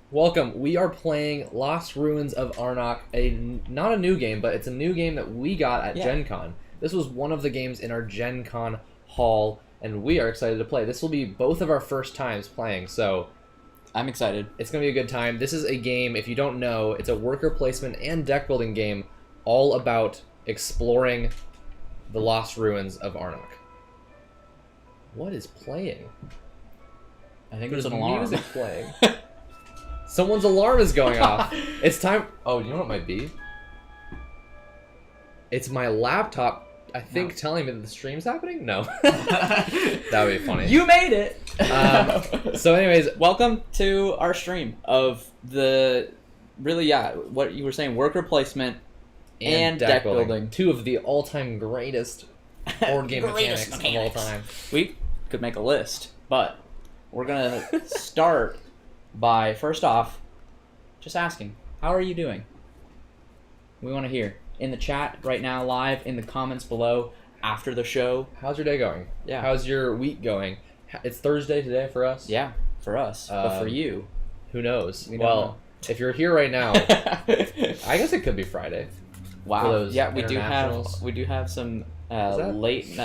Welcome. We are playing Lost Ruins of Arnak, not a new game, but it's a new game that we got at GenCon. This was one of the games in our GenCon hall, and we are excited to play. This will be both of our first times playing, so I'm excited. It's going to be a good time. This is a game, if you don't know, it's a worker placement and deck building game all about exploring the Lost Ruins of Arnak. What is playing? I think there's an alarm. Music playing. Someone's alarm is going off. It's time. Oh, you know what it might be? It's my laptop, I think, telling me that the stream's happening? No. That would be funny. You made it! So anyways, welcome to our stream of the, what you were saying, worker placement and deck building. Two of the all-time greatest board game mechanics of all time. We could make a list, but we're going to start by, first off, just asking, how are you doing? We want to hear. In the chat right now, live, in the comments below, after the show. How's your day going? Yeah. How's your week going? It's Thursday today for us. Yeah, for us. But for you. Who knows? We don't know. If you're here right now, I guess it could be Friday. Wow. Yeah, we do have some late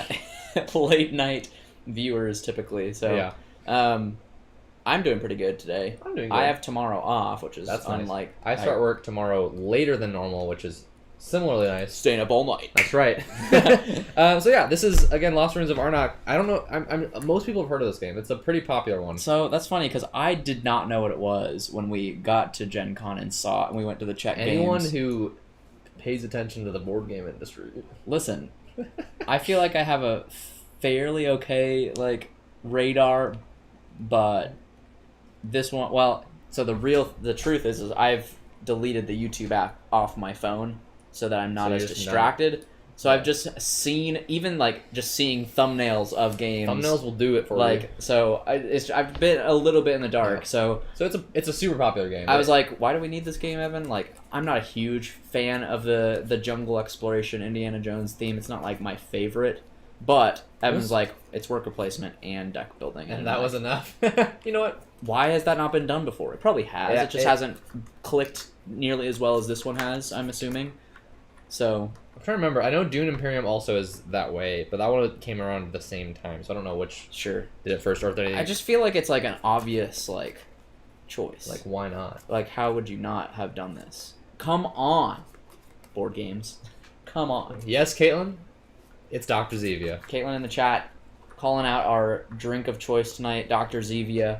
night viewers typically. So yeah. I'm doing pretty good today. I'm doing good. I have tomorrow off, which is unlike... I start work tomorrow later than normal, which is similarly nice. Staying up all night. That's right. So yeah, this is, again, Lost Ruins of Arnak. I don't know, most people have heard of this game. It's a pretty popular one. So that's funny, because I did not know what it was when we got to Gen Con and saw it, and we went to the Czech Games. Anyone who pays attention to the board game industry. Listen, I feel like I have a fairly okay, radar, but... This one, so the truth is I've deleted the YouTube app off my phone so that I'm not as distracted. So I've just seen, even just seeing thumbnails of games. Thumbnails will do it for you. So I've been a little bit in the dark. Yeah. So it's a super popular game. I was like, why do we need this game, Evan? I'm not a huge fan of the jungle exploration Indiana Jones theme. It's not my favorite. But Evan's it's worker placement and deck building. And that was enough. You know what? Why has that not been done before? It probably has. Yeah, it just hasn't clicked nearly as well as this one has, I'm assuming. So I'm trying to remember. I know Dune Imperium also is that way, but that one came around at the same time, so I don't know which did it first or anything. I just feel like it's an obvious choice. Why not? How would you not have done this? Come on, board games. Come on. Yes, Caitlin? It's Dr. Zevia. Caitlin in the chat calling out our drink of choice tonight, Dr. Zevia.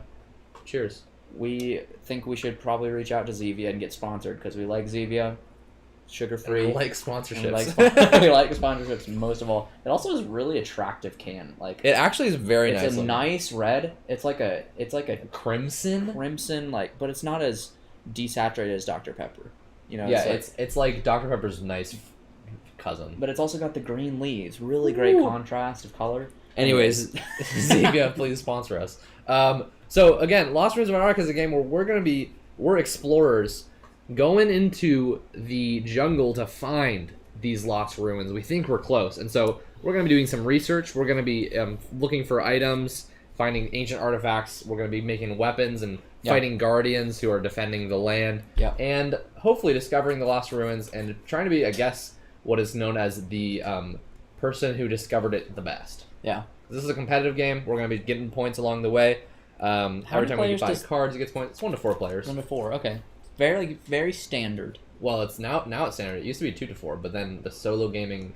Cheers. We think we should probably reach out to Zevia and get sponsored because we like Zevia. Sugar-free. We like sponsorships. We like sponsorships most of all. It also is really attractive can. It actually is very nice. It's a nice red. It's like a crimson. But it's not as desaturated as Dr. Pepper. Yeah, it's like Dr. Pepper's nice cousin. But it's also got the green leaves. Really great contrast of color. Anyways, Zevia, please sponsor us. So again, Lost Ruins of Arnak is a game where we're explorers going into the jungle to find these lost ruins. We think we're close, and so we're going to be doing some research. We're going to be looking for items, finding ancient artifacts. We're going to be making weapons and fighting guardians who are defending the land, and hopefully discovering the lost ruins and trying to be, I guess, what is known as the person who discovered it the best. Yeah. This is a competitive game. We're going to be getting points along the way. Every time we buy cards, it gets points. It's 1 to 4 players. 1 to 4, okay. Very, very standard. Well, it's now it's standard. It used to be 2 to 4, but then the solo gaming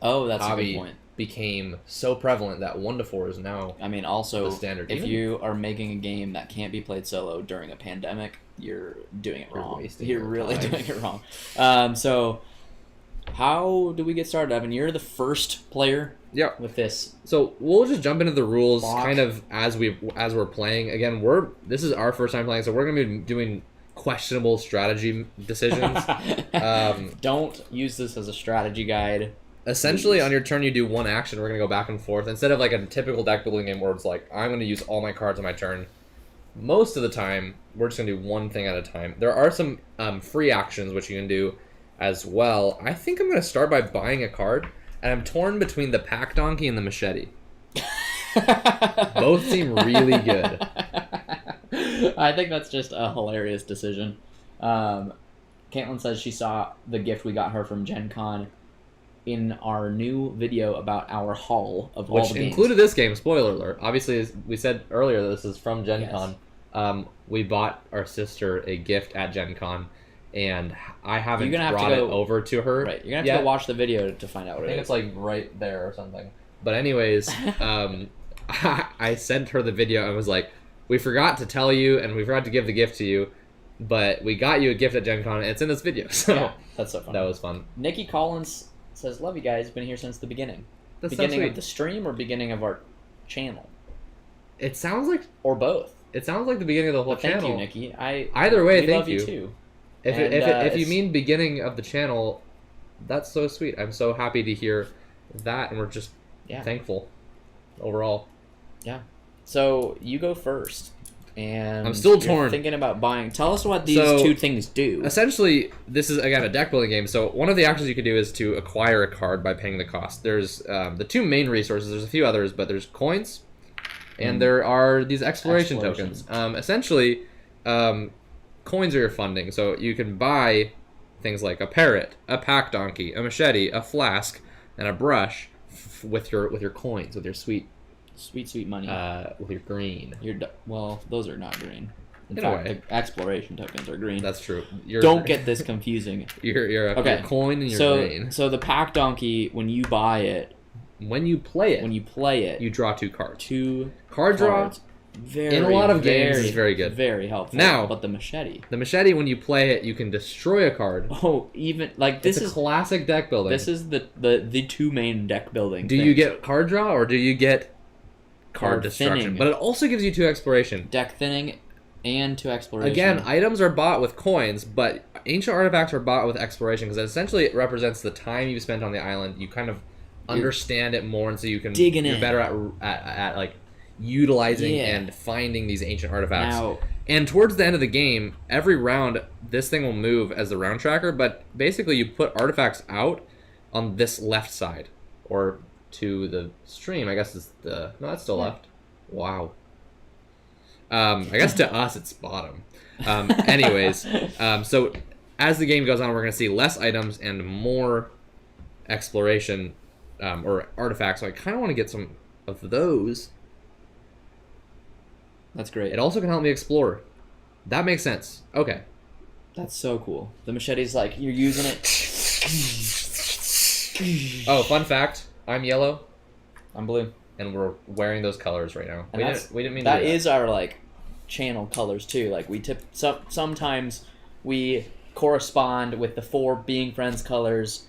that's hobby a good point. Became so prevalent that 1 to 4 is now also the standard. If you are making a game that can't be played solo during a pandemic, you're doing it wrong. You're really doing it wrong. So how do we get started, Evan? You're the first player with this. So we'll just jump into the rules kind of as we're playing. Again, this is our first time playing, so we're going to be doing questionable strategy decisions. Don't use this as a strategy guide. Essentially, on your turn, you do one action. We're going to go back and forth. Instead of a typical deck building game where it's I'm going to use all my cards on my turn. Most of the time, we're just going to do one thing at a time. There are some free actions which you can do as well. I think I'm going to start by buying a card, and I'm torn between the Pack Donkey and the Machete. Both seem really good. I think that's just a hilarious decision. Caitlin says she saw the gift we got her from GenCon in our new video about our haul of all Which the games. included this game, spoiler alert. Obviously, as we said earlier, that this is from GenCon. Yes. We bought our sister a gift at GenCon, and I haven't You're gonna have to brought it go- over to her. Right, you're gonna have yet. to go watch the video to find out I what think it it's is. like right there or something. But anyways, I sent her the video and was like, we forgot to tell you and we forgot to give the gift to you, but we got you a gift at Gen Con and it's in this video. So Yeah, that's so fun. that was fun. Nikki Collins says, "Love you guys. Been here since the beginning. That's so Beginning sweet. of the stream or beginning of our channel, It sounds like or both." the beginning of the whole But thank channel. you, Nikki. Either way, we thank love you. too. If And, if you it's- mean beginning of the channel, that's so sweet. I'm so happy to hear that, and we're just Yeah. thankful overall. So you go first, and I'm still you're torn. thinking about buying. Tell us what these So, two things do. Essentially, this is again a deck building game. So one of the actions you can do is to acquire a card by paying the cost. There's the two main resources. There's a few others, but there's coins, and there are these exploration tokens. Essentially, coins are your funding. So you can buy things like a parrot, a pack donkey, a machete, a flask, and a brush with your coins, with your sweet Sweet money. with your green. Well, those are not green. In In a fact, way. the exploration tokens are green. That's true. Don't get this confusing. your Okay. coin and your green. So the pack donkey, when you buy it, When you play it, you draw two cards. two Card draw. cards. Very, in a lot of games very, is very good. Very helpful. Now- but the machete. The machete, when you play it, you can destroy a card. Oh, even like this It's is a classic deck building. this is the two main deck building. Do you things. get card draw or do you get card Card destruction? thinning. But it also gives you two exploration. deck thinning and to exploration? Again, items are bought with coins, but ancient artifacts are bought with exploration because essentially it represents the time you spent on the island. You kind of understand it more, and so you can digging you're in. better at like utilizing Yeah. and finding these ancient artifacts. Now, And towards the end of the game, every round, this thing will move as the round tracker, but basically you put artifacts out on this left side, or to the stream, I guess is the... No, that's still Yeah. left. Wow. I guess to us, it's bottom. Anyways, so as the game goes on, we're going to see less items and more exploration or artifacts, so I kind of want to get some of those. that's great. It also can help me explore. That makes sense. Okay. That's so cool. The machete's like you're using it. Oh, fun fact. I'm yellow, I'm blue. and we're wearing those colors right now. And We didn't mean that to do is our like channel colors too. Like we sometimes we correspond with the four being friends colors,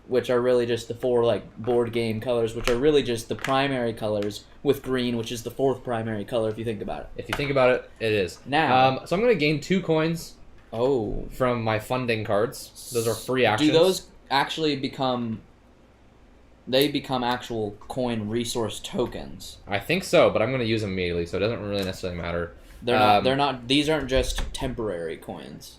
which are really just the four like board game colors, which are really just the primary colors, with green, which is the fourth primary color if you think about it. If you think about it, it is. Now- so I'm going to gain 2 coins Oh, from my funding cards. Those are free actions. do those actually become? They become actual coin resource tokens. I think so, but I'm going to use them immediately, so it doesn't really necessarily matter. They're not. They're not. These aren't just temporary coins.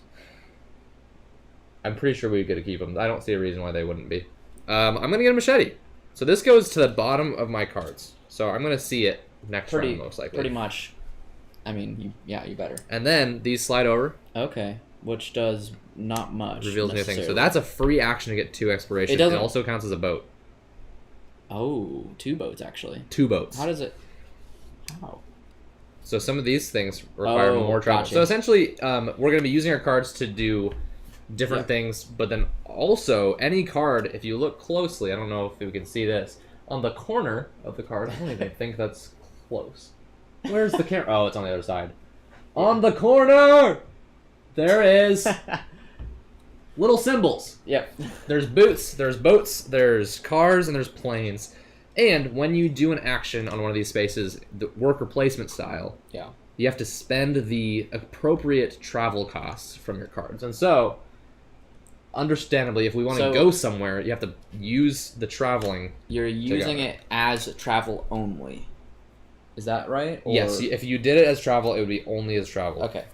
I'm pretty sure we get to keep them. I don't see a reason why they wouldn't be. I'm going to get a machete. So this goes to the bottom of my cards. So I'm going to see it next round, most likely. Pretty much. I mean, you better. And then these slide over. Okay, which does not much. Reveals new things. So necessarily. that's a free action to get 2 exploration. It doesn't- also counts as a boat. Oh, 2 boats actually. 2 boats. How does it? How? So some of these things require more travel. gotcha. So essentially, we're going to be using our cards to do different Yeah. things, but then also any card, if you look closely, I don't know if we can see this, on the corner of the card, I don't even think that's close. Where's the camera? Oh, it's on the other side. On the corner! There is little symbols. Yep. There's boots, there's boats, there's cars, and there's planes. And when you do an action on one of these spaces, the worker placement style, Yeah. you have to spend the appropriate travel costs from your cards. And so, understandably, if we want to So- go somewhere, you have to use the traveling. You're using go. it as travel only. Is that right? Or... Yes, if you did it as travel, it would be only as travel. Okay.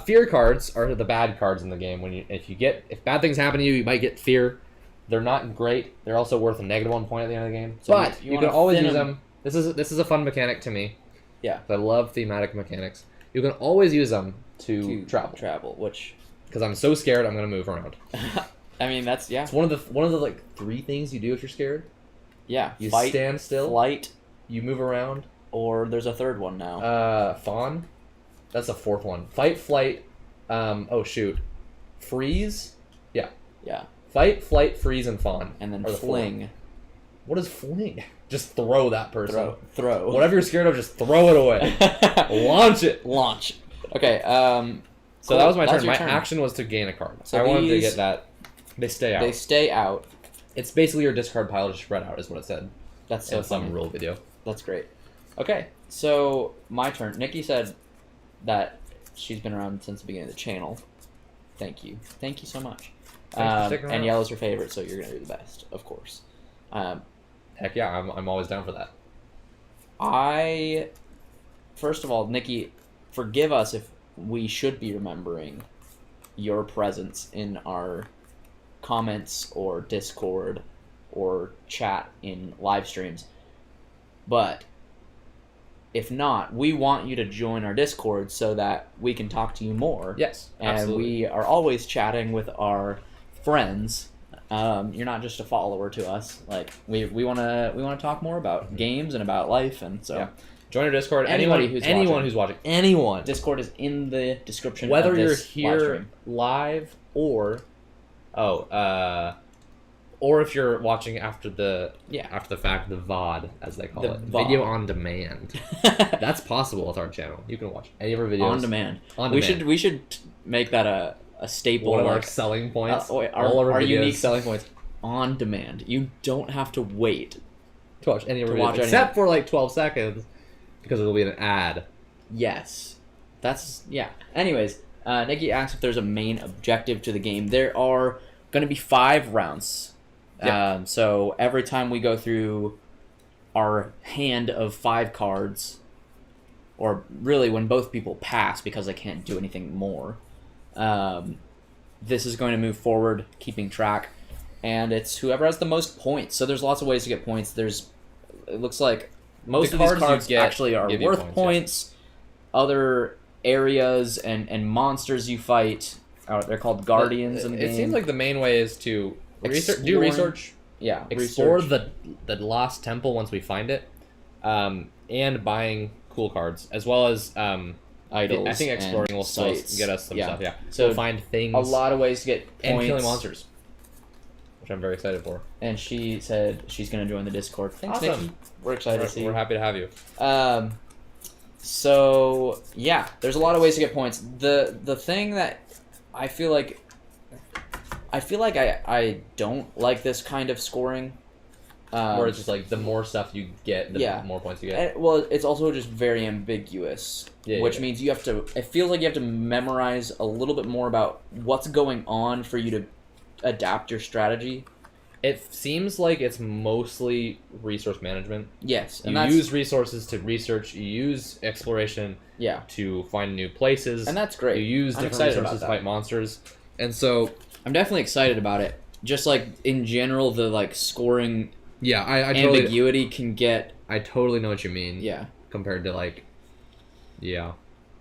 Fear cards are the bad cards in the game. If bad things happen to you, you might get fear. They're not great. They're also worth a -1 point at the end of the game. So But you you can wanna always thin use them. them. This is a fun mechanic to me. Yeah. I love thematic mechanics. You can always use them to travel. Which, because I'm so scared, I'm gonna move around. I mean, that's It's one of the like 3 things you do if you're scared. Yeah, You fight, stand still, flight, you move around, or there's a third one now. fawn. That's the 4th one. Fight, flight. Freeze. Yeah. Yeah. Fight, flight, freeze, and fawn. And then are the fling. 4. What is fling? Just throw that person. Throw. Whatever you're scared of, just throw it away. Launch it. Launch. Okay. So cool. that was my turn. Your My turn. action was to gain a card. So I wanted to these- get that. They stay out. They stay out. It's basically your discard pile just spread out, is what it said. That's so in some funny. rule video. That's great. Okay, so my turn. Nikki said that she's been around since the beginning of the channel. Thank you. Thank you so much. Thanks for sticking around. And yellow's her favorite, so you're gonna do the best, of course. Heck yeah, I'm always down for that. First of all, Nikki, forgive us if we should be remembering your presence in our comments or Discord or chat in live streams. But if not, we want you to join our Discord so that we can talk to you more. Yes, And absolutely. we are always chatting with our friends. You're not just a follower to us. Like we want to talk more about games and about life, and so Yeah. Join our Discord. Anybody Anyone who's watching. Anyone. Discord is in the description. Whether of you're this live here stream. live or if you're watching after the fact, the VOD as they call The it, VOD. video on demand. That's possible with our channel. You can watch any of our videos on demand. On We demand. should make that a staple. One of our like, selling points. our all of our videos unique selling points. On demand. You don't have to wait. to watch any of our to watch videos, any- except for like 12 seconds, because it'll be an ad. Yes. Yeah. Anyways, Nikki asks if there's a main objective to the game. There are going to be 5 rounds. Yeah. So every time we go through our hand of 5 cards, or really when both people pass because they can't do anything more, this is going to move forward, keeping track, and it's whoever has the most points. So there's lots of ways to get points. It looks like most The of these cards you cards get actually are give you worth points, points. Other areas and monsters you fight, they're called guardians in the game. It seems like the main way is to do Exploring- research. Yeah, Explore research. the lost temple once we find it, and buying cool cards, as well as Idols. I think exploring and will still sites. get us some stuff. Yeah, So we'll find things a lot of ways to get points. and killing monsters, which I'm very excited for. And she said she's going to join the Discord. Thanks, Awesome. Nikki. We're excited to see We're you. happy to have you. So yeah, there's a lot of ways to get points. The thing that I feel like I don't like this kind of scoring. Where it's just like the more stuff you get, the more points you get. Well, it's also just very ambiguous, which means you have to. It feels like you have to memorize a little bit more about what's going on for you to adapt your strategy. It seems like it's mostly resource management. Yes, and You use resources to research. You use exploration to find new places. and that's great. You use I'm different excited resources to about that. fight monsters. And so... I'm definitely excited about it. Just like in general, the like scoring Yeah, I ambiguity can get. I totally know what you mean. Yeah. Compared to like... Yeah.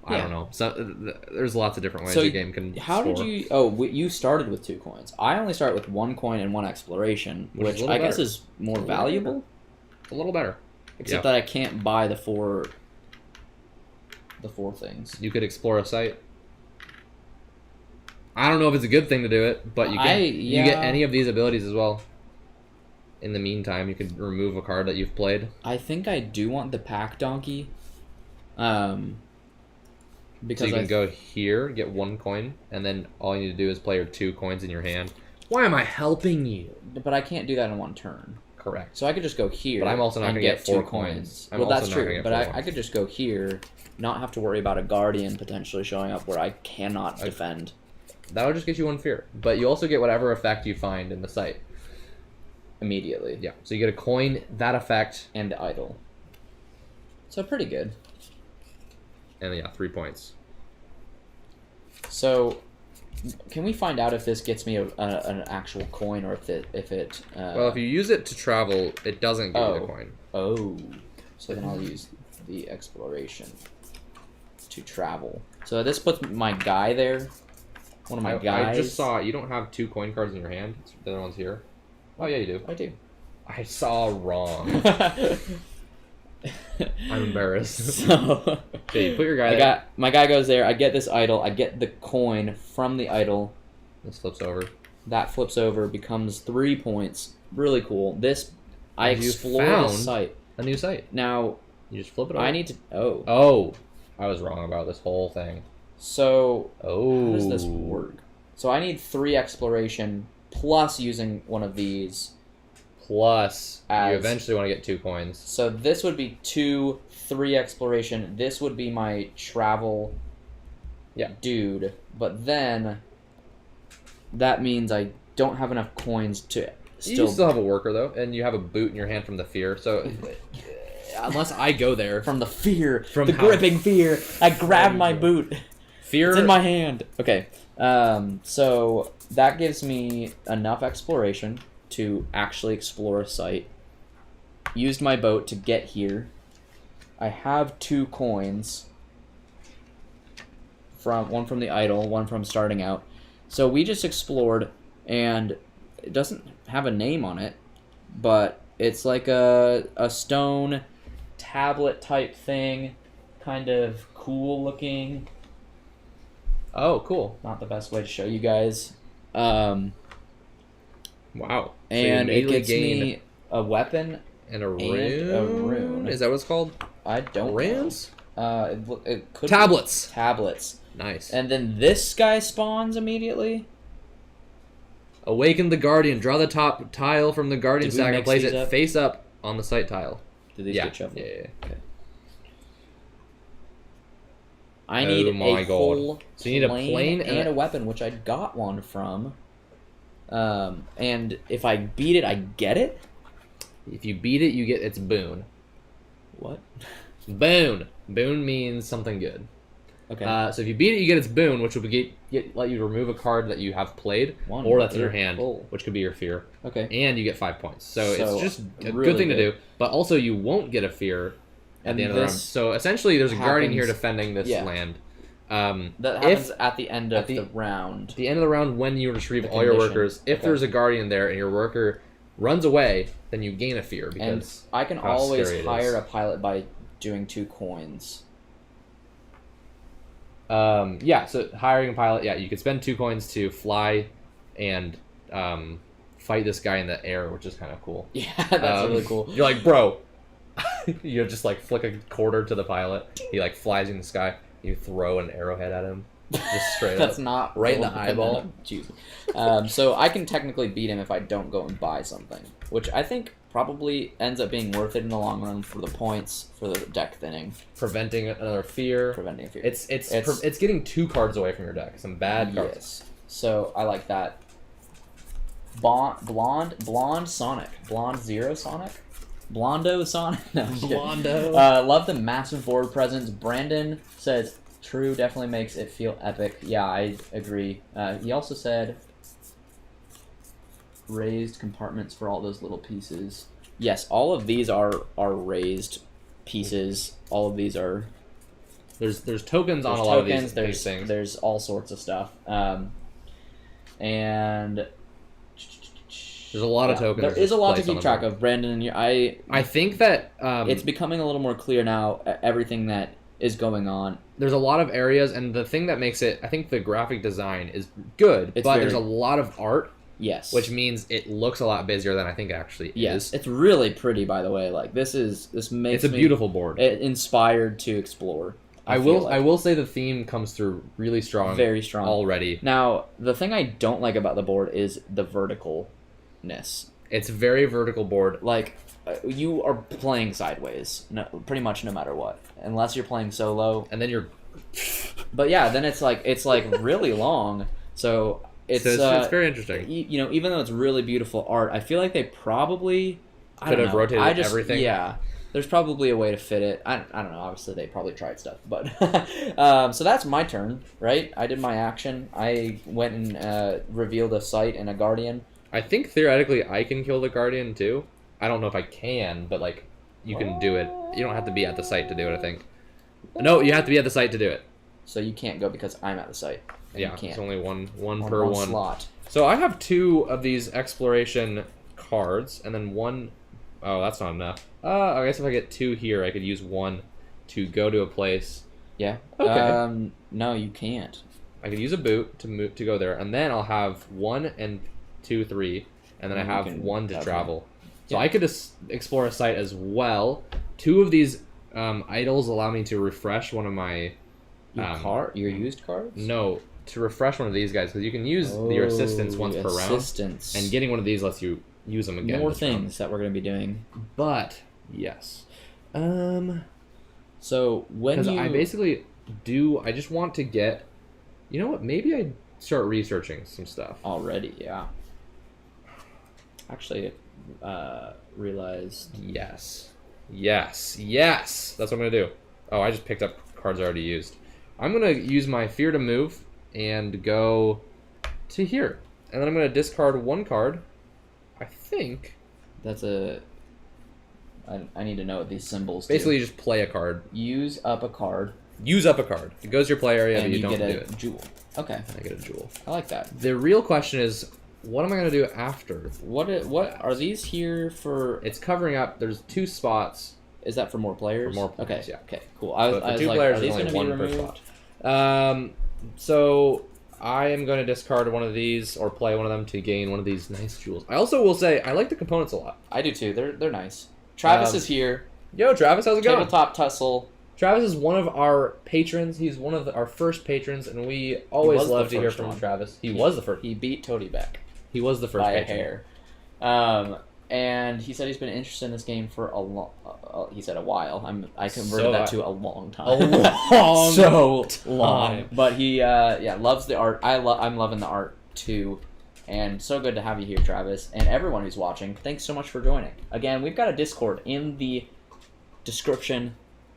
I Yeah. don't know. So there's lots of different ways So the game can How score. did you? Oh, you started with 2 coins. I only started with 1 coin and 1 exploration, Which is a which little I guess better. is more little valuable. A little better. Except that I can't buy the 4 things. You could explore a site. I don't know if it's a good thing to do it, but you can. You get any of these abilities as well. In the meantime, you can remove a card that you've played. I think I do want the pack donkey. Because So you can go here, get 1 coin, and then all you need to do is play your 2 coins in your hand. Why am I helping you? But I can't do that in 1 turn. Correct. So I could just go here. But I'm also not and going to get 4 2 coins. I'm Well, also that's not gonna true. get But 4 I could just go here, not have to worry about a guardian potentially showing up where I cannot defend. That would just get you 1 fear. But you also get whatever effect you find in the site. Immediately. Yeah. So you get a coin, that effect, And idle. So pretty good. and 3 points. So, can we find out if this gets me an actual coin or if it? Well, if you use it to travel, it doesn't give you the coin. Oh, so then I'll use the exploration to travel. So this puts my guy there. One of my guys. I just saw you don't have 2 coin cards in your hand. The other one's here. Oh yeah, you do. I do. I saw wrong. I'm embarrassed. So okay, put your guy there. My guy goes there. I get this idol. I get the coin from the idol. This flips over. That flips over, becomes 3 points. Really cool. This I explore the site. A new site. Now you just flip it over. I need to. Oh. Oh, I was wrong about this whole thing. So how does this Oh. work? So I need 3 exploration plus using one of these. Plus, you As- eventually want to get 2 coins. So this would be 2, 3 exploration. This would be my travel dude. But then that means I don't have enough coins to You still have a worker, though, and you have a boot in your hand from the fear, so... unless I go there... From the fear. From the how- gripping fear. I grabbed my boot. Fear... It's in my hand. Okay. So that gives me enough exploration to actually explore a site. Used my boat to get here. I have 2 coins. One from the idol, one from starting out. So we just explored, and it doesn't have a name on it, but it's like a stone tablet type thing, kind of cool looking. Oh, cool. Not the best way to show you guys. Wow. So And you it immediately gets gain me a weapon. and a rune. Is that what it's called? I don't Runes? know. It could Tablets. be tablets. Nice. And then this guy spawns immediately. Awaken the Guardian. Draw the top tile from the Guardian Did we stack and mix place these it up? face up on the site tile. Did these Yeah. get shuffled? Yeah. Okay. I need my a God. whole So you need a plane plane and a weapon, which I got one from. And if I beat it, I get it? If you beat it, you get its boon. What? Boon. Boon means something good. Okay. So if you beat it, you get its boon, which will let you remove a card that you have played, One, or that's in your two, hand, oh. which could be your fear. Okay. And you get 5 points. So it's just a really good thing to good. do. But also, you won't get a fear at And the end of the round. this So essentially, there's a guardian here happens- defending this yeah. land. That happens at the end of at the- the round. At the end of the round, when you retrieve The all your condition. workers, if Okay. there's a guardian there and your worker runs away, then you gain a fear And because I can how always scary it hire is. a pilot by doing 2 coins. So hiring a pilot, you could spend 2 coins to fly and fight this guy in the air, which is kind of cool. Yeah, that's really cool. You're like, bro, you just like flick a quarter to the pilot. He like flies in the sky. You throw an arrowhead at him, just straight That's up. not right in the cool. eyeball. Jeez. So I can technically beat him if I don't go and buy something, which I think probably ends up being worth it in the long run for the points for the deck thinning, Preventing another fear. preventing a fear. It's getting 2 cards away from your deck. Some bad cards. Yes. So I like that. Blonde Sonic, Blonde Zero Sonic, Blondo Sonic. No, I'm just kidding. Blondo. Love the massive board presence. Brandon says, "True, definitely makes it feel epic." Yeah, I agree. He also said, "Raised compartments for all those little pieces." Yes, all of these are raised pieces. All of these are. There's tokens on There's a lot tokens, of these things. There's all sorts of stuff. And There's a lot of tokens. There is a lot to placed on keep the track board. of, Brandon. And I think that it's becoming a little more clear now. Everything that is going on. There's a lot of areas, and the thing that makes it, I think the graphic design is good, It's but very- there's a lot of art, Yes. which means it looks a lot busier than I think it actually yes, is. it's really pretty. By the way, like this makes It's a me beautiful board. inspired to explore. I will say the theme comes through really strong, Very strong already. Now, the thing I don't like about the board is the verticalness. It's a very vertical board. Like, you are playing sideways, pretty much no matter what, unless you're playing solo. And then you're But yeah, then it's like really long. So it's very interesting. Even though it's really beautiful art, I feel like they probably Could have rotated everything. Yeah, there's probably a way to fit it. I don't know. Obviously, they probably tried stuff, but so that's my turn, right? I did my action. I went and revealed a site and a guardian. I think theoretically I can kill the guardian too. I don't know if I can, but like you can do it. You don't have to be at the site to do it, I think. No, you have to be at the site to do it. So you can't go because I'm at the site. Yeah, you can't. it's only one per one slot. So I have 2 of these exploration cards, and then 1... Oh, that's not enough. I guess if I get 2 here, I could use 1 to go to a place. Yeah. Okay. No, you can't. I could use a boot to go there, and then I'll have 1 and 2, 3, and then I have 1 to travel. So I could explore a site as well. 2 of these idols allow me to refresh one of my... Your used cards? No, to refresh one of these guys, because you can use your assistants once per round. And getting one of these lets you use them again. More things that we're going to be doing. But, yes. So, when you... I basically I just want to get... You know what, maybe I start researching some stuff. Already, yeah. Actually, realized... Yes. That's what I'm going to do. Oh, I just picked up cards I already used. I'm going to use my Fear to Move and go to here. And then I'm going to discard 1 card. I think... That's a... I need to know what these symbols Basically, do. you just play a card. Use up a card. Use up a card. It goes to your play area, and but you don't get do a it. Jewel. Okay. I get a jewel. I like that. The real question is, what am I going to do after? What are these here for? It's covering up. There's 2 spots. Is that for more players? For more players, okay. yeah. Okay, cool. I was 2 like, players, are these there's going only to be 1 per removed? spot. So I am going to discard one of these or play one of them to gain one of these nice jewels. I also will say I like the components a lot. I do too. They're nice. Travis is here. Yo, Travis, how's it going? Tabletop Tussle. Travis is one of our patrons. He's one of our first patrons, and we always love to hear from Travis. He was the first. He beat Toady back. He was the first by patron. a hair. And he said he's been interested in this game for a long. He said a while. I converted that to a long time. So long. But he loves the art. I'm loving the art too. And so good to have you here, Travis, and everyone who's watching. Thanks so much for joining. Again, we've got a Discord in the description.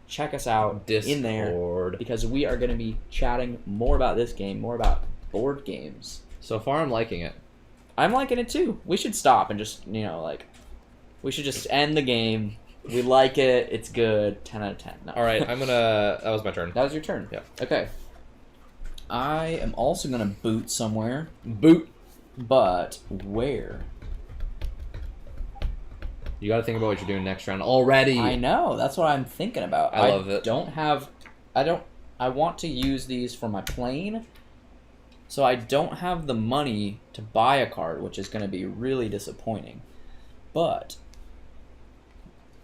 Check us out in there because we are going to be chatting more about this game, more about board games. So far, I'm liking it. I'm liking it too. We should stop and just, we should just end the game. We like it. It's good. 10 out of 10. No. All right, that was my turn. That was your turn. Yeah. Okay. I am also going to boot somewhere. Boot. But where? You got to think about what you're doing next round already. I know. That's what I'm thinking about. I love it. I want to use these for my plane. So I don't have the money to buy a card, which is going to be really disappointing. But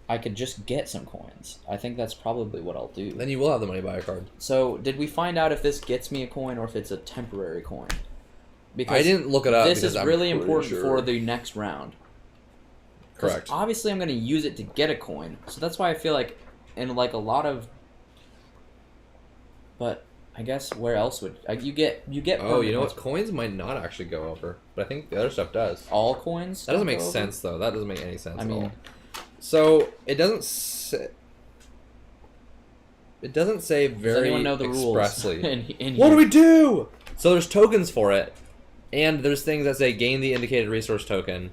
I could just get some coins. I think that's probably what I'll do. Then you will have the money to buy a card. So did we find out if this gets me a coin or if it's a temporary coin? Because I didn't look it up. This is really important for the next round. Correct. Obviously, I'm going to use it to get a coin. So that's why I feel like in a lot of... But I guess where else would... you get... Oh, you know what? Coins might not actually go over. But I think the other stuff does. All coins? That doesn't make sense, though. That doesn't make any sense at all. So, it doesn't say... It doesn't say very Does anyone know the expressly. rules? What do we do? So there's tokens for it. And there's things that say gain the indicated resource token.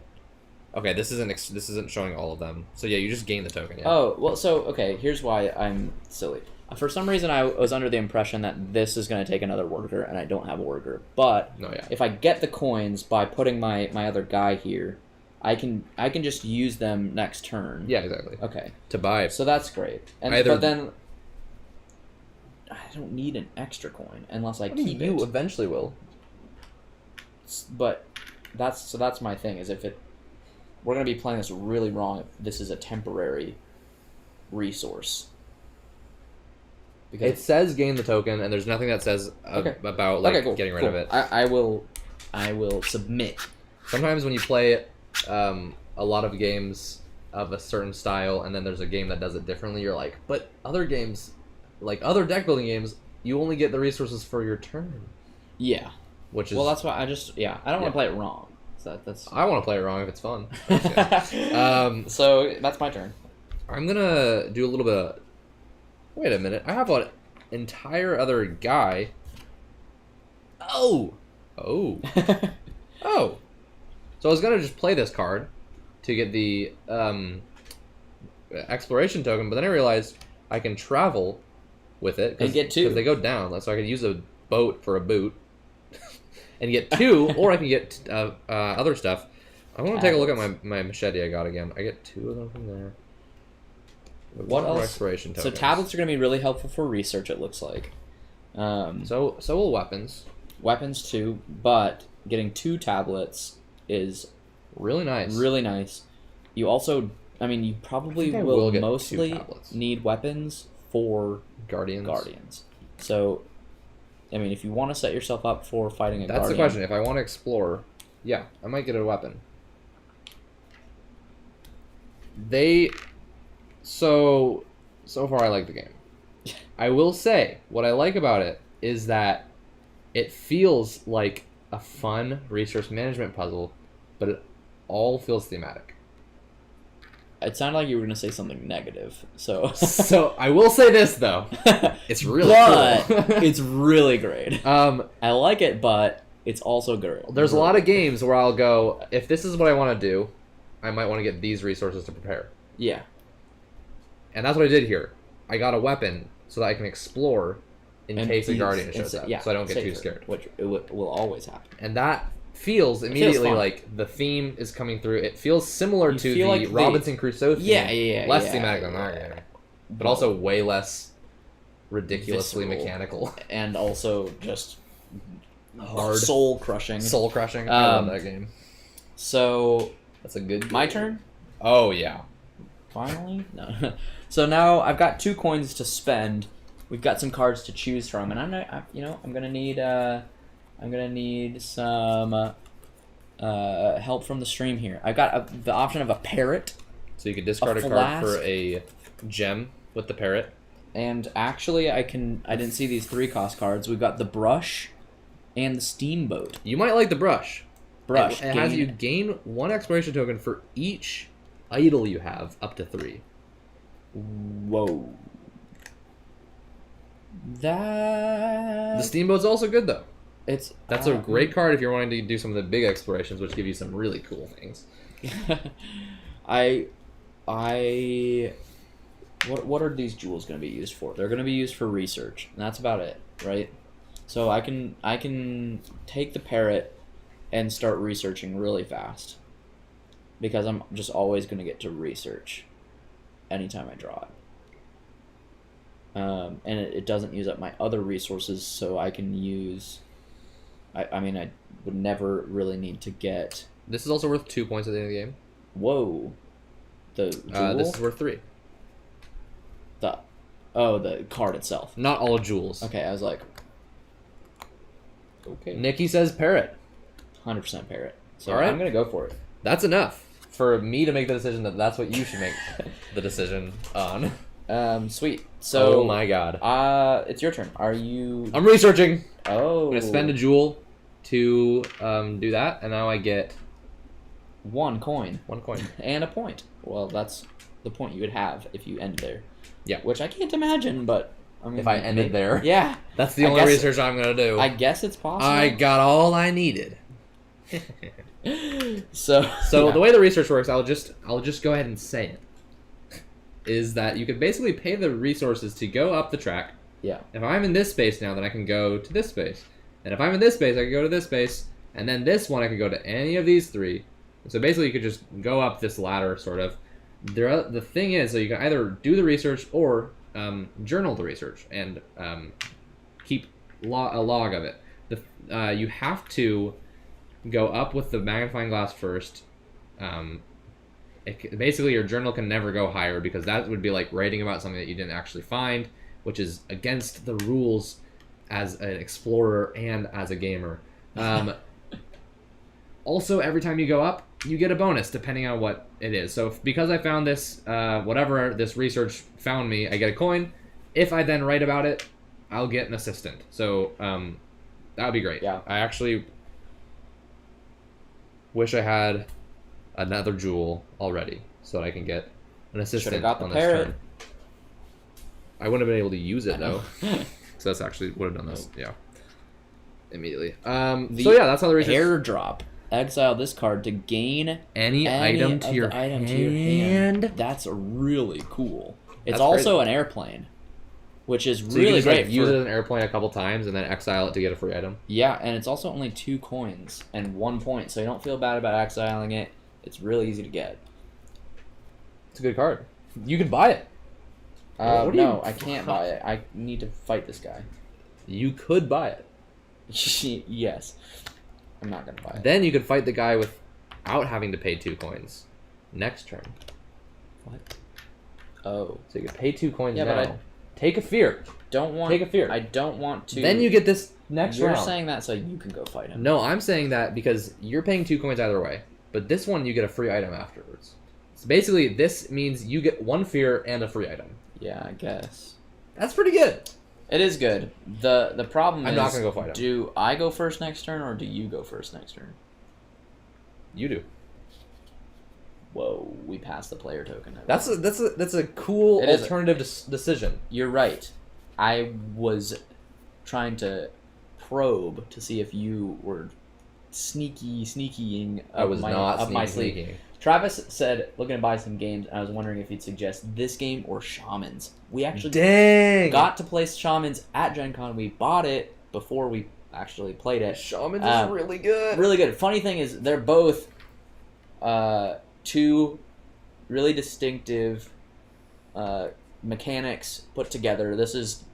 Okay, this isn't showing all of them. So yeah, you just gain the token. Yeah. Oh, well, so, okay, here's why I'm silly. For some reason, I was under the impression that this is going to take another worker, and I don't have a worker. But if I get the coins by putting my other guy here, I can just use them next turn. Yeah, exactly. Okay. To buy. So that's great. But then I don't need an extra coin unless I keep it. You eventually will. But that's my thing, is we're going to be playing this really wrong if this is a temporary resource. Because it says gain the token, and there's nothing that says about getting rid of it. I will submit. Sometimes when you play a lot of games of a certain style, and then there's a game that does it differently, you're like, but other games, like other deck building games, you only get the resources for your turn. Yeah. Which is that's why I don't want to play it wrong. So that's. I want to play it wrong if it's fun. So that's my turn. I'm gonna do a little bit of... Wait a minute. I have an entire other guy. Oh! So I was gonna just play this card to get the exploration token, but then I realized I can travel with it. And get 2. Because they go down, so I could use a boat for a boot. And get 2, or I can get other stuff. I want to take a look at my machete I got again. I get 2 of them from there. What else? Exploration tokens. So tablets are going to be really helpful for research, it looks like. So will weapons. Weapons too, but getting 2 tablets is really nice. Really nice. You also, I mean, you probably will mostly need weapons for Guardians. So, I mean, if you want to set yourself up for fighting a Guardian... That's the question. If I want to explore, yeah, I might get a weapon. So far I like the game. I will say, what I like about it is that it feels like a fun resource management puzzle, but it all feels thematic. It sounded like you were going to say something negative, so... So, I will say this, though. It's really cool. It's really great. I like it, but it's also good. There's a lot of games where I'll go, if this is what I want to do, I might want to get these resources to prepare. Yeah. And that's what I did here. I got a weapon so that I can explore in case a Guardian shows up, so I don't get too scared. Which it will always happen. And that feels immediately like the theme is coming through. It feels similar to the like Robinson Crusoe theme. Yeah. Less thematic than that game. But also way less ridiculously mechanical. And also just hard. Soul-crushing. Soul-crushing. I love that game. So... That's a good game. My turn? Oh, yeah. Finally? No. So now I've got 2 coins to spend. We've got some cards to choose from, and I'm gonna need some help from the stream here. I've got the option of a parrot. So you could discard a card for a gem with the parrot. And actually, I didn't see these 3-cost cards. We've got the brush and the steamboat. You might like the brush. It has you gain 1 exploration token for each idol you have, up to 3. Whoa. The steamboat's also good, though. That's a great card if you're wanting to do some of the big explorations, which give you some really cool things. What are these jewels going to be used for? They're going to be used for research, and that's about it, right? So I can take the parrot and start researching really fast, because I'm just always going to get to research anytime I draw it. And it doesn't use up my other resources, so I can use... I mean, I would never really need to get... This is also worth 2 points at the end of the game. Whoa. The jewel? This is worth 3. The card itself. Not all jewels. Okay, I was like... Okay. Nikki says parrot. 100% parrot. So all right. I'm going to go for it. That's enough for me to make the decision that's what you should make the decision on. Sweet. So, oh my god. It's your turn. Are you... I'm researching. Oh. I'm going to spend a jewel to do that, and now I get... 1 coin. 1 coin. And a point. Well, that's the point you would have if you ended there. Yeah. Which I can't imagine, but... I mean, if I ended there? Yeah. That's the only research I'm going to do. I guess it's possible. I got all I needed. So yeah. The way the research works, I'll just go ahead and say it, is that you can basically pay the resources to go up the track. Yeah. If I'm in this space now, then I can go to this space. And if I'm in this space, I can go to this space. And then this one, I can go to any of these 3. So basically, you could just go up this ladder, sort of. The thing is, so you can either do the research or journal the research and keep a log of it. You have to go up with the magnifying glass first. Basically, your journal can never go higher, because that would be like writing about something that you didn't actually find, which is against the rules as an explorer and as a gamer. Also, every time you go up, you get a bonus depending on what it is. So because I found this, whatever this research found me, I get a coin. If I then write about it, I'll get an assistant. So that would be great. Yeah. I actually wish I had another jewel already so that I can get an assistant on this turn. I wouldn't have been able to use it though. So that's actually would have done this. Yeah. Immediately. So yeah, that's how the research. Airdrop. Exile this card to gain any item to your hand. That's really cool. It's That's also crazy. an airplane. which is So you really can just, great. like, use it as an airplane a couple times and then exile it to get a free item. Yeah, and it's also only 2 coins and 1 point, so you don't feel bad about exiling it. It's really easy to get. It's a good card. You can buy it. No, I can't buy it. I need to fight this guy. You could buy it. Yes. I'm not going to buy it. Then you could fight the guy without having to pay 2 coins. Next turn. What? Oh. So you could pay 2 coins Yeah, now. but Take a fear. Take a fear. I don't want to. Then you get this next You're round. saying that so you can go fight him. No, I'm saying that because you're paying 2 coins either way. But this one, you get a free item afterwards. So basically, this means you get 1 fear and a free item. Yeah, I guess. That's pretty good. It is good. The problem I'm is, not going to go fight him. do I go first next turn, or do you go first next turn? You do. Whoa, we passed the player token. That's a cool alternative decision. You're right. I was trying to probe to see if you were sneakying I was not my sleeve. sneaking. Travis said, looking to buy some games, and I was wondering if he'd suggest this game or Shamans. We actually got to play Shamans at GenCon. We bought it before we actually played it. Shamans is really good. Really good. Funny thing is, they're both 2 really distinctive mechanics put together. This is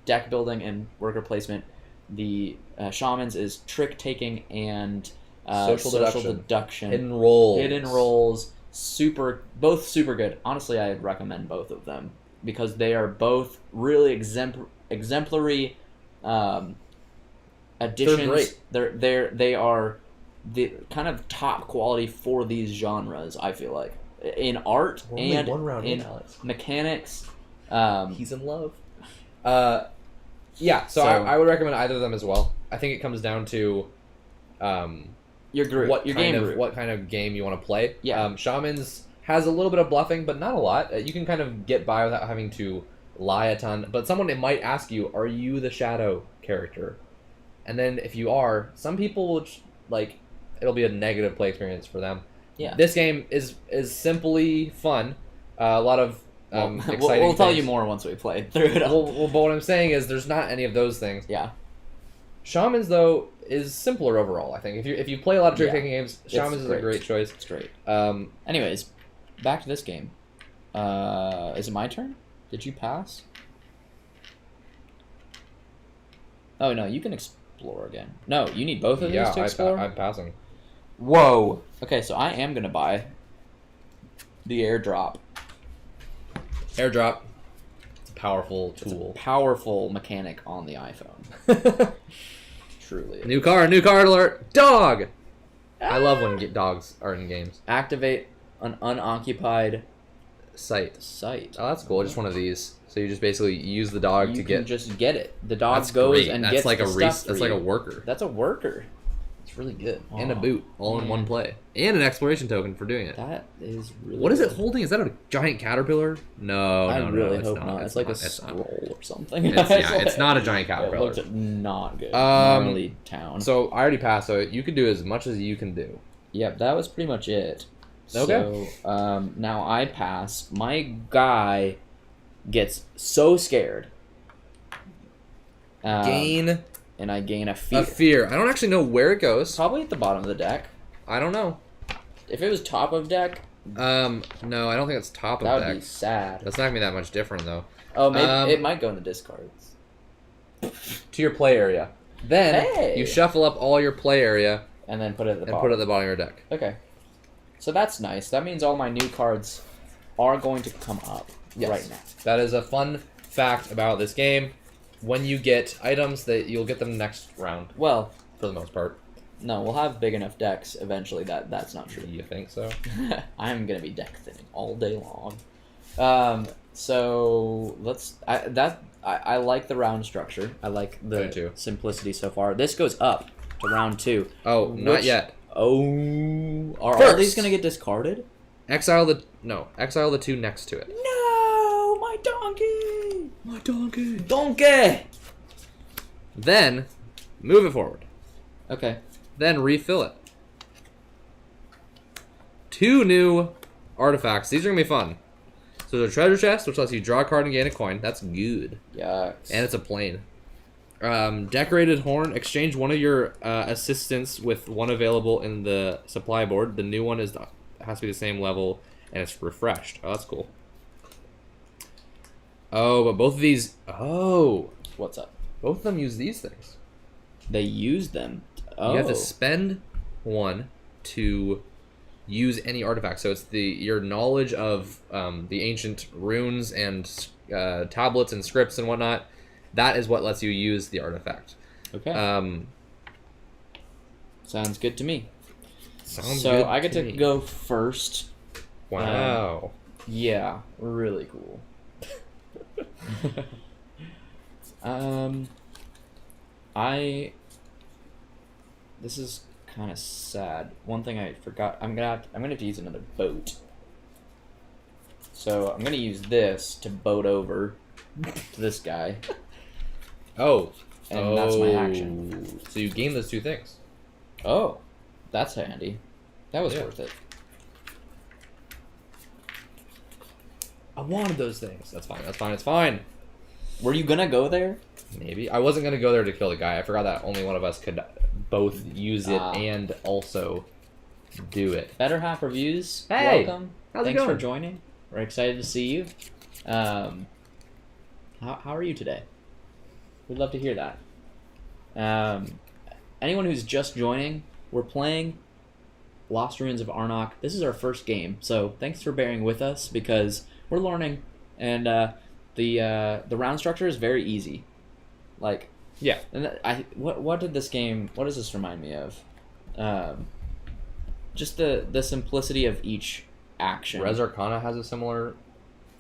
deck building and worker placement. The Shamans is trick taking and social deduction. Hidden rolls. Both super good. Honestly, I'd recommend both of them because they are both really exemplary additions. They're great. They are the kind of top quality for these genres. I feel like in art and in mechanics. He's in love. Yeah, so I would recommend either of them as well. I think it comes down to your group, what kind of game you want to play. Yeah. Shamans has a little bit of bluffing, but not a lot. You can kind of get by without having to lie a ton. But someone might ask you, "Are you the shadow character?" And then if you are, some people will it'll be a negative play experience for them. Yeah. This game is simply fun. A lot of exciting. We'll tell you more once we play through it. Well, but what I'm saying is, there's not any of those things. Yeah. Shamans, though, is simpler overall. I think if you play a lot of trick-taking games, Shamans is a great choice. It's great. Anyways, back to this game. Is it my turn? Did you pass? Oh no, you can explore again. No, you need both of these to explore. I'm passing. Whoa. Okay, so I am gonna buy the airdrop. Airdrop. It's a powerful tool. It's a powerful mechanic on the iPhone. Truly. New card alert! Dog! I love when dogs are in games. Activate an unoccupied site. Oh, that's cool. Just one of these. So you just basically use the dog to get. You just get it. The dog goes and gets like the stuff That's like a worker. That's a worker. It's really good. Oh, and a boot, all in one play. And an exploration token for doing it. That is really What is it holding? Is that a giant caterpillar? No, I really hope not. not. It's like a scroll or something. It's not a giant caterpillar. It looks not good. Gnarly town. So I already passed, so you can do as much as you can do. Yep, that was pretty much it. Okay. So, now I pass. My guy gets so scared. And I gain a fear. A fear. I don't actually know where it goes. Probably at the bottom of the deck. I don't know. If it was top of deck... no, I don't think it's top of deck. That would be sad. That's not going to be that much different, though. Oh, maybe it might go in the discards. To your play area. Then, you shuffle up all your play area... And then put it at the bottom. And put it at the bottom of your deck. Okay. So that's nice. That means all my new cards are going to come up right now. That is a fun fact about this game. When you get items, that you'll get them next round. Well, for the most part. No, we'll have big enough decks eventually that's not true. You think so? I'm gonna be deck thinning all day long. So let's. I like the round structure. I like the simplicity so far. This goes up to round 2. Oh, not yet. Oh, are all these gonna get discarded? Exile the 2 next to it. No, my donkey. My donkey. Donkey. Then, move it forward. Okay. Then refill it. 2 new artifacts. These are gonna be fun. So the treasure chest, which lets you draw a card and gain a coin. That's good. Yeah. And it's a plane. Decorated horn. Exchange one of your assistants with one available in the supply board. The new one has to be the same level, and it's refreshed. Oh, that's cool. Oh, but both of these... Oh. What's up? Both of them use these things. They use them. Oh. You have to spend one to use any artifact. So it's your knowledge of the ancient runes and tablets and scripts and whatnot. That is what lets you use the artifact. Okay. Sounds good to me. Sounds so good I get to me. go first. Wow. Yeah, really cool. This is kind of sad. One thing I forgot. I'm gonna have to use another boat. So I'm gonna use this to boat over to this guy. Oh. And that's my action. So you gain those two things. Oh, that's handy. That was worth it. I wanted those things. That's fine. That's fine. It's fine. Were you gonna go there? Maybe. I wasn't going to go there to kill the guy. I forgot that only one of us could both use it and also do it. Better Half Reviews. Hey! Welcome. How's it Thanks going? for joining. We're excited to see you. How are you today? We'd love to hear that. Anyone who's just joining, we're playing Lost Ruins of Arnak. This is our first game, so thanks for bearing with us because we're learning, and the round structure is very easy. Like, yeah. And what did this game? What does this remind me of? Just the simplicity of each action. Res Arcana has a similar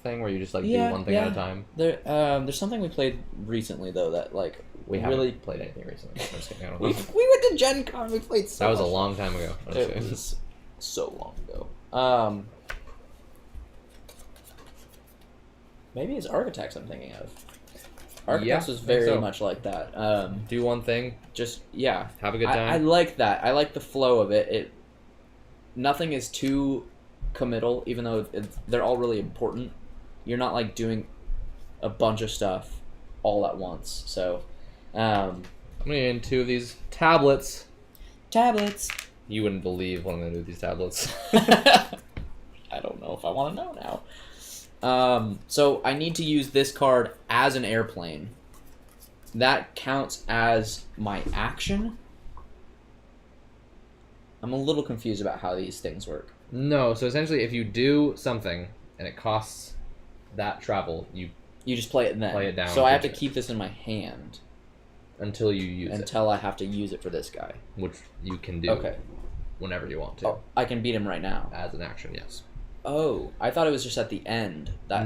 thing where you just do one thing at a time. There's something we played recently though that we really haven't played anything recently. I'm just kidding, I don't we know. went to Gen Con. We played so That was a much. long time ago. It was so long ago. Maybe it's Architects I'm thinking of. Architects was very much like that. Do one thing, just have a good time. I like that. I like the flow of it. Nothing is too committal, even though they're all really important. You're not doing a bunch of stuff all at once. So, I'm gonna get 2 of these tablets. Tablets. You wouldn't believe what I'm gonna do with these tablets. I don't know if I want to know now. So I need to use this card as an airplane. That counts as my action. I'm a little confused about how these things work. No, so essentially if you do something and it costs that travel, you just play it then. Play it down. So I have to keep this in my hand until you use it. Until I have to use it for this guy. Which you can do whenever you want to. Oh, I can beat him right now. As an action, yes. Oh, I thought it was just at the end. No.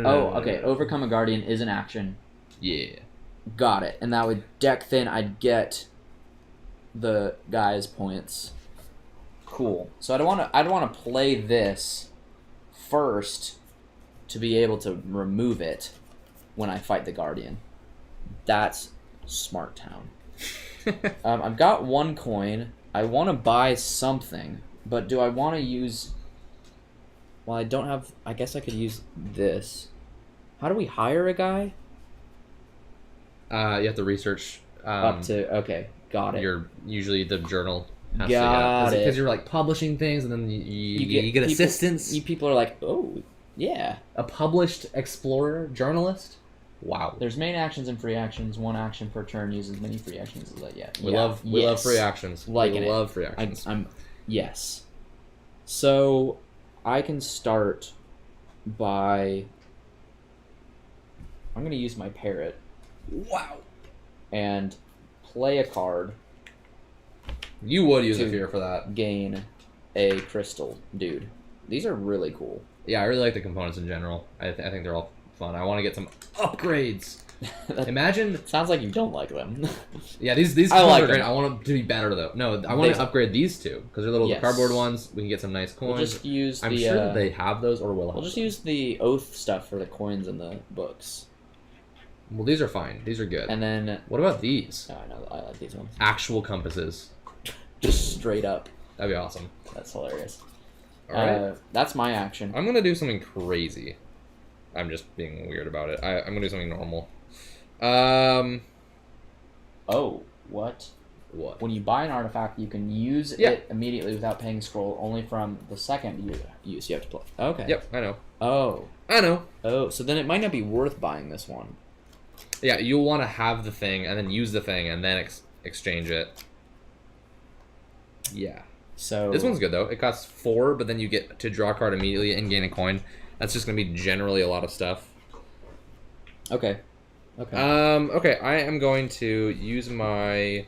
Oh, okay. Overcome a Guardian is an action. Yeah. Got it. And that would deck thin. I'd get the guy's points. Cool. So I'd want to play this first to be able to remove it when I fight the Guardian. That's smart town. I've got 1 coin. I want to buy something. But do I want to use... Well, I don't have... I guess I could use this. How do we hire a guy? You have to research... Up to... Okay, got it. Usually the journal has got to it. Because you're publishing things and then you get people, assistants. You people are like, oh, yeah. A published explorer, journalist? Wow. There's main actions and free actions. 1 action per turn uses many free actions. We love free actions. We love free actions. Yes. So, I can start by... I'm going to use my parrot. Wow. And play a card. You would use a fear for that. Gain a crystal, dude. These are really cool. Yeah, I really like the components in general. I think they're all fun. I want to get some upgrades. Imagine. Sounds like you don't like them. Yeah, these I like are great. them. I want them to be better though. No, I want to upgrade these 2 because they're little cardboard ones. We can get some nice coins. We'll just use I'm sure that they have those or will have. We'll just use the oath stuff for the coins in the books. Well, these are fine. These are good. And then what about these? Oh, I know. I like these ones. Actual compasses. Just straight up. That'd be awesome. That's hilarious. All right. That's my action. I'm gonna do something crazy. I'm just being weird about it. I'm gonna do something normal. Oh, what? What? When you buy an artifact, you can use it immediately without paying scroll. Only from the second use you have to play. Okay. Yep, I know. Oh. I know. Oh, so then it might not be worth buying this one. Yeah, you'll want to have the thing and then use the thing and then exchange it. Yeah. So this one's good though. It costs 4, but then you get to draw a card immediately and gain a coin. That's just gonna be generally a lot of stuff. Okay. Okay. Okay, I am going to use my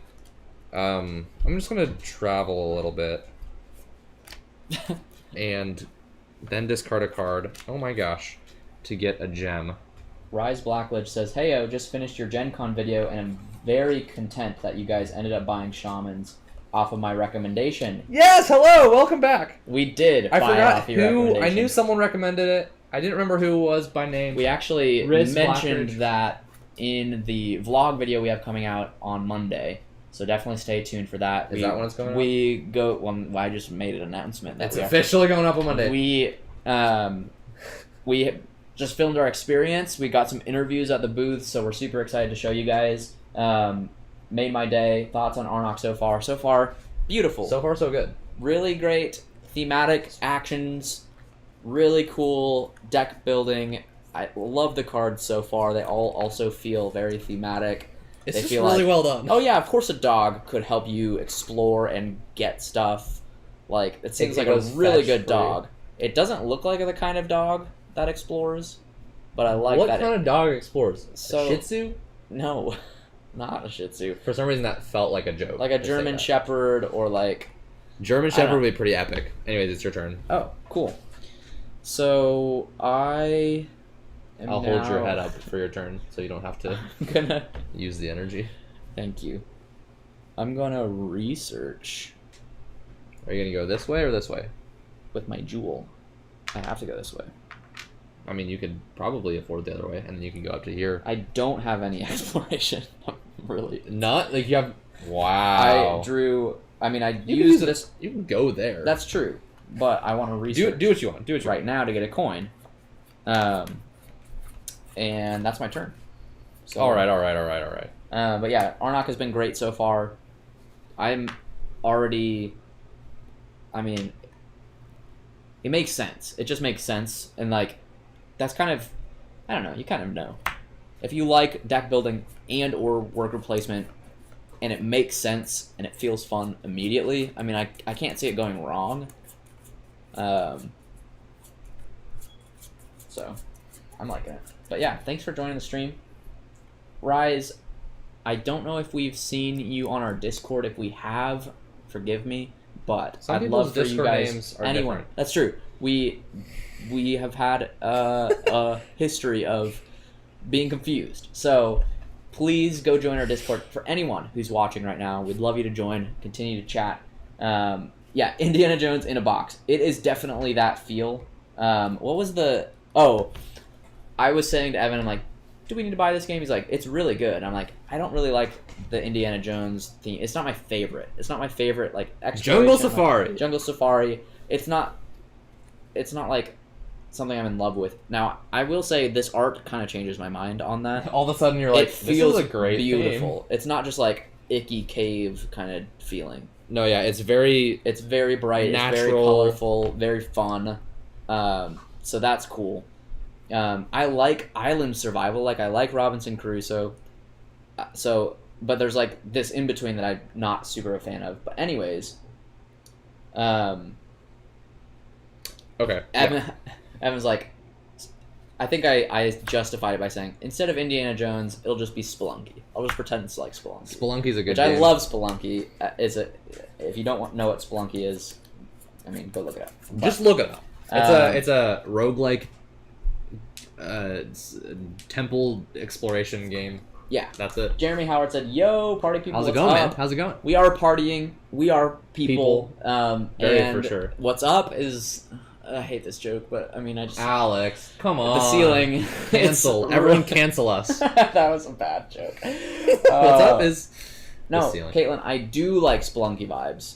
I'm just gonna travel a little bit. And then discard a card. Oh my gosh. To get a gem. Rise Blackledge says, "Heyo, just finished your GenCon video and I'm very content that you guys ended up buying shamans off of my recommendation." Yes, hello, welcome back. We did. I buy forgot off your who. I recommendation. knew someone recommended it. I didn't remember who it was by name. We actually Riz mentioned Blackridge. that in the vlog video we have coming out on Monday. So definitely stay tuned for that. Is that when it's going up? Well, I just made an announcement. That It's officially going up on Monday. We just filmed our experience. We got some interviews at the booth, so we're super excited to show you guys. Made my day. Thoughts on Arnak so far? So far, beautiful. So far, so good. Really great thematic actions. Really cool deck building. I love the cards so far. They all also feel very thematic. It's They just feel really like- well done. Oh yeah, of course a dog could help you explore and get stuff. Like, it seems It like a goes really fetch good free. dog. It doesn't look like the kind of dog that explores, but I like what that. kind of dog explores? So- a Shih Tzu? No, not a Shih Tzu. For some reason, that felt like a joke. Like a to say German that. Shepherd or like... German I don't Shepherd know. would be pretty epic. Anyways, it's your turn. Oh, cool. So, I am I'll hold your now head up for your turn, so you don't have to gonna... use the energy. Thank you. I'm gonna research Are you gonna go this way or this way? with my jewel. I have to go this way. I mean, you could probably afford the other way, and then you can go up to here. I don't have any exploration. I'm really... Not like you have. Wow. I drew... I mean, I You can used use this... You can go there. That's true. But I want to research do what you want. Do what you right want. now to get a coin. And that's my turn. So, All right. But yeah, Arnak has been great so far. I'm already... I mean, it makes sense. It just makes sense. And, like, that's kind of... I don't know. You kind of know. If you like deck building and or worker placement, and it makes sense, and it feels fun immediately, I mean, I can't see it going wrong. So, I'm liking it. But yeah, thanks for joining the stream. Rise, I don't know if we've seen you on our Discord. If we have, forgive me. But Some I'd people's love for you Discord guys, names are anyone. different. That's true. We have had a history of being confused. So please go join our Discord. For anyone who's watching right now, we'd love you to join. Continue to chat. Yeah, Indiana Jones in a box. It is definitely that feel. What was the... Oh, I was saying to Evan, I'm like, do we need to buy this game? He's like, it's really good. And I'm like, I don't really like the Indiana Jones theme. It's not my favorite. It's not my favorite, like, exploration. Jungle Safari. Jungle Safari. It's not like something I'm in love with. Now, I will say this art kind of changes my mind on that. All of a sudden, you're like, It this feels is a great beautiful. theme. It's not just like icky cave kind of feeling. No, yeah, it's very. It's very bright, it's very Natural. colorful, very fun. So that's cool. I like island survival, like I like Robinson Crusoe. But there's like this in between that I'm not super a fan of. But anyways, Okay. Evan's like, I think I justified it by saying instead of Indiana Jones, it'll just be Spelunky. I'll just pretend it's like Spelunky. Spelunky's a good Which game. I love Spelunky. If you don't know what Spelunky is, I mean, go look it up. Just look it up. Um, It's a roguelike temple exploration game. Yeah. That's it. Jeremy Howard said, "Yo, party people, How's it what's going, up? man? How's it going? We are partying. We are people. Very and for sure. What's up is, I hate this joke, but I mean, I just Alex, come on. the ceiling. Cancel. is- Everyone cancel us. That was a bad joke. What's up is the no, ceiling. Caitlin. I do like Spelunky vibes.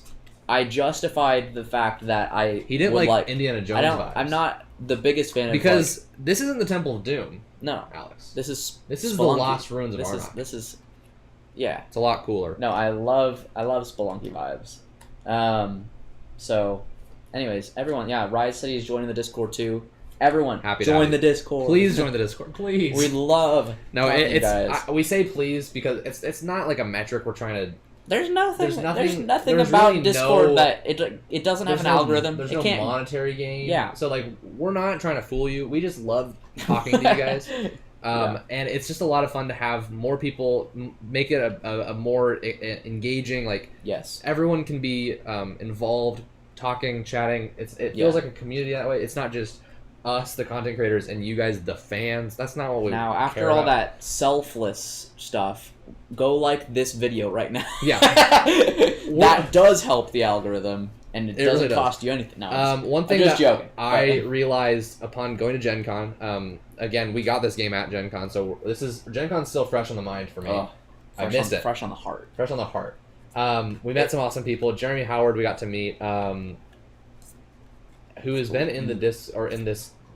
I justified the fact that He didn't would like Indiana Jones vibes. I'm not the biggest fan because this isn't the Temple of Doom. No, Alex. this is the Spelunky. Lost Ruins of Arnak. This is yeah. It's a lot cooler. No, I love Spelunky vibes. So, anyways, everyone, Rise City is joining the Discord too. Everyone, join the Discord. Please join the Discord. Please. We love. No, you guys. we say please because it's not like a metric we're trying to. There's nothing there's about really Discord that it doesn't have an algorithm. There's it no can't, monetary gain. Yeah. So like we're not trying to fool you. We just love talking to you guys. And it's just a lot of fun to have more people make it a more engaging. Like yes, everyone can be involved, talking, chatting. It feels like a community that way. It's not just us, the content creators, and you guys, the fans. That's not what we now after care all about. that selfless stuff. Go like this video right now. Yeah, that does help the algorithm, and it doesn't really cost you anything. No, one thing I'm just that joking. I realized upon going to GenCon, again, we got this game at GenCon, so GenCon's still fresh on the mind for me. I missed it. Fresh on the heart. Fresh on the heart. We met some awesome people. Jeremy Howard, we got to meet, who has been in this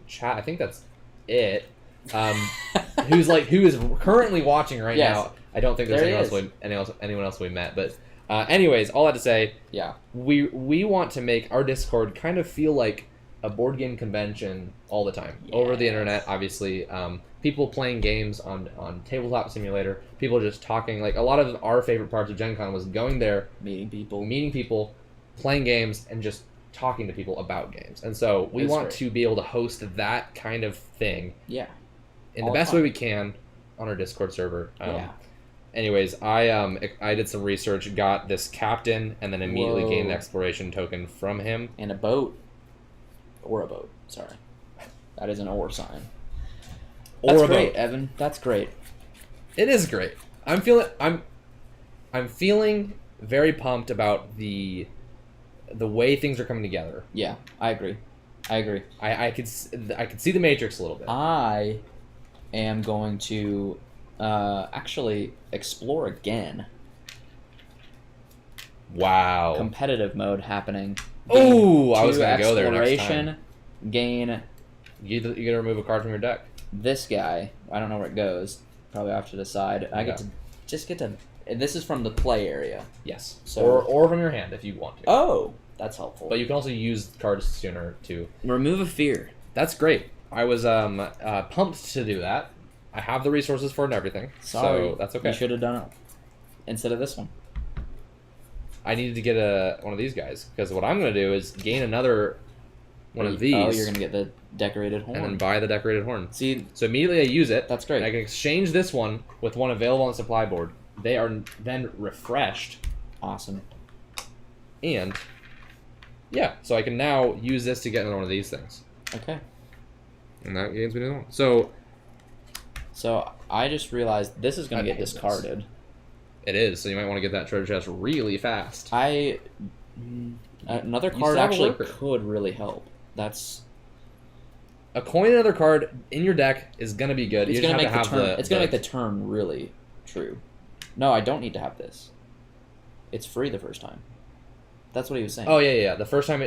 chat. I think that's it. Who is currently watching right now. I don't think there's anyone else we met, but anyways, all that to say, we want to make our Discord kind of feel like a board game convention all the time over the internet. Obviously, people playing games on Tabletop Simulator, people just talking. Like a lot of our favorite parts of Gen Con was going there, meeting people, playing games, and just talking to people about games. And so we want to be able to host that kind of thing in the best way we can on our Discord server. Anyways, I did some research, got this captain, and then immediately gained an exploration token from him. And a boat. Or a boat. Sorry. That is an or sign. That's great, Evan. That's great. It is great. I'm feeling very pumped about the way things are coming together. Yeah, I agree. I could see the Matrix a little bit. I am going to actually explore again. Wow. Competitive mode happening. Oh, I was going to go there next time. Gain. You got to remove a card from your deck. This guy, I don't know where it goes. Probably have to decide. I get to. This is from the play area. Yes. So or from your hand if you want to. Oh, that's helpful. But you can also use cards sooner to remove a fear. That's great. I was pumped to do that. I have the resources for it and everything. Sorry, so that's okay. You should have done it instead of this one. I needed to get one of these guys because what I'm going to do is gain another one of these. Oh, you're going to get the decorated horn. And then buy the decorated horn. See, so immediately I use it. That's great. I can exchange this one with one available on the supply board. They are then refreshed. Awesome. And yeah, so I can now use this to get another one of these things. Okay. And that gains me another one. So I just realized this is going to get discarded. It is, so you might want to get that treasure chest really fast. Another card actually could really help. That's a coin and another card in your deck is going to be good. It's going to make the turn really true. No, I don't need to have this. It's free the first time. That's what he was saying. Oh yeah. The first time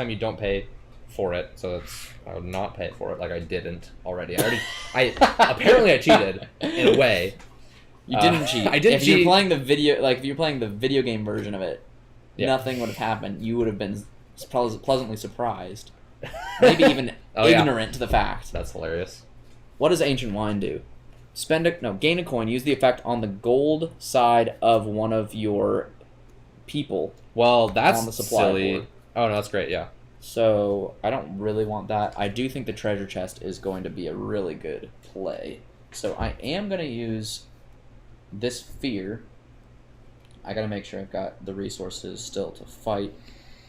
you don't pay for it, so I would not pay for it like I didn't already. Apparently I cheated in a way. You didn't cheat. I didn't cheat. If you're playing the video game version of it, nothing would have happened. You would have been pleasantly surprised, maybe even ignorant to the fact. That's hilarious. What does Ancient Wine do? Gain a coin. Use the effect on the gold side of one of your people. Well, that's on the supply silly. board. Oh no, that's great. Yeah. So I don't really want that. I do think the treasure chest is going to be a really good play. So I am going to use this fear. I got to make sure I've got the resources still to fight.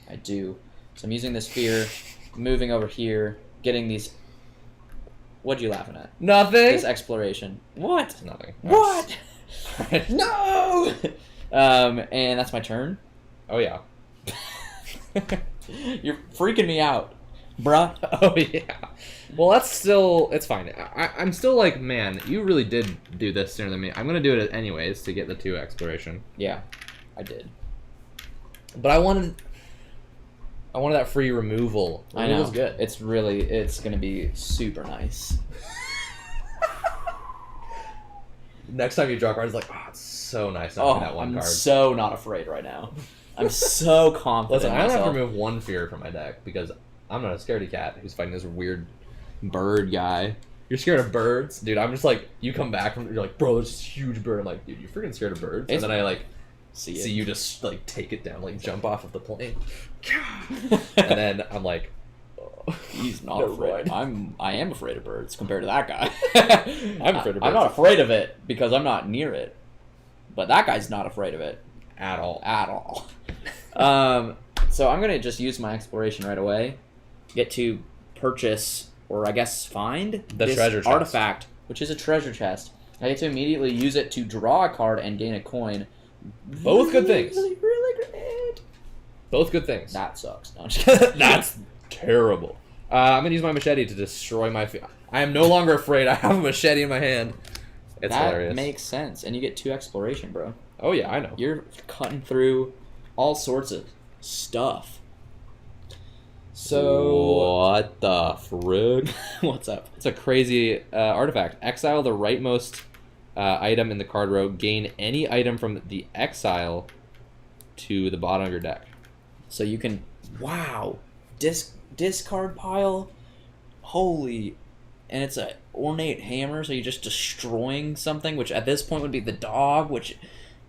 I do. So I'm using this fear, moving over here, getting these. What you laughing at? Nothing. This exploration. What? Nothing. What? No. And that's my turn. Oh yeah. You're freaking me out, bruh. Oh yeah. Well, it's fine. I'm still like, man, you really did do this sooner than me. I'm gonna do it anyways to get the 2 exploration. Yeah, I did. But I wanted that free removal. I know. Removal's good. It's gonna be super nice. Next time you draw a card, it's like, oh, it's so nice not having that one I'm card. so not afraid right now. I'm so confident. Listen, in I don't have myself. to remove one fear from my deck because I'm not a scaredy cat who's fighting this weird Bird guy. You're scared of birds? Dude, I'm just like, you come back from, you're like, bro, there's this huge bird. I'm like, dude, you're freaking scared of birds? And then I like see you just like take it down, like jump off of the plane. And then I'm like, oh, he's not never afraid. mind. I am afraid of birds compared to that guy. I'm afraid of birds. I'm not afraid of it because I'm not near it. But that guy's not afraid of it. At all. At all. So I'm going to just use my exploration right away. Get to purchase, or I guess find, The treasure chest. artifact, which is a treasure chest. I get to immediately use it to draw a card and gain a coin. Both good things. Really great. Both good things. That sucks. No, I'm just kidding. That's terrible. I'm going to use my machete to destroy my... I am no longer afraid. I have a machete in my hand. It's that hilarious. makes sense. And you get 2 exploration, bro. Oh, yeah, I know. You're cutting through all sorts of stuff. So... What the frig? What's up? It's a crazy artifact. Exile the rightmost item in the card row. Gain any item from the exile to the bottom of your deck. So you can... Wow. Discard pile? Holy... And it's a ornate hammer, so you're just destroying something, which at this point would be the dog, which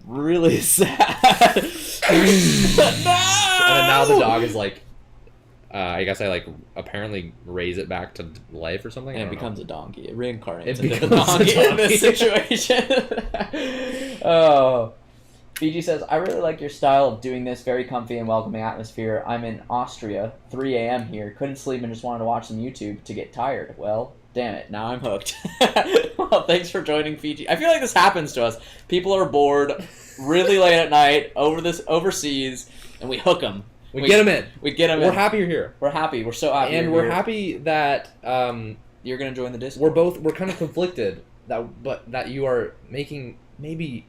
really is sad. No! And then now the dog is like, I guess I like apparently raise it back to life or something. And I it don't becomes know. a donkey. It reincarnates It into a becomes a donkey in donkey. this situation. Oh. Fiji says, I really like your style of doing this, very comfy and welcoming atmosphere. I'm in Austria, 3 a.m. here. Couldn't sleep and just wanted to watch some YouTube to get tired. Well, damn it, now I'm hooked. Well, thanks for joining Fiji. I feel like this happens to us. People are bored really late at night overseas, and we hook them. We get them in. We get them in. We're happy you're here. We're happy. We're so happy. And you're we're here. happy that You're going to join the Discord. we're kind of conflicted that you are making maybe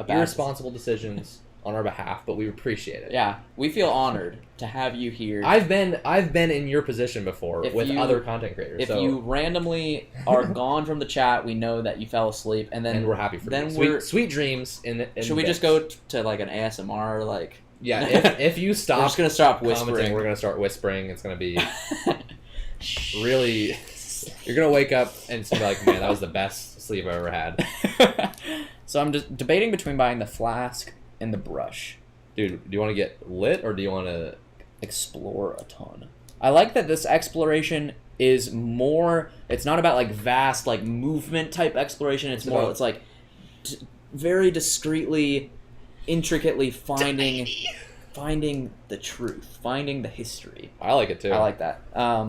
irresponsible decisions on our behalf, but we appreciate it. Yeah, we feel honored to have you here. I've been in your position before with other content creators. If so, you randomly are gone from the chat, we know that you fell asleep, and then and we're happy for then you. Sweet dreams. Should we just go to like an ASMR? Like Yeah, if you stop, we're just gonna stop commenting, whispering. we're gonna start whispering. It's gonna be really. You're gonna wake up and it's gonna be like, man, that was the best sleep I've ever had. So I'm just debating between buying the flask and the brush. Dude, do you want to get lit or do you want to Explore a ton. I like that this exploration is more. It's not about like vast like movement type exploration. It's more. about- It's like very discreetly, intricately finding the truth, finding the history. I like it too. I like that.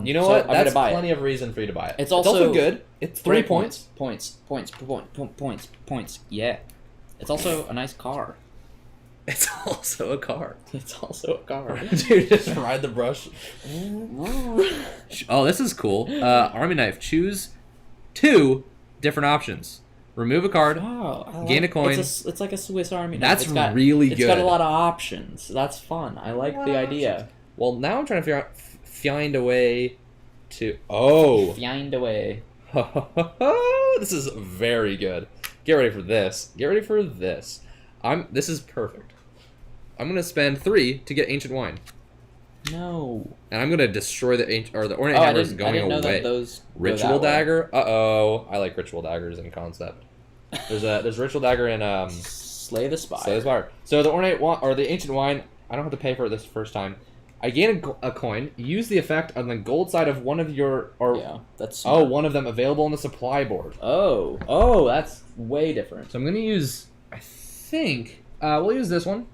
You know so what? I'm gonna That's buy plenty it. of reason for you to buy it. It's also good. It's 3 Great points. Points. Yeah. It's also a nice car. It's also a car. It's also a car. Dude, just ride the brush. Oh, this is cool. Army knife. Choose 2 different options. Remove a card. Oh, Gain a coin. It's like a Swiss Army knife. That's It's got, really It's got good. a lot of options. That's fun. I like the idea. Well, now I'm trying to find a way to. Oh. Find a way. This is very good. Get ready for this. Get ready for this. This is perfect. I'm gonna spend 3 to get ancient wine, No. and I'm gonna destroy the ornate I hammer is didn't going know away. that those go Ritual that way. dagger. I like ritual daggers in concept. There's ritual dagger in Slay the Spire. Slay the Spire. So the ornate wine or the ancient wine, I don't have to pay for it this first time. I gain a coin. Use the effect on the gold side of one of your Yeah, that's smart. one of them available on the supply board. Oh, that's way different. So I'm gonna use. I think we'll use this one,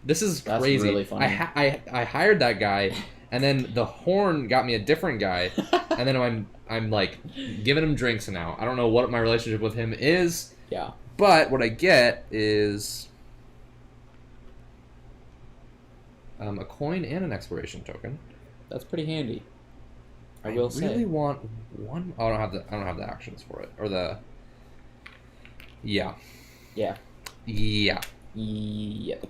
this is That's crazy. really funny. I hired that guy, and then the horn got me a different guy, and then I'm like giving him drinks now. I don't know what my relationship with him is. Yeah. But what I get is a coin and an exploration token. That's pretty handy. I I will say. really want one. Oh, I don't have the actions for it or the. Yeah. Yeah. Yeah. Yep.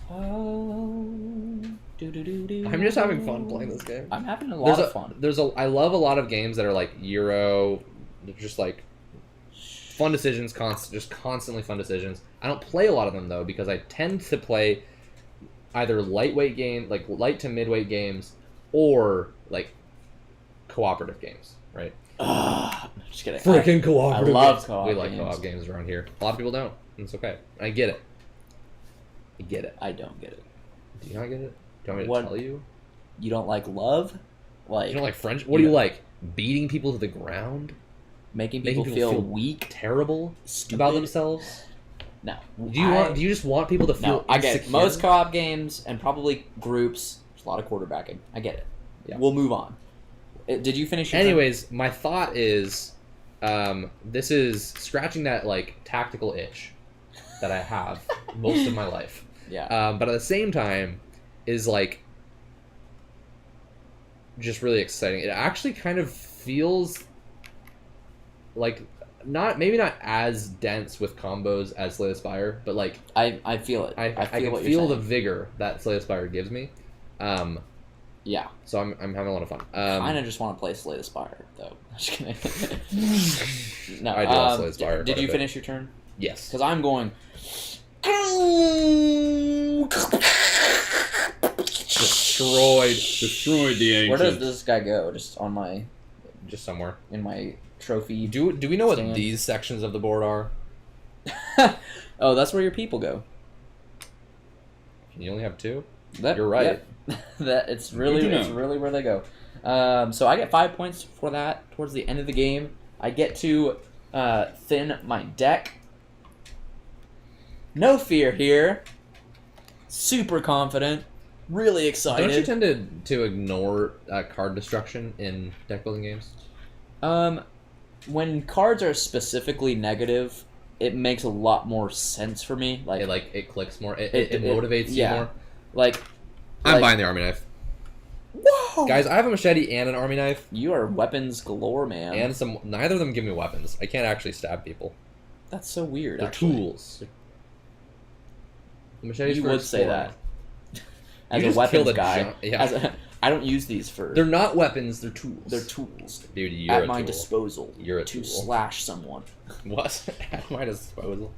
I'm just having fun playing this game. I'm having a lot of fun. I love a lot of games that are like Euro, they're just like fun decisions, constantly fun decisions. I don't play a lot of them though because I tend to play either lightweight game, like light to midweight games, or like cooperative games, right? I'm just kidding. Freaking cooperative. I love games. co-op We like games. co-op games around here. A lot of people don't. And it's okay. I get it. I get it. I don't get it. Do you not get it? Do you want me to What? tell you? You don't like love? Like You don't like friendship? What do you like? Beating people to the ground? making Making people feel weak, terrible stupid about themselves? No. Do you just want people to feel No, I get it. insecure? Most co-op games and probably groups, there's a lot of quarterbacking. I get it. Yeah. We'll move on. Did you finish your turn? Anyways, my thought is this is scratching that like tactical itch that I have most of my life. Yeah. But at the same time is like just really exciting. It actually kind of feels like maybe not as dense with combos as Slay the Spire, but like I feel it. I feel can what feel you're the saying. vigor that Slay the Spire gives me. Yeah. So I'm having a lot of fun. Kind of just want to play Slay the Spire, though. Just kidding. No, I do love Slay the Spire Did quite a you bit. finish your turn? Yes. Because I'm going. Destroyed the ancient. Where does this guy go? Just on my Just somewhere. in my trophy. Do we know what stand? these sections of the board are? Oh, that's where your people go. You only have two? That, You're right. yep. That it's Good really to it's know. really where they go. So I get 5 points for that. Towards the end of the game, I get to thin my deck. No fear here. Super confident. Really excited. Don't you tend to ignore card destruction in deck building games? When cards are specifically negative, it makes a lot more sense for me. It clicks more. It motivates you yeah. more. Like I'm buying the army knife. whoa, Guys, I have a machete and an army knife, you are weapons galore, man. and some. Neither of them give me weapons. I can't actually stab people. That's so weird. They're actually. tools. The machete's You for would say exploring. that. As You a just weapons killed a guy, giant- yeah. I don't use these for. They're not weapons. They're tools. They're tools Dude, you're at a my tool. disposal. You're a to tool. slash someone. What? At my disposal.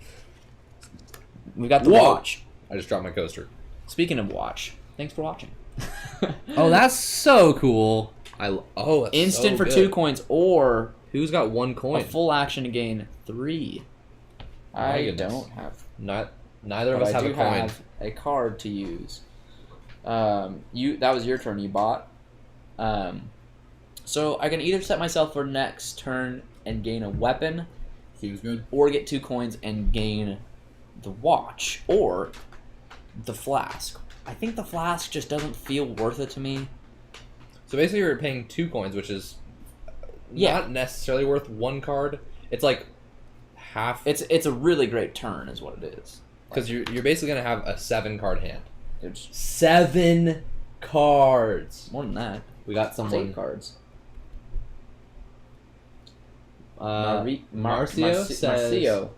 We got the Whoa. watch. I just dropped my coaster. Speaking of watch, thanks for watching. Oh, that's so cool. That's Instant so for good. 2 coins or Who's got one a coin? full action to gain 3. My I goodness. don't have. Neither of But us I have do a coin. have a card to use. That was your turn. You bought. So I can either set myself for next turn and gain a weapon, Seems good. or get 2 coins and gain the watch, or the flask. I think the flask just doesn't feel worth it to me. So basically, you're paying 2 coins, which is Yeah. not necessarily worth 1 card. It's like half. It's a really great turn, is what it is. Because you're basically gonna have a 7-card hand. It's 7 cards. more than that. We got It's someone. 8 cards. Marcio says, Marcio.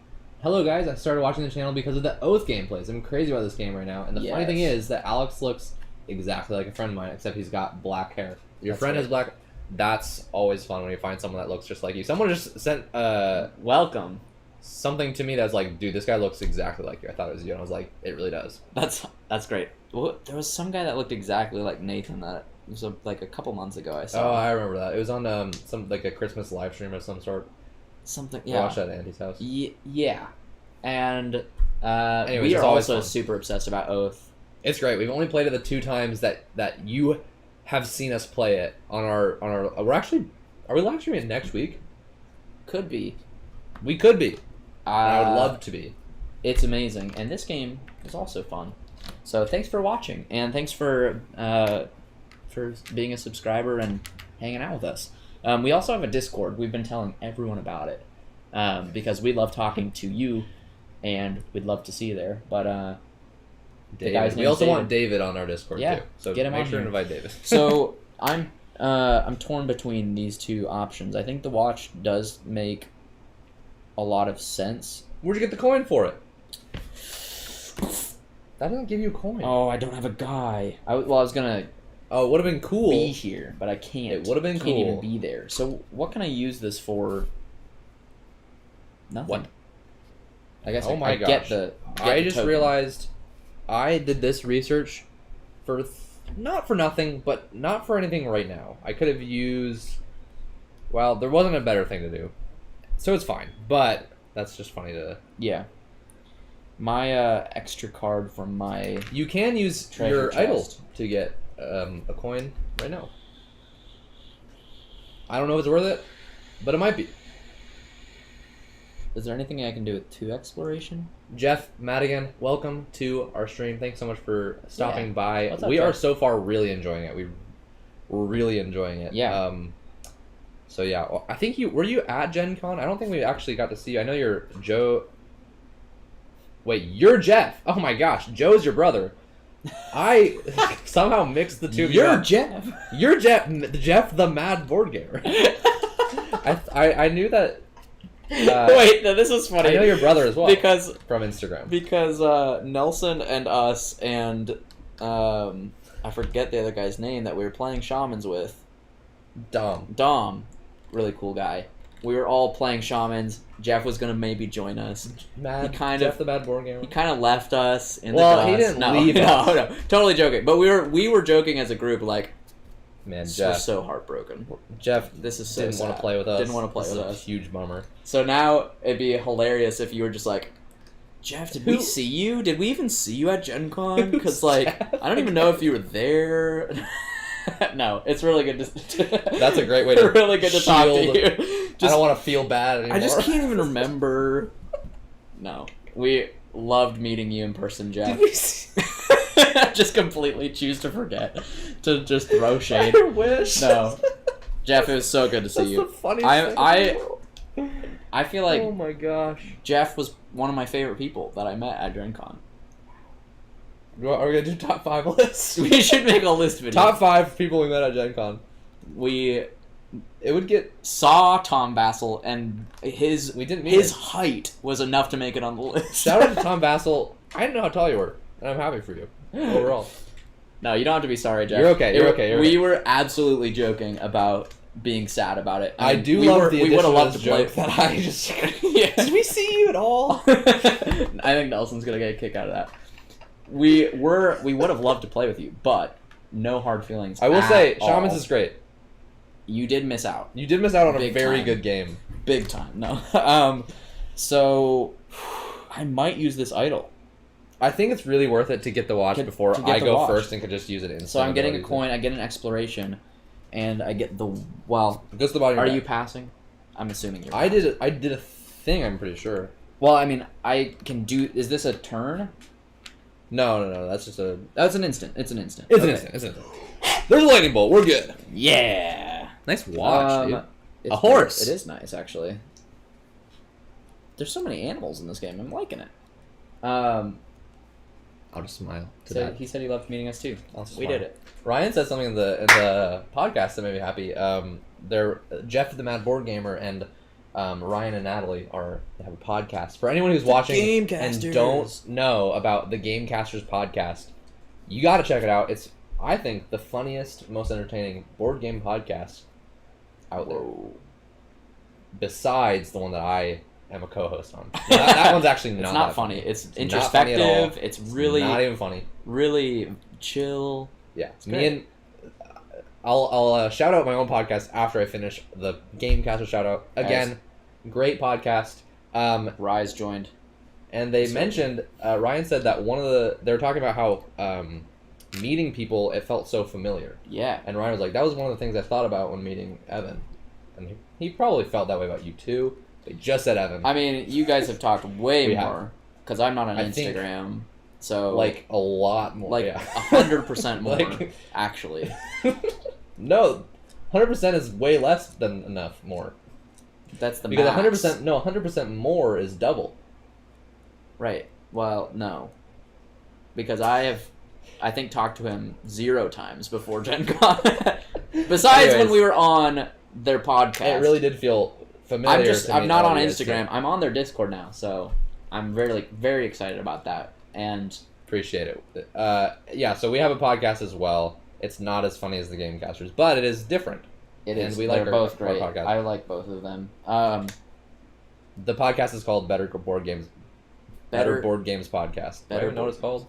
"Hello guys, I started watching the channel because of the Oath gameplays. I'm crazy about this game right now. And the funny thing Yes. is that Alex looks exactly like a friend of mine, except he's got black hair. Your That's friend right. has black. That's always fun when you find someone that looks just like you. Someone just sent Welcome. something to me that's like, dude, this guy looks exactly like you. I thought it was you, and I was like, it really does. That's great. Well, there was some guy that looked exactly like Nathan that was like a couple months ago. I saw Oh, I remember that. It was on some like a Christmas live stream of some sort. something. I Yeah. watched that at Andy's house. Yeah. And Anyways, we it's are always also fun. super obsessed about Oath. It's great. We've only played it the 2 times that you have seen us play it on our. We're actually. Are we live streaming it next week? Could be. We could be. I would Uh, love to be. It's amazing, and this game is also fun. So thanks for watching, and thanks for being a subscriber and hanging out with us. We also have a Discord. We've been telling everyone about it because we love talking to you, and we'd love to see you there. But the guy's David. We name's also David. want David on our Discord Yeah, too. So get him make on sure here. to invite David. So I'm torn between these 2 options. I think the watch does make a lot of sense. Where'd you get the coin for it? That doesn't give you a coin. Oh, I don't have a guy. I was gonna Oh, it would have been cool. be here, but I can't. It would have been Can't cool. even be there. So what can I use this for? Nothing. What? I guess Oh my get gosh. the. I just realized I did this research for not for nothing, but not for anything right now. I could have used. Well, there wasn't a better thing to do, so it's fine. But that's just funny to. Yeah. My extra card from my. You can use Treasure your chest. idol to get a coin right now. I don't know if it's worth it, but it might be. Is there anything I can do with 2 exploration? Jeff Madigan, welcome to our stream. Thanks so much for stopping by. What's up, We are Jeff? so far really enjoying it. We're really enjoying it. Yeah. So yeah, well, I think were you at GenCon? I don't think we actually got to see you. I know you're Joe. Wait, you're Jeff. Oh my gosh, Joe's your brother. I somehow mixed the two of you. You're up. Jeff. You're Jeff the Mad Board Gamer. I knew that. Wait, no, this is funny. I know your brother as well because from Instagram. Because Nelson and us and I forget the other guy's name that we were playing shamans with. Dom, really cool guy. We were all playing shamans. Jeff was gonna maybe join us. Jeff the Mad Board Gamer. He kind of left us in the Well, dust. he didn't no, leave no, us. no, totally joking. But we were joking as a group, like, Man, we're Jeff. so heartbroken. Jeff This is so didn't want sad. to play with us. Didn't want to play This with is us. a huge bummer. So now it'd be hilarious if you were just like, Jeff, did we see you? Did we even see you at GenCon? Because like, I don't even know if you were there. No, it's really good to. That's a great way to really good to talk to shield- you. I don't want to feel bad anymore. I just can't even remember. No, we loved meeting you in person, Jeff. Did we see? Just completely choose to forget to just throw shade. I wish. No, Jeff, it was so good to see That's you. the funniest thing in the world. I feel like Oh my gosh. Jeff was one of my favorite people that I met at GenCon. Are we gonna do top 5 lists? We should make a list video. Top 5 people we met at GenCon. We It would get. saw Tom Bassel, and We didn't meet his him. height was enough to make it on the list. Shout out to Tom Bassel. I didn't know how tall you were, and I'm happy for you overall. No, you don't have to be sorry, Jeff. You're okay, you're okay, you're we okay. were absolutely joking about being sad about it. I mean, do we love were, the we addition would have of loved this to play. joke that I just. Yeah. Did we see you at all? I think Nelson's gonna get a kick out of that. We would have loved to play with you, but no hard feelings. I will say, all. Shamans is great. You did miss out, You did miss out on a Big very time. good game. big time. No, so I might use this idol. I think it's really worth it to get the watch To before get I the go watch. first and can just use it instantly. So I'm getting a without coin. I get an exploration, and I get the well. using it. It goes to the bottom of Are your you deck. passing? I'm assuming you're. I did a thing, I'm pretty sure. Well, I mean, I can do. Is this a turn? No. That's just a. That's an instant. It's an instant. It's Okay. an instant. It's an instant. There's a lightning bolt. We're good. Yeah. Nice watch, dude. It's A horse. Nice. It is nice, actually. There's so many animals in this game. I'm liking it. I'll just smile to So that. he said he loved meeting us too. I'll just We smile. did it. Ryan said something in the podcast that made me happy. They're Jeff the Mad Board Gamer and Ryan and Natalie they have a podcast. For anyone who's watching Gamecasters. and don't know about the Gamecasters podcast, you got to check it out. It's, I think, the funniest, most entertaining board game podcast out there. Besides the one that I am a co-host on. That one's actually not. It's not that funny. It's not funny at all. introspective. It's really, not even funny. really chill. Yeah, It's me good. and I'll shout out my own podcast after I finish the Gamecaster shout out. Again, great podcast. Rise joined. And they So- mentioned Ryan said that they were talking about how meeting people, it felt so familiar. Yeah. And Ryan was like, that was one of the things I thought about when meeting Evan. And he probably felt that way about you too. They just said Evan. I mean, you guys have talked way We more because I'm not on I think- Instagram. So like a lot more. like yeah. 100% more, Like- actually. No, 100% is way less than enough more. That's the Because max. 100% more is double. Right. Well, no. Because I think, talked to him 0 times before Gen Con. Besides when Anyways. we were on their podcast. It really did feel familiar. I'm not on Instagram. Instagram. I'm on their Discord now, so I'm very excited about that. And Appreciate it. Yeah, so we have a podcast as well. It's not as funny as the Gamecasters, but it is different. It And is. we They're like both our great. podcast. I like both of them. The podcast is called Better Board Games. Better Board Games Podcast. Do I even know what it's called?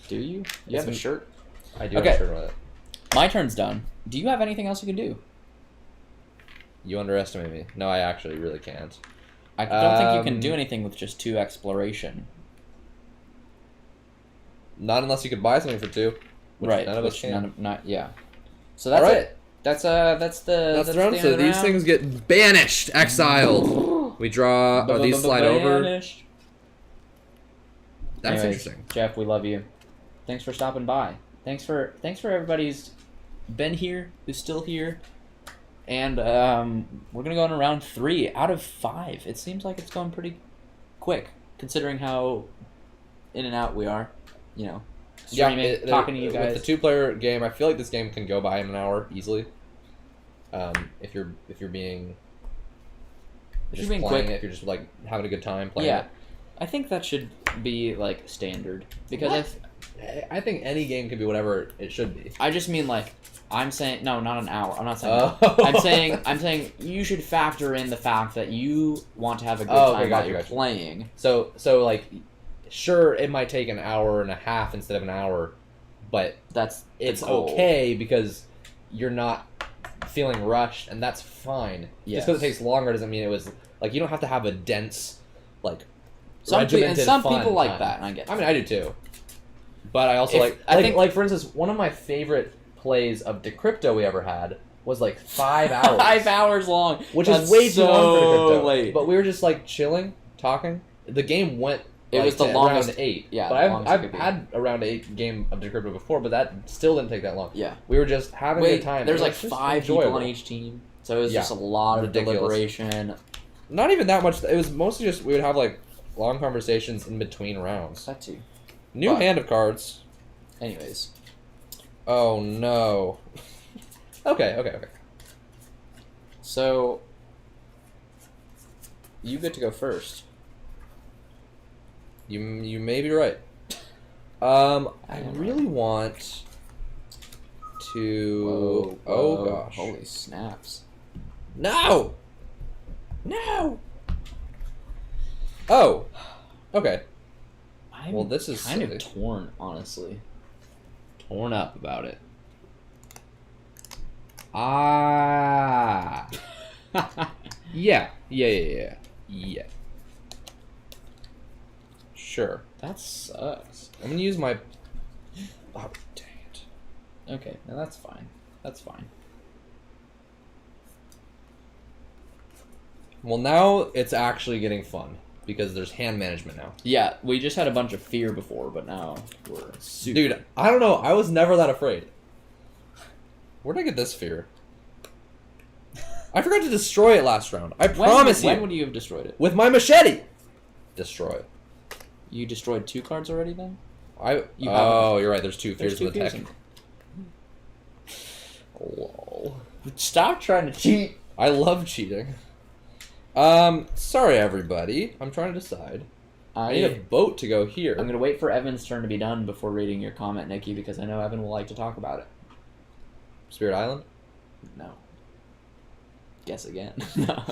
Do you? You It's have a shirt? I do Okay. have a shirt on it. My turn's done. Do you have anything else you can do? You underestimate me. No, I actually really can't. I don't think you can do anything with just 2 exploration. Not unless you could buy something for 2. Which Right. none of us can. Yeah. So that's All right. it. That's the the round. end So of the these round. things get banished, exiled. We draw. Oh, these slide over. Banished. That's Anyways, interesting. Jeff, we love you. Thanks for stopping by. Thanks for everybody who's been here, who's still here. And we're gonna go on round 3 out of 5. It seems like it's going pretty quick, considering how in and out we are. You know, streaming, talking to you guys. With the 2-player game, I feel like this game can go by in an hour easily. If you're being just being playing quick. it, if you're just like having a good time playing Yeah, it. I think that should be like standard because I think any game can be whatever it should be. I just mean like I'm saying no, not an hour. I'm not saying Oh. that. I'm saying you should factor in the fact that you want to have a good Oh, time okay, while gotcha, you're gotcha. playing. So like, sure, it might take an hour and a half instead of an hour, but That's the it's goal. okay because you're not feeling rushed, and that's fine. Yes. Just because it takes longer doesn't mean it was like you don't have to have a dense, like, Some regimented some fun people like time. that, and I get. I mean, I do too. But I also If- I think- like for instance, one of my favorite plays of Decrypto we ever had was like 5 hours. 5 hours long, Which That's is way too long for so Decrypto. late. But we were just like chilling, talking. The game went. It was the to longest- Round 8. yeah, but the longest it I've could be. had a round 8 game of Decrypto before, but that still didn't take that long. Yeah. We were just having a Wait, good time. there's It like was just 5 people enjoyable. on each team, so it was Yeah. just a lot of Ridiculous. deliberation. Not even that much. It was mostly just we would have like long conversations in between rounds. That too. New But- hand of cards. Anyways, Oh no. Okay. so you get to go first. You may be right. I really want to. Oh gosh. Holy snaps! No. Oh. Okay. I'm Well, this is kind silly. of torn, honestly. Torn up about it. Ah. Yeah. Sure. That sucks. I'm gonna use my. Oh dang it. Okay, now that's fine. That's fine. Well, now it's actually getting fun because there's hand management now. Yeah, we just had a bunch of fear before, but now we're super. Dude, I don't know. I was never that afraid. Where'd I get this fear? I forgot to destroy it last round. I promise you. When would you have destroyed it? With my machete. Destroy. You destroyed 2 cards already then? You Oh, you're right. There's 2 There's fears 2 in the fears deck. Lol. Stop trying to cheat. I love cheating. Sorry everybody. I'm trying to decide. I need a boat to go here. I'm gonna wait for Evan's turn to be done before reading your comment, Nikki, because I know Evan will like to talk about it. Spirit Island? No. Guess again. No.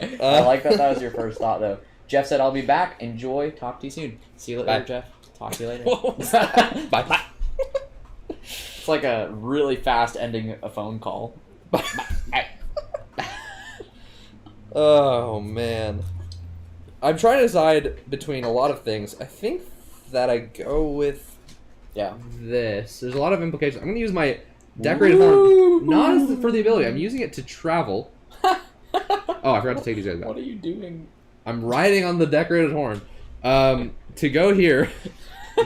I Uh, like that was your first thought, though. Jeff said, I'll be back. Enjoy. Talk to you soon. See you later, Bye. Jeff. Talk to you later. Bye. It's like a really fast ending a phone call. Oh man. I'm trying to decide between a lot of things. I think that I go with Yeah. this. There's a lot of implications. I'm going to use my decorated horn. Not as for the ability. I'm using it to travel. Oh, I forgot to take these guys back. What are you doing? I'm riding on the decorated horn. To go here,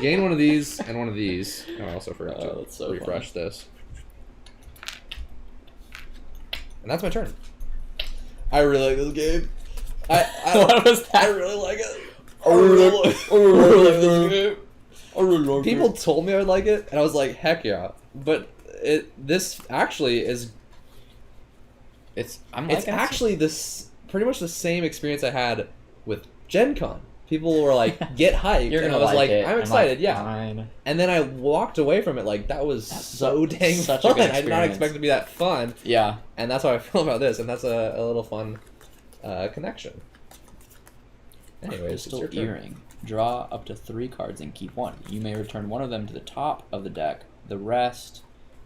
gain one of these and one of these. Oh, I also forgot to that's so refresh this. And that's my turn. I really like this game. What was that? I really like it. I really like this game. People told me I would like it, and I was like, heck yeah. But this actually is. It's I'm liking it. actually this pretty much the same experience I had with GenCon. people were like, "Get hyped," You're and gonna I was like, it. "I'm excited, yeah." Fine. And then I walked away from it like that was so dang such a fun. good I did not experience. expect it to be that fun, Yeah. and that's how I feel about this. And that's a little fun connection. Anyways, it's Crystal your turn. earring. Draw up to 3 cards and keep 1. You may return one of them to the top of the deck. The rest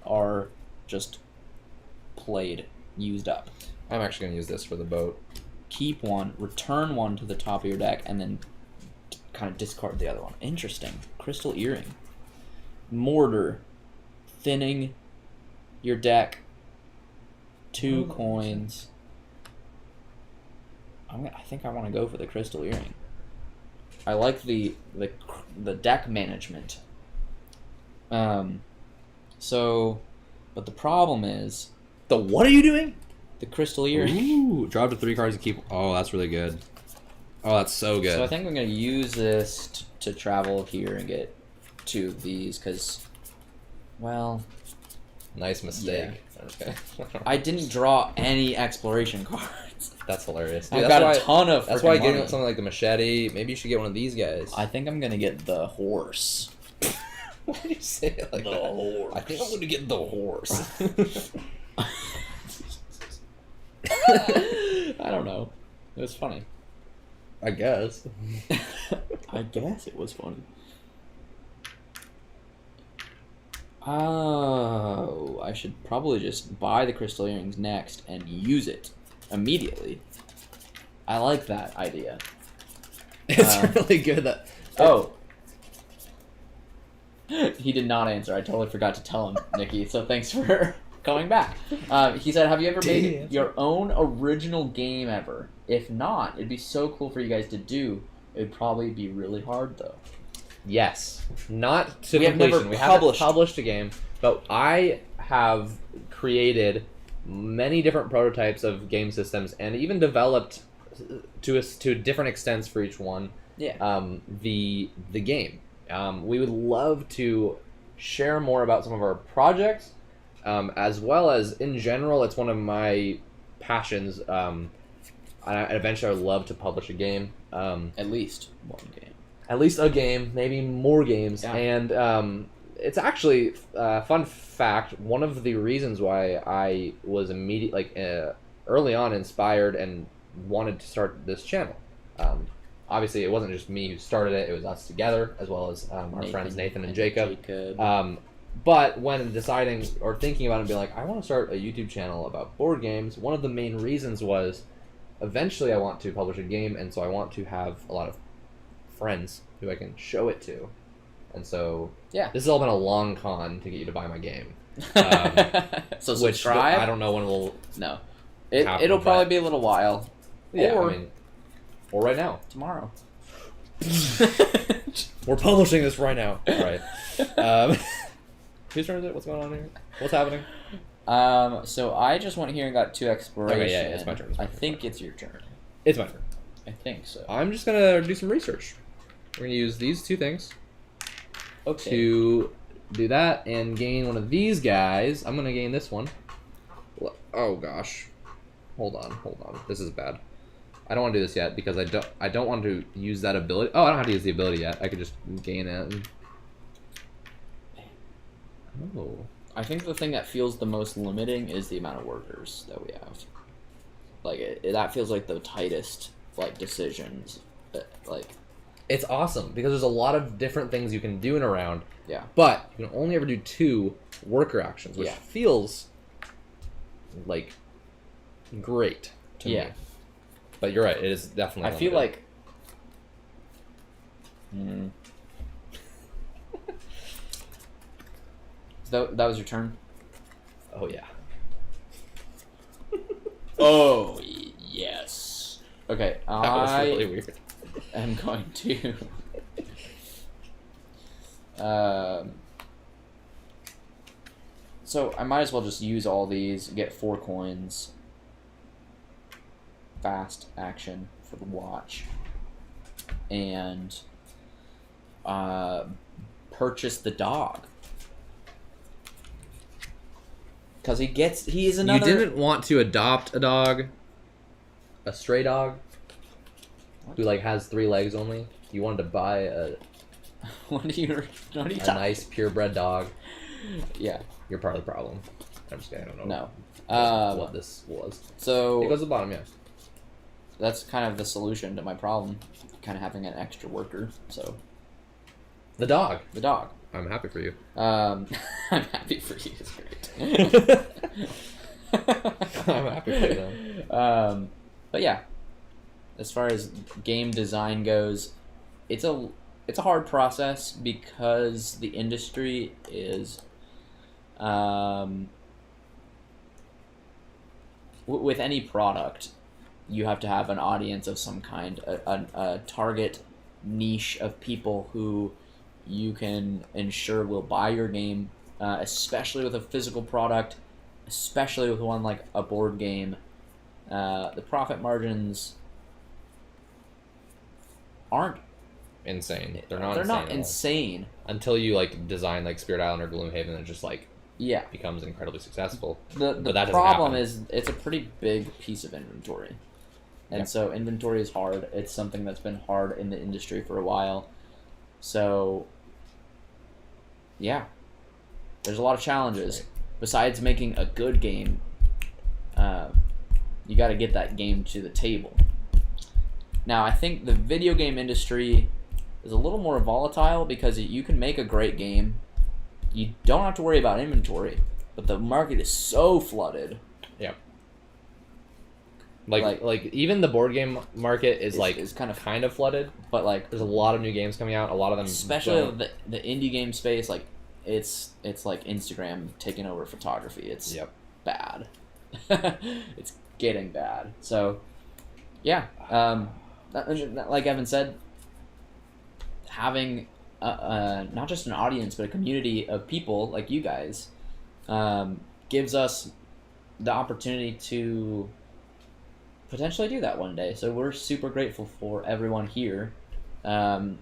are just used up. I'm actually gonna use this for the boat. Keep 1, return 1 to the top of your deck, and then kind of discard the other one. Interesting. Crystal earring. Mortar. Thinning your deck. 2 coins. I think I want to go for the crystal earring. I like the deck management. So, but the problem is The what are you doing? the crystal earring. Ooh, drop to 3 cards and keep. Oh, that's really good. Oh, that's so good. So I think I'm gonna use this to travel here and get 2 of these because, well, Nice mistake. Okay. I didn't draw any exploration cards. That's hilarious. I've got a ton of. That's why freaking getting money. something like the machete. Maybe you should get one of these guys. I think I'm gonna get the horse. Why do you say it like The that? horse. I think I'm going to get the horse. I don't know. It was funny. I guess. I guess it was funny. Oh, I should probably just buy the crystal earrings next and use it immediately. I like that idea. It's really good that. Oh. He did not answer. I totally forgot to tell him, Nikki, so thanks for coming back. He said, have you ever Did he made answer? your own original game ever? If not, it'd be so cool for you guys to do. It'd probably be really hard, though. Yes. Not to We have completion. never We haven't published- published a game, but I have created many different prototypes of game systems and even developed to different extents for each one. Yeah. The game. We would love to share more about some of our projects, as well as in general. It's one of my passions. And eventually, I would love to publish a game. At least one game. At least a game, maybe more games. Yeah. And it's actually fun fact. One of the reasons why I was early on inspired and wanted to start this channel. Obviously, it wasn't just me who started it; it was us together, as well as our friends Nathan and Jacob. But when deciding or thinking about it, and being like, I want to start a YouTube channel about board games. One of the main reasons was, eventually, I want to publish a game, and so I want to have a lot of friends who I can show it to. And so, Yeah. this has all been a long con to get you to buy my game. So Which subscribe. I don't know when we'll. No. happen, It'll probably but- be a little while. Yeah, Or- I mean, or right now. Tomorrow. We're publishing this right now. All right. Whose turn is it? What's going on here? What's happening? So I just went here and got 2 exploration. Okay, yeah, it's my turn, it's my I turn, think it's your turn. It's my turn. I think so. I'm just gonna do some research. We're gonna use these 2 things Okay. to do that and gain one of these guys. I'm gonna gain this one. Oh gosh. Hold on. This is bad. I don't want to do this yet because I don't want to use that ability. Oh, I don't have to use the ability yet. I could just gain it. Oh. I think the thing that feels the most limiting is the amount of workers that we have. Like that feels like the tightest decisions. Like It's awesome because there's a lot of different things you can do in a round. Yeah. But you can only ever do 2 worker actions, which Yeah. feels like great to me. But you're right, it is definitely I feel limited. like. That was your turn. Oh yeah. Oh yes. Okay, That was I really weird. am going to. So I might as well just use all these, get 4 coins. Fast action for the watch. And purchase the dog. Because he is another. You didn't want to adopt a dog? A stray dog? who like has 3 legs only. You wanted to buy What are you a talking? nice purebred dog. Yeah. You're part of the problem. I'm just kidding. I don't know. No. What this was. So It goes to the bottom, yeah. that's kind of the solution to my problem. Kind of having an extra worker. So The dog. the dog. I'm happy for you. I'm happy for you. It's great. I'm happy for you though. But yeah, as far as game design goes, it's a hard process because the industry is with any product, you have to have an audience of some kind, a target niche of people who you can ensure will buy your game, especially with a physical product, especially with one like a board game. The profit margins aren't Insane. They're not they're insane. not at all. insane. Until you like design like Spirit Island or Gloomhaven, and it just like Yeah. becomes incredibly successful. The But that doesn't problem happen. is it's a pretty big piece of inventory. And Yep. so inventory is hard. It's something that's been hard in the industry for a while. So yeah. There's a lot of challenges. Right. Besides making a good game, you got to get that game to the table. Now, I think the video game industry is a little more volatile because you can make a great game. You don't have to worry about inventory, but the market is so flooded. Like even the board game market is kind kind of flooded. But like, There's a lot of new games coming out. A lot of them, especially don't. the indie game space, like it's like Instagram taking over photography. It's Yep. bad. It's getting bad. So yeah, like Evan said, having not just an audience but a community of people like you guys gives us the opportunity to potentially do that one day. So we're super grateful for everyone here, and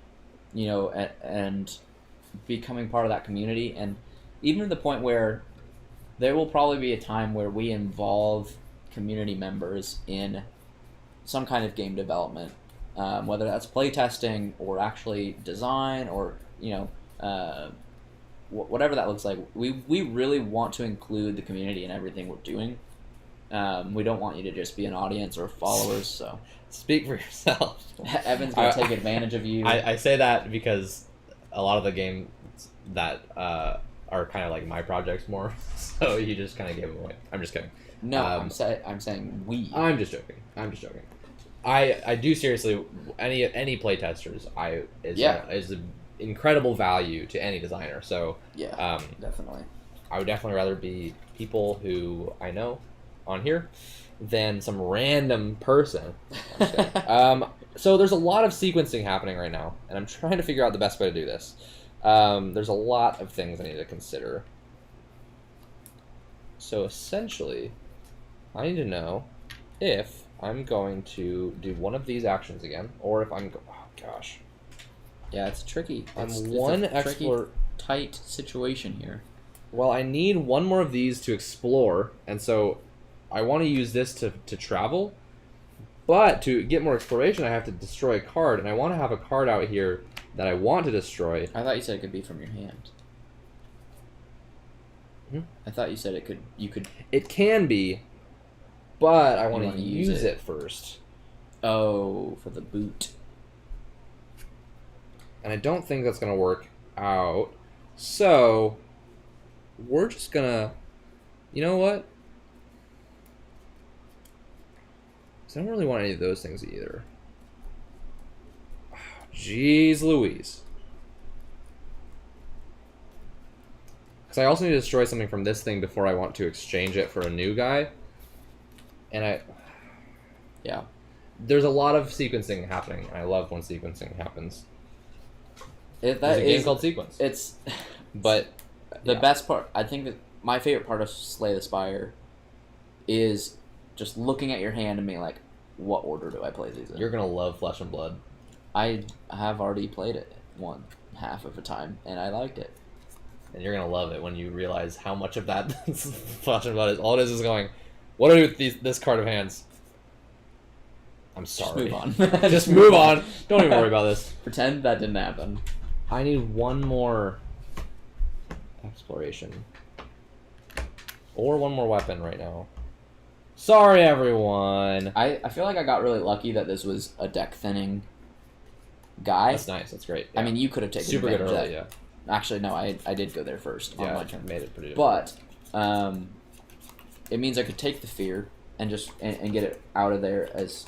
becoming part of that community, and even to the point where there will probably be a time where we involve community members in some kind of game development, whether that's playtesting or actually design or whatever that looks like. We really want to include the community in everything we're doing. We don't want you to just be an audience or followers. So Speak for yourself. Evan's gonna take advantage of you. I say that because a lot of the games that are kind of like my projects more, so you just kind of gave them away. I'm just kidding. No, I'm saying we. I'm just joking. I do seriously. Any playtesters is an incredible value to any designer. So Yeah, definitely. I would definitely rather be people who I know on here than some random person. I'm just kidding. So there's a lot of sequencing happening right now, and I'm trying to figure out the best way to do this. There's a lot of things I need to consider. So essentially, I need to know if I'm going to do one of these actions again, or if I'm oh gosh. Yeah, it's tricky. I'm It's one a tricky, explorer. tight situation here. Well, I need one more of these to explore, and so I want to use this to travel. But to get more exploration, I have to destroy a card, and I want to have a card out here that I want to destroy. I thought you said it could be from your hand. I thought you said you could. It can be, but I want wanna to use it first. Oh, for the boot. And I don't think that's going to work out. So, we're just going to... You know what? 'Cause I don't really want any of those things either. Jeez Louise. Because I also need to destroy something from this thing before I want to exchange it for a new guy. And Yeah. there's a lot of sequencing happening. I love when sequencing happens. That There's a game is called Sequence. It's But the yeah. best part. I think that my favorite part of Slay the Spire is just looking at your hand and being like, "What order do I play these in?" You're gonna love Flesh and Blood. I have already played it one half of the time, and I liked it. And you're gonna love it when you realize how much of that Flesh and Blood is. All it is going, what do I do with this card of hands? I'm sorry. Just move on. Just move on. Don't even worry about this. Pretend that didn't happen. I need one more exploration. Or one more weapon right now. Sorry, everyone. I feel like I got really lucky that this was a deck thinning guy. That's nice. That's great. I Yeah. mean, you could have taken Super good advantage early, of yeah. that. Actually, no, I did go there first on Yeah, my turn. made it pretty. But it means I could take the fear and just and get it out of there as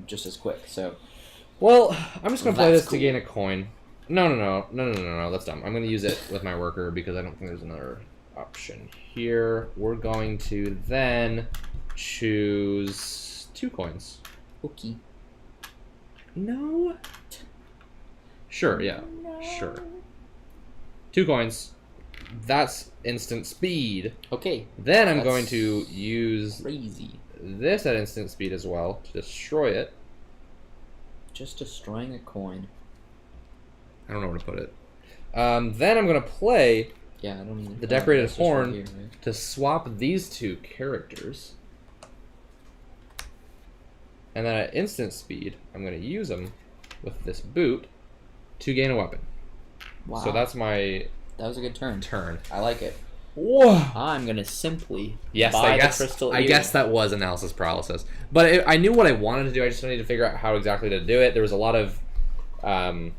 just as quick. So, well, I'm just gonna play That's this cool. to gain a coin. No. That's dumb. I'm gonna use it with my worker because I don't think there's another option here. We're going to then choose 2 coins. okay. No. Sure. Yeah. Sure. 2 coins. That's instant speed. Okay. Then I'm That's going to use Crazy. this at instant speed as well to destroy it. Just destroying a coin. I don't know where to put it. Then I'm going to play Yeah, I don't even. the decorated It's just right horn here, right? to swap these 2 characters. And then at instant speed, I'm going to use them with this boot to gain a weapon. Wow. So that's my That was a good turn. turn. I like it. Whoa! I'm gonna simply Yes, buy I guess. the crystal I earring. guess that was analysis paralysis, but I knew what I wanted to do. I just needed to figure out how exactly to do it. There was a lot of things.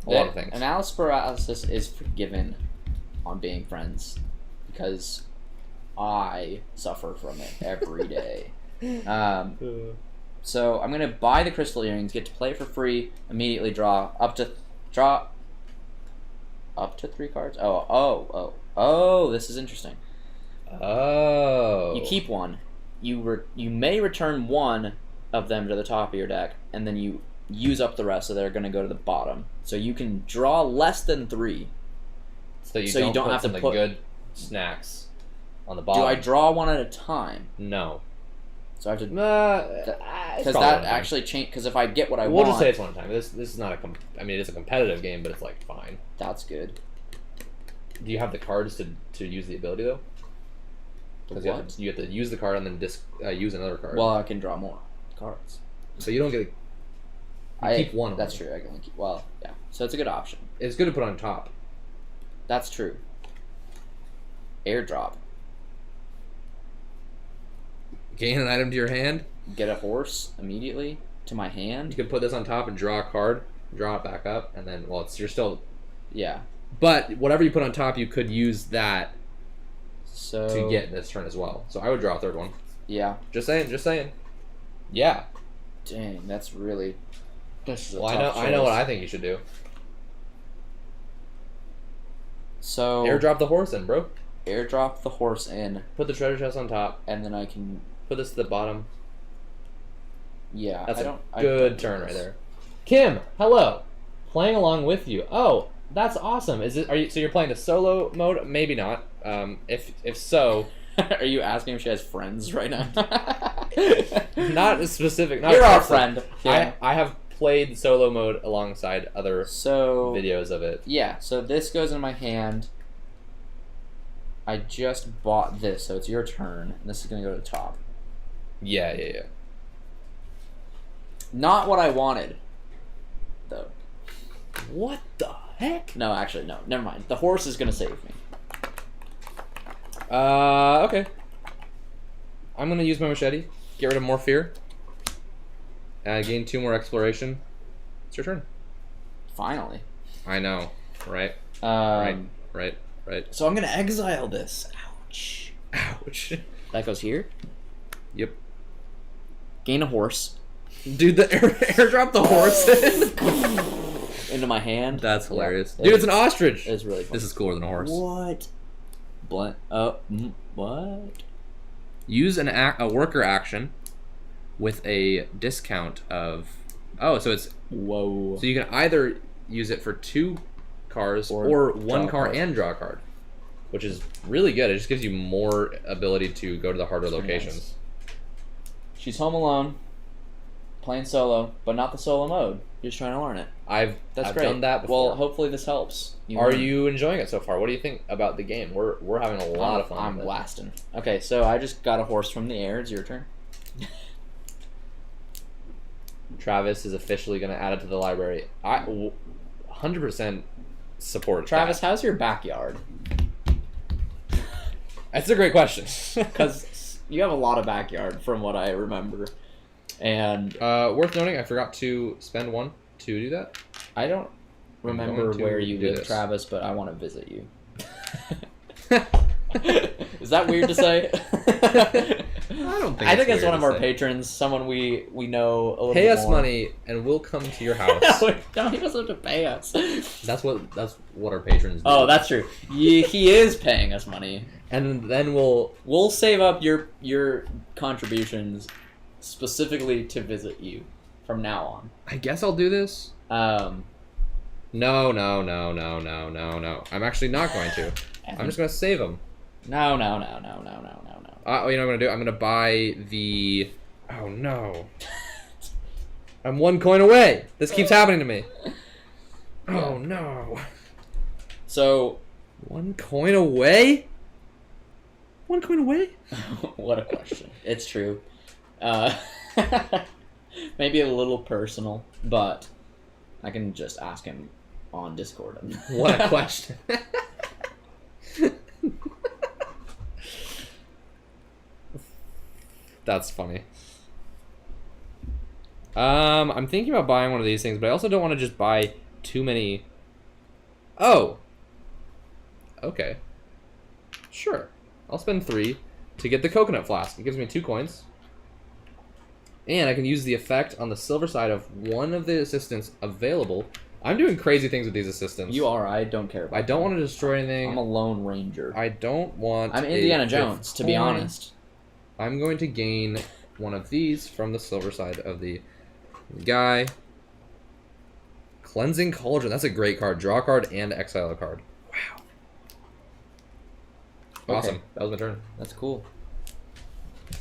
Analysis paralysis is forgiven on being friends because I suffer from it every day. So I'm gonna buy the crystal earrings, get to play it for free, immediately draw up to 3 cards. Oh, this is interesting. Oh. You keep one. You may return one of them to the top of your deck, and then you use up the rest, so they're going to go to the bottom. So you can draw less than 3. so you so you don't, don't put have to some of put- the good snacks on the bottom. Do I draw one at a time? No. So I have to Because that actually change. Because if I get what I we'll want, just say it's one time. This is not I mean, it's a competitive game, but it's like fine. that's good. Do you have the cards to use the ability though? Because you have to use the card and then use another card. Well, I can draw more cards. So you don't get. Keep one. That's only. true. I can only keep. Well, yeah. So it's a good option. It's good to put on top. That's true. Airdrop. Gain an item to your hand. Get a horse immediately to my You hand. can put this on top and draw a card, draw it back up, and then you're still. Yeah. But whatever you put on top, you could use that So to get this turn as well. So I would draw a third one. Yeah. Just saying. Yeah. Dang, that's really. This is a Well, tough I know choice. what I think you should do. So Airdrop the horse in, bro. airdrop the horse in, Put the treasure chest on top. and then I can. Put this to the bottom. Yeah. That's I don't. a I good don't do turn right this. there. Kim, hello. Playing along with you. Oh, that's awesome. So you're playing the solo mode? Maybe not. If so, Are you asking if she has friends right now? not a specific. Not You're a our person. friend. Yeah. I have played solo mode alongside other So videos of it. yeah, so this goes in my hand. I just bought this, so it's your turn, and this is gonna go to the top. Yeah. Not what I wanted, though. What the heck? No, actually, no. Never mind. The horse is gonna save me. Okay. I'm gonna use my machete. Get rid of more fear. Gain 2 more exploration. It's your turn. Finally. I know. Right. Um, Right. So I'm gonna exile this. Ouch. Ouch. That goes here. Yep. Gain a horse Dude, the airdrop the horse. into my hand. That's hilarious. Yeah, Dude, it's an ostrich. It's really fun. This is cooler than a horse. What? Blunt. What? Use a worker action with a discount of. Oh, so it's Whoa. so you can either use it for 2 cars Or or draw 1 a car card. and draw a card, which is really good. It just gives you more ability to go to the harder That's pretty locations. nice. She's home alone, playing solo, but not the solo mode. You're just trying to learn it. I've That's great. done that before. Well, hopefully this helps. Are learn. you enjoying it so far? What do you think about the game? We're having a lot of fun. I'm with it. blasting. Okay, so I just got a horse from the air. It's your turn. Travis is officially going to add it to the library. I 100% support Travis, that. how's your backyard? That's a great question. Because you have a lot of backyard from what I remember. And worth noting, I forgot to spend one to do that. I don't remember going to where you do live, this. Travis, but I want to visit you. Is that weird to say? I don't think I think it's it's one weird of to our say. patrons, someone we know a little Pay bit us more. money and we'll come to your house. No, he doesn't have to pay us. That's what our patrons do. Oh, that's true. He is paying us money. And then we'll Save up your contributions specifically to visit you from now on. I guess I'll do this. Um, No. I'm actually not going to. I'm just going to save them. No. You know what I'm going to do? I'm going to buy the... Oh, no. I'm 1 coin away. This keeps happening to me. Oh, no. So, 1 coin away? 1 coin away? what a question. It's true. Maybe a little personal, but I can just ask him on Discord. What a question. That's funny. I'm thinking about buying one of these things, but I also don't want to just buy too many. Oh. Okay. Sure. I'll spend 3 to get the coconut flask. It gives me 2 coins. And I can use the effect on the silver side of one of the assistants available. I'm doing crazy things with these assistants. You are. I don't care about I don't want to destroy anything. I'm a lone ranger. I don't want. I'm a Indiana fifth Jones, to be coin. honest. I'm going to gain one of these from the silver side of the guy. Cleansing Cauldron. That's a great card. Draw a card and exile a card. Wow. Awesome. Okay. That was my turn. That's cool.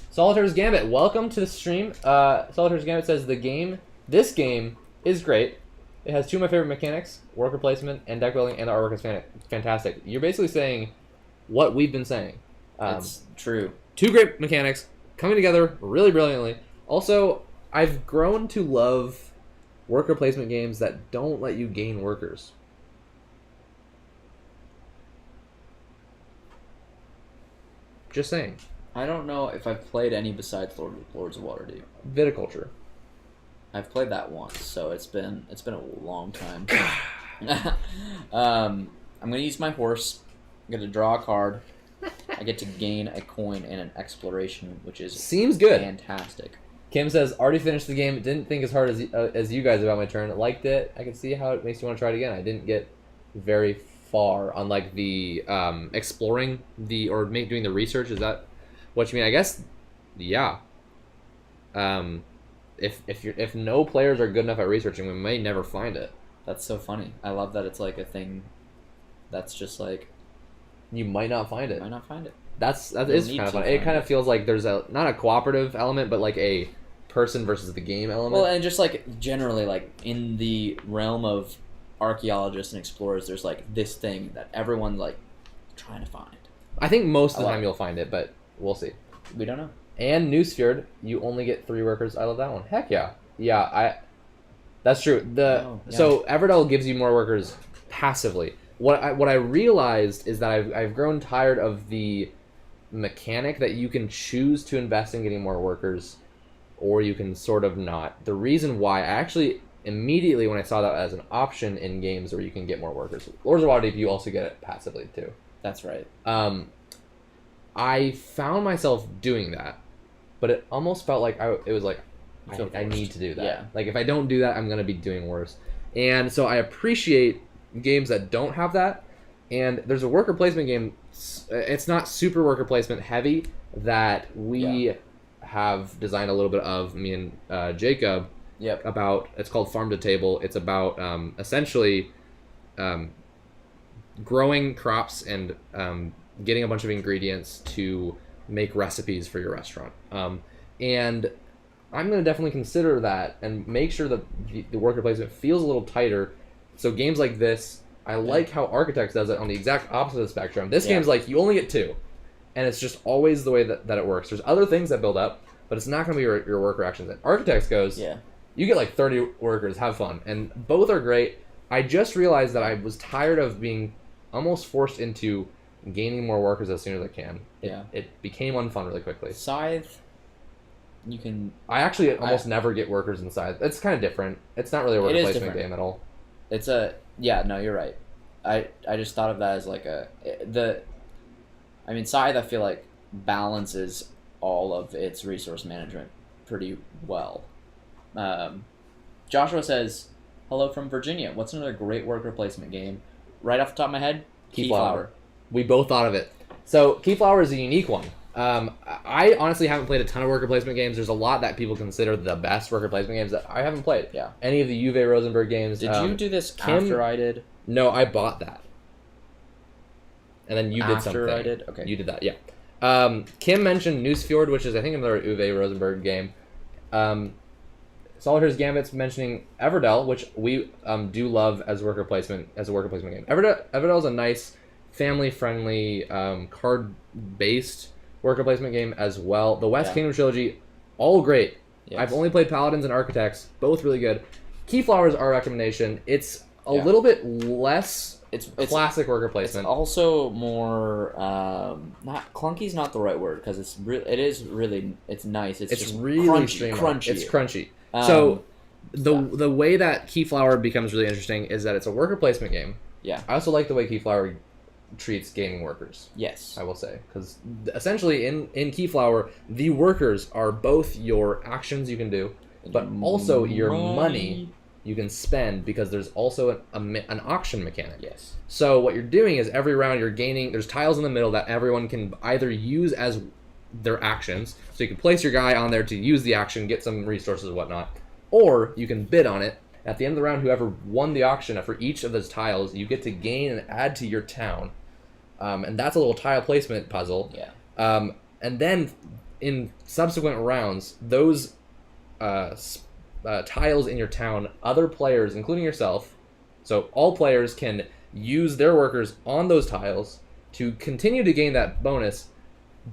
Solitaire's Gambit. Welcome to the stream. Solitaire's Gambit says this game is great. It has 2 of my favorite mechanics, worker placement and deck building, and the artwork is fantastic. You're basically saying what we've been saying. It's true. 2 great mechanics coming together really brilliantly. Also, I've grown to love worker placement games that don't let you gain workers. Just saying. I don't know if I've played any besides Lords of Waterdeep. Viticulture. I've played that once, so it's been a long time. I'm gonna use my horse. I'm gonna draw a card. I get to gain a coin and an exploration, which is Seems good. fantastic. Kim says, already finished the game. Didn't think as hard as you guys about my turn. Liked it. I can see how it makes you want to try it again. I didn't get very far on like the exploring doing the research. Is that what you mean? I guess, yeah. If no players are good enough at researching, we may never find it. That's so funny. I love that it's like a thing that's just like You might not find I it. might not find it. That is kind of fun. It kind of feels like there's not a cooperative element, but like a person versus the game element. Well, and just like generally, like in the realm of archaeologists and explorers, there's like this thing that everyone's like trying to find. I think most of the I like time you'll find it, but we'll see. We don't know. And Newsfjord, you only get 3 workers. I love that one. Heck yeah. Yeah, that's true. So Everdell gives you more workers passively. What I realized is that I've grown tired of the mechanic that you can choose to invest in getting more workers, or you can sort of not. The reason why I actually immediately when I saw that as an option in games where you can get more workers, Lords of Waterdeep, you also get it passively too. That's right. I found myself doing that, but it almost felt like I need to do that. Yeah. Like if I don't do that, I'm gonna be doing worse. And so I appreciate games that don't have that. And there's a worker placement game. It's not super worker placement heavy that we have designed a little bit of. Me and Jacob. Yep. It's called Farm to Table. It's about essentially growing crops and getting a bunch of ingredients to make recipes for your restaurant. And I'm going to definitely consider that and make sure that the worker placement feels a little tighter. So games like this, I like how Architects does it on the exact opposite of the spectrum. This game's like, you only get 2. And it's just always the way that it works. There's other things that build up, but it's not going to be your worker actions. And Architects goes, You get like 30 workers, have fun, and both are great. I just realized that I was tired of being almost forced into gaining more workers as soon as I can. It became unfun really quickly. Scythe, you can... I actually almost never get workers in Scythe. It's kind of different. It's not really a worker placement game at all. It's a... Yeah, no, you're right. I just thought of that as like Scythe, I feel like, balances all of its resource management pretty well. Joshua says, hello from Virginia. What's another great worker placement game? Right off the top of my head, Keyflower. We both thought of it. So Keyflower is a unique one. I honestly haven't played a ton of worker placement games. There's a lot that people consider the best worker placement games that I haven't played. Yeah. Any of the Uwe Rosenberg games. Did you do this after I did? No, I bought that. And then you did something. After I did? Okay. You did that, yeah. Kim mentioned Newsfjord, which is, I think, another Uwe Rosenberg game. Solitaire's Gambit's mentioning Everdell, which we do love as a worker placement game. Everdell is a nice, family-friendly, card-based worker placement game as well. The West Kingdom trilogy, all great. Yes. I've only played Paladins and Architects, both really good. Keyflower is our recommendation. It's a little bit less it's classic worker placement. It's also more not clunky's not the right word because it's nice. It's just really crunchy. It's crunchy. So the way that Keyflower becomes really interesting is that it's a worker placement game. Yeah. I also like the way Keyflower treats gaming workers. Yes. I will say, because essentially in Keyflower, the workers are both your actions you can do, but also your money you can spend, because there's also an auction mechanic. Yes. So what you're doing is every round you're gaining, there's tiles in the middle that everyone can either use as their actions, so you can place your guy on there to use the action, get some resources and whatnot, or you can bid on it. At the end of the round, whoever won the auction for each of those tiles, you get to gain and add to your town. And that's a little tile placement puzzle. Yeah. And then in subsequent rounds, those tiles in your town, other players, including yourself, so all players can use their workers on those tiles to continue to gain that bonus,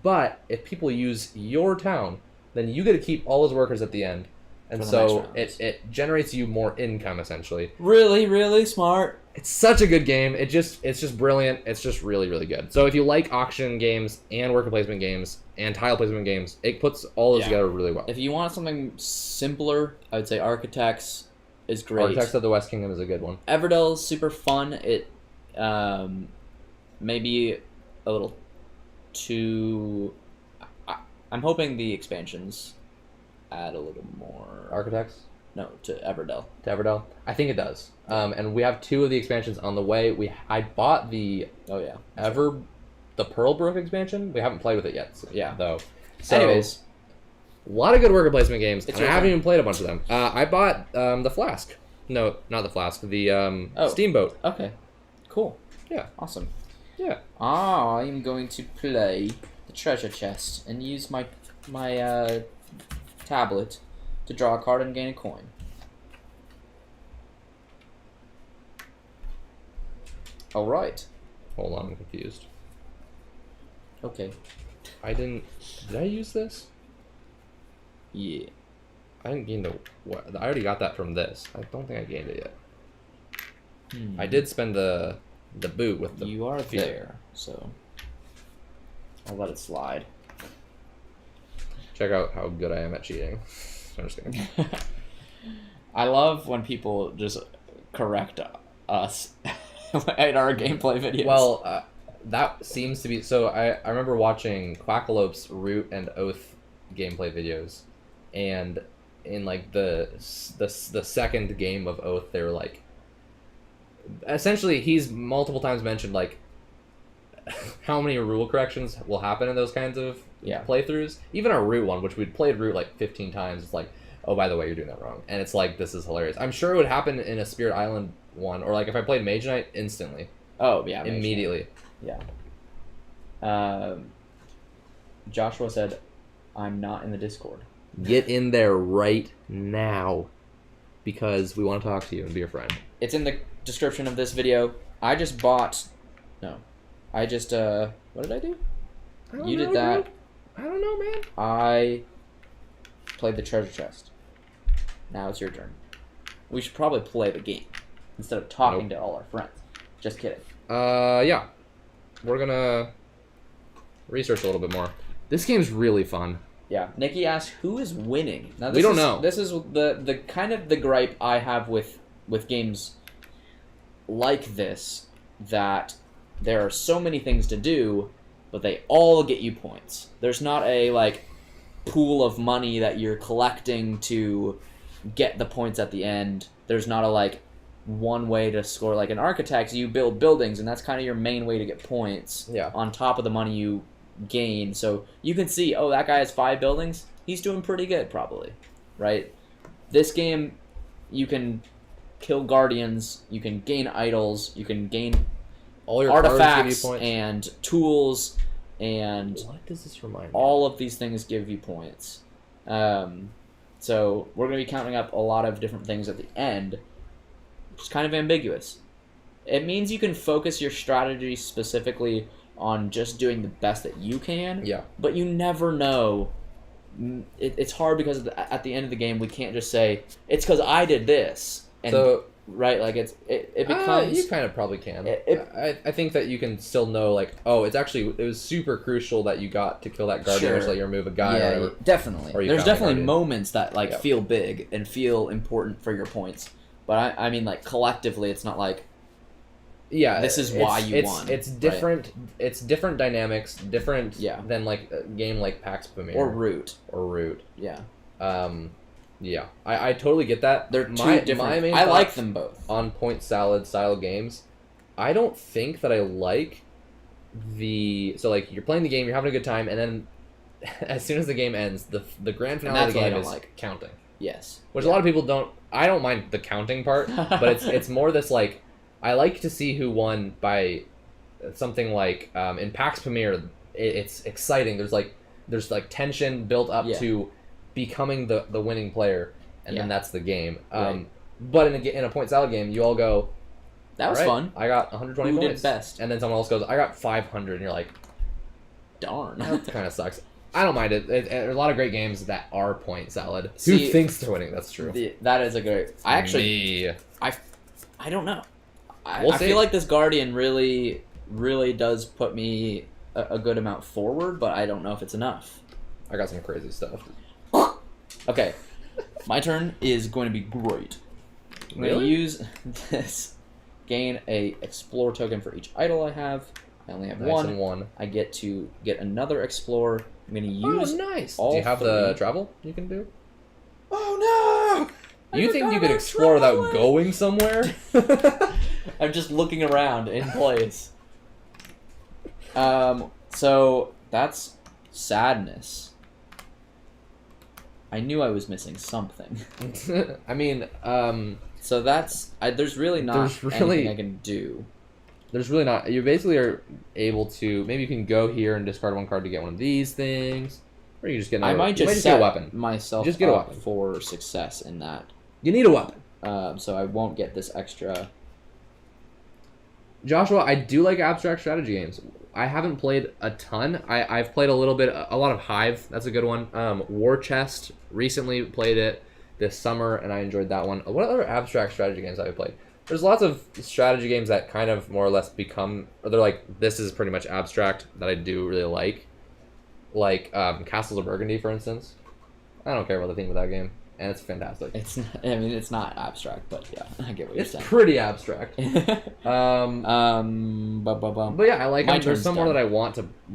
but if people use your town, then you get to keep all those workers at the end. And so it generates you more income, essentially. Really, really smart. It's such a good game. It's just brilliant. It's just really, really good. So if you like auction games and worker placement games and tile placement games, it puts all those together really well. If you want something simpler, I would say Architects is great. Architects of the West Kingdom is a good one. Everdell is super fun. It maybe a little too... I'm hoping the expansions add a little more... Architects? No, to Everdell. To Everdell? I think it does. And we have 2 of the expansions on the way. I bought the... Oh, yeah. The Pearlbrook expansion. We haven't played with it yet. So, yeah. Though. So, anyways. A lot of good worker placement games. And I haven't even played a bunch of them. I bought the Flask. No, not the Flask. The Steamboat. Okay. Cool. Yeah. Awesome. Yeah. I'm going to play the treasure chest and use my tablet to draw a card and gain a coin. All right. Hold on, I'm confused. Okay. Did I use this? Yeah. I didn't gain I already got that from this. I don't think I gained it yet. I did spend the boot with the... You are there, so I'll let it slide. Check out how good I am at cheating. I'm just kidding. I love when people just correct us in our gameplay videos. Well, that seems to be... So I remember watching Quackalope's Root and Oath gameplay videos, and in like the second game of Oath, they were like... Essentially, he's multiple times mentioned like how many rule corrections will happen in those kinds of playthroughs. Even our Root one, which we'd played Root like 15 times, it's like, oh, by the way, you're doing that wrong. And it's like, this is hilarious. I'm sure it would happen in a Spirit Island one, or like if I played Mage Knight, instantly. Oh, yeah. Immediately. Yeah. Joshua said, I'm not in the Discord. Get in there right now, because we want to talk to you and be your friend. It's in the description of this video. I just bought... No. I just, what did I do? You did that. I don't know, man. I played the treasure chest. Now it's your turn. We should probably play the game instead of talking to all our friends. Just kidding. Yeah. We're gonna research a little bit more. This game's really fun. Yeah. Nikki asked, who is winning? Now, We don't know. This is the kind of the gripe I have with games like this, that there are so many things to do, but they all get you points. There's not a, like, pool of money that you're collecting to get the points at the end. There's not a, like, one way to score. Like, in Architects, you build buildings, and that's kind of your main way to get points. Yeah. On top of the money you gain. So you can see, oh, that guy has 5 buildings. He's doing pretty good, probably. Right? This game, you can kill guardians, you can gain idols, you can gain All your artifacts cards give you points. and tools, and What does this remind me? all of these things give you points. So we're going to be counting up a lot of different things at the end, which is kind of ambiguous. It means you can focus your strategy specifically on just doing the best that you can, Yeah. but you never know. It's hard because at the end of the game, we can't just say, it's because I did this. And, So right, like it becomes. you kind of probably can. I think that you can still know, like, oh, it was super crucial that you got to kill that guardian, or so you remove a guy. Yeah, or whatever. definitely. Or you There's found a definitely guardian. moments that like Yeah. feel big and feel important for your points, but I mean, like, collectively, it's not like, Yeah, this is why you won. It's different. Right? It's different dynamics, different than like a game like Pax Pamir or Root. Yeah. Yeah, I totally get that. They're two different. My main I like thoughts them both. on point salad style games. I don't think that I like so like you're playing the game, you're having a good time, and then as soon as the game ends, the grand finale of the game is like counting. Yes. Which a lot of people don't. I don't mind the counting part, but it's more this like I like to see who won by something like in Pax Pamir. It's exciting. There's like tension built up to becoming the winning player, and then that's the game. Right. But in a point salad game, you all go, that was all right, fun. I got 120 Who points. did best? And then someone else goes, I got 500, and you're like, darn. that kind of sucks. I don't mind it. There's a lot of great games that are point salad. See, who thinks they're winning? That's true. That is a great. I actually. Me. I don't know. We'll I see. feel like this Guardian really, really does put me a good amount forward, but I don't know if it's enough. I got some crazy stuff. Okay, my turn is going to be great. I'm going to use this. Gain a Explore token for each idol I have. I only have Nice and one. I get to get another Explorer. I'm going to use. Oh, nice. all Do you have 3. the travel you can do? Oh no! You think you could explore without going somewhere? I'm just looking around in place. So that's sadness. I knew I was missing something. I mean, So that's there's really not anything I can do. there's really not. You basically are able to. Maybe you can go here and discard one card to get one of these things, or you just get. I might just get a weapon. myself Just get a up weapon. for success in that. You need a weapon. So I won't get this extra. Joshua, I do like abstract strategy games. I haven't played a ton. I've played a lot of Hive. That's a good one. War Chest, recently played it this summer, and I enjoyed that one. What other abstract strategy games have I played? There's lots of strategy games that kind of more or less become, or they're like, this is pretty much abstract, that I do really like. Like Castles of Burgundy, for instance. I don't care about the theme of that game, and it's fantastic. It's not, I mean, it's not abstract, but yeah, I get what you're It's saying. pretty abstract. But But yeah, I like My them. There's turn's some more done.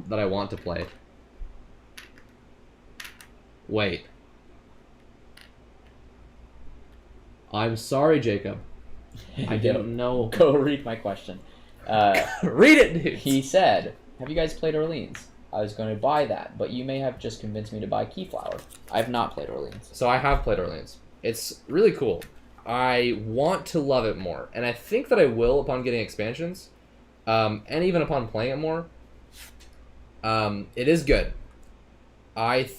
that I want to play. Wait. I'm sorry, Jacob. I didn't know. Go read my question. Read it, dude. He said, "Have you guys played Orleans? I was going to buy that, but you may have just convinced me to buy Keyflower. I have not played Orleans." So I have played Orleans. It's really cool. I want to love it more, and I think that I will upon getting expansions, and even upon playing it more. It is good. I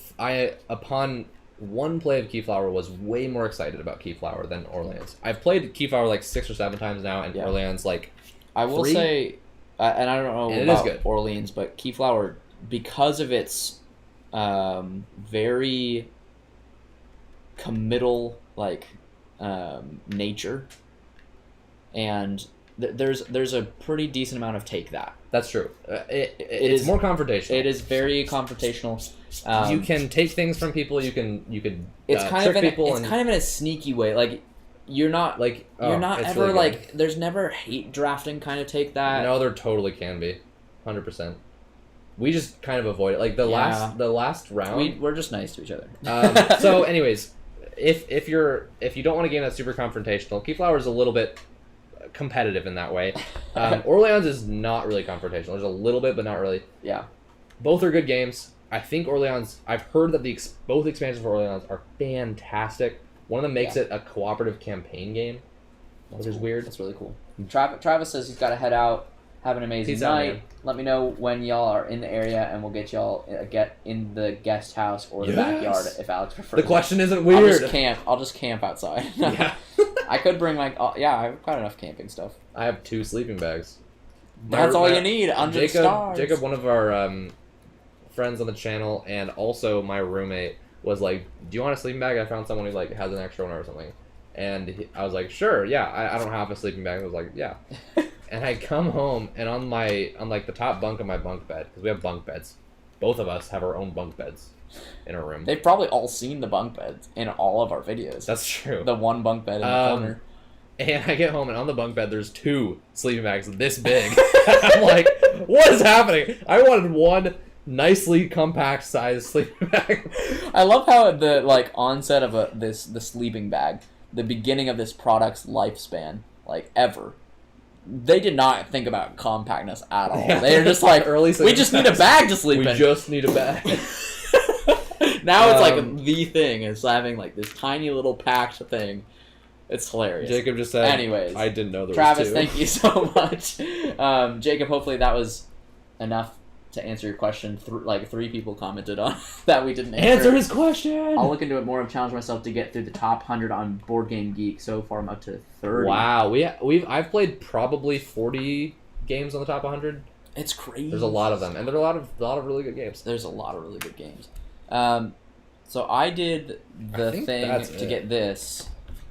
upon one play of Keyflower was way more excited about Keyflower than Orleans. I've played Keyflower like 6 or 7 times now, and Orleans like I will 3. say, and I don't know And it about is good. Orleans, but Keyflower, because of its very committal like nature, and there's a pretty decent amount of take that. That's true. It's more confrontational. It is very confrontational. You can take things from people. You can it's kind trick of in people. It's kind of in a sneaky way. Like you're not you're not ever really like there's never hate drafting kind of take that. No, there totally can be, 100%. We just kind of avoid it. Like the last round, we're just nice to each other. So, anyways, if you don't want a game that's super confrontational, Keyflower is a little bit competitive in that way. Orleans is not really confrontational. There's a little bit, but not really. Yeah. Both are good games. I think Orleans. I've heard that both expansions for Orleans are fantastic. One of them makes it a cooperative campaign game, which is weird. That's really cool. Travis says he's got to head out. Have an amazing night. Let me know when y'all are in the area, and we'll get y'all get in the guest house or the backyard if Alex prefers. The question isn't weird. I'll just camp outside. Yeah. I could bring I've got enough camping stuff. I have 2 sleeping bags. That's all you need. Under the stars. Jacob, one of our friends on the channel, and also my roommate, was like, "Do you want a sleeping bag? I found someone who has an extra one or something." And I was like, "Sure, yeah." I don't have a sleeping bag. I was like, "Yeah." And I come home, and on the top bunk of my bunk bed, because we have bunk beds, both of us have our own bunk beds in our room. They've probably all seen the bunk beds in all of our videos. That's true. The one bunk bed in the corner. And I get home, and on the bunk bed, there's 2 sleeping bags this big. I'm like, what is happening? I wanted one nicely compact sized sleeping bag. I love how at the onset of the sleeping bag, the beginning of this product's lifespan, ever, they did not think about compactness at all. Yeah. They were just like, we just need a bag to sleep in. We just need a bag. Now it's the thing. It's having this tiny little packed thing. It's hilarious. Jacob just said, anyways, I didn't know there Travis, was 2. thank you so much. Jacob, hopefully that was enough to answer your question. 3 people commented on that we didn't answer his question. I'll look into it more. I've challenged myself to get through the top 100 on Board Game Geek. So far, I'm up to 30. Wow, I've played probably 40 games on the top 100. It's crazy. There's a lot of them, and there are a lot of really good games. There's a lot of really good games. So I did the thing to get this.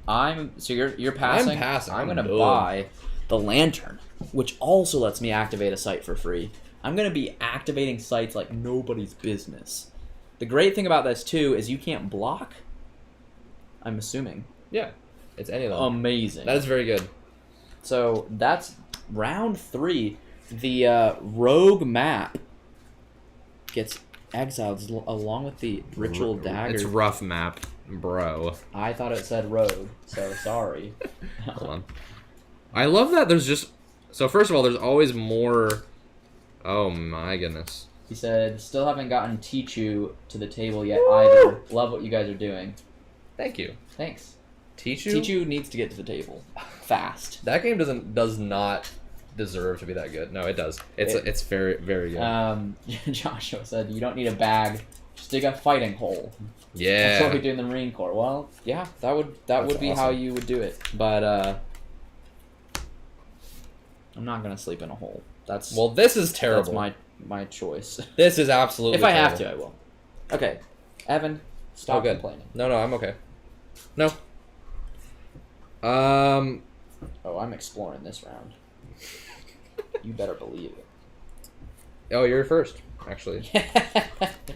You're passing. I'm passing. I'm gonna buy the lantern, which also lets me activate a site for free. I'm going to be activating sites like nobody's business. The great thing about this, too, is you can't block. I'm assuming. Yeah. It's any of them. Amazing. That is very good. So, that's round 3. The rogue map gets exiled along with the ritual dagger. It's rough map, bro. I thought it said rogue, so sorry. Hold on. I love that there's just... So, first of all, there's always more... Oh my goodness. He said, still haven't gotten Tichu to the table yet either. Love what you guys are doing. Thank you. Thanks. Tichu? Tichu needs to get to the table. Fast. That game does not deserve to be that good. No, it does. It's very, very good. Joshua said, you don't need a bag. Just dig a fighting hole. Yeah. That's what we do in the Marine Corps. Well, yeah, that would be awesome. How you would do it. But I'm not gonna sleep in a hole. Well, this is terrible. That's my choice. This is absolutely If I terrible. have to, I will. Okay. Evan, stop complaining. No, I'm okay. No. Oh, I'm exploring this round. You better believe it. Oh, you're first, actually.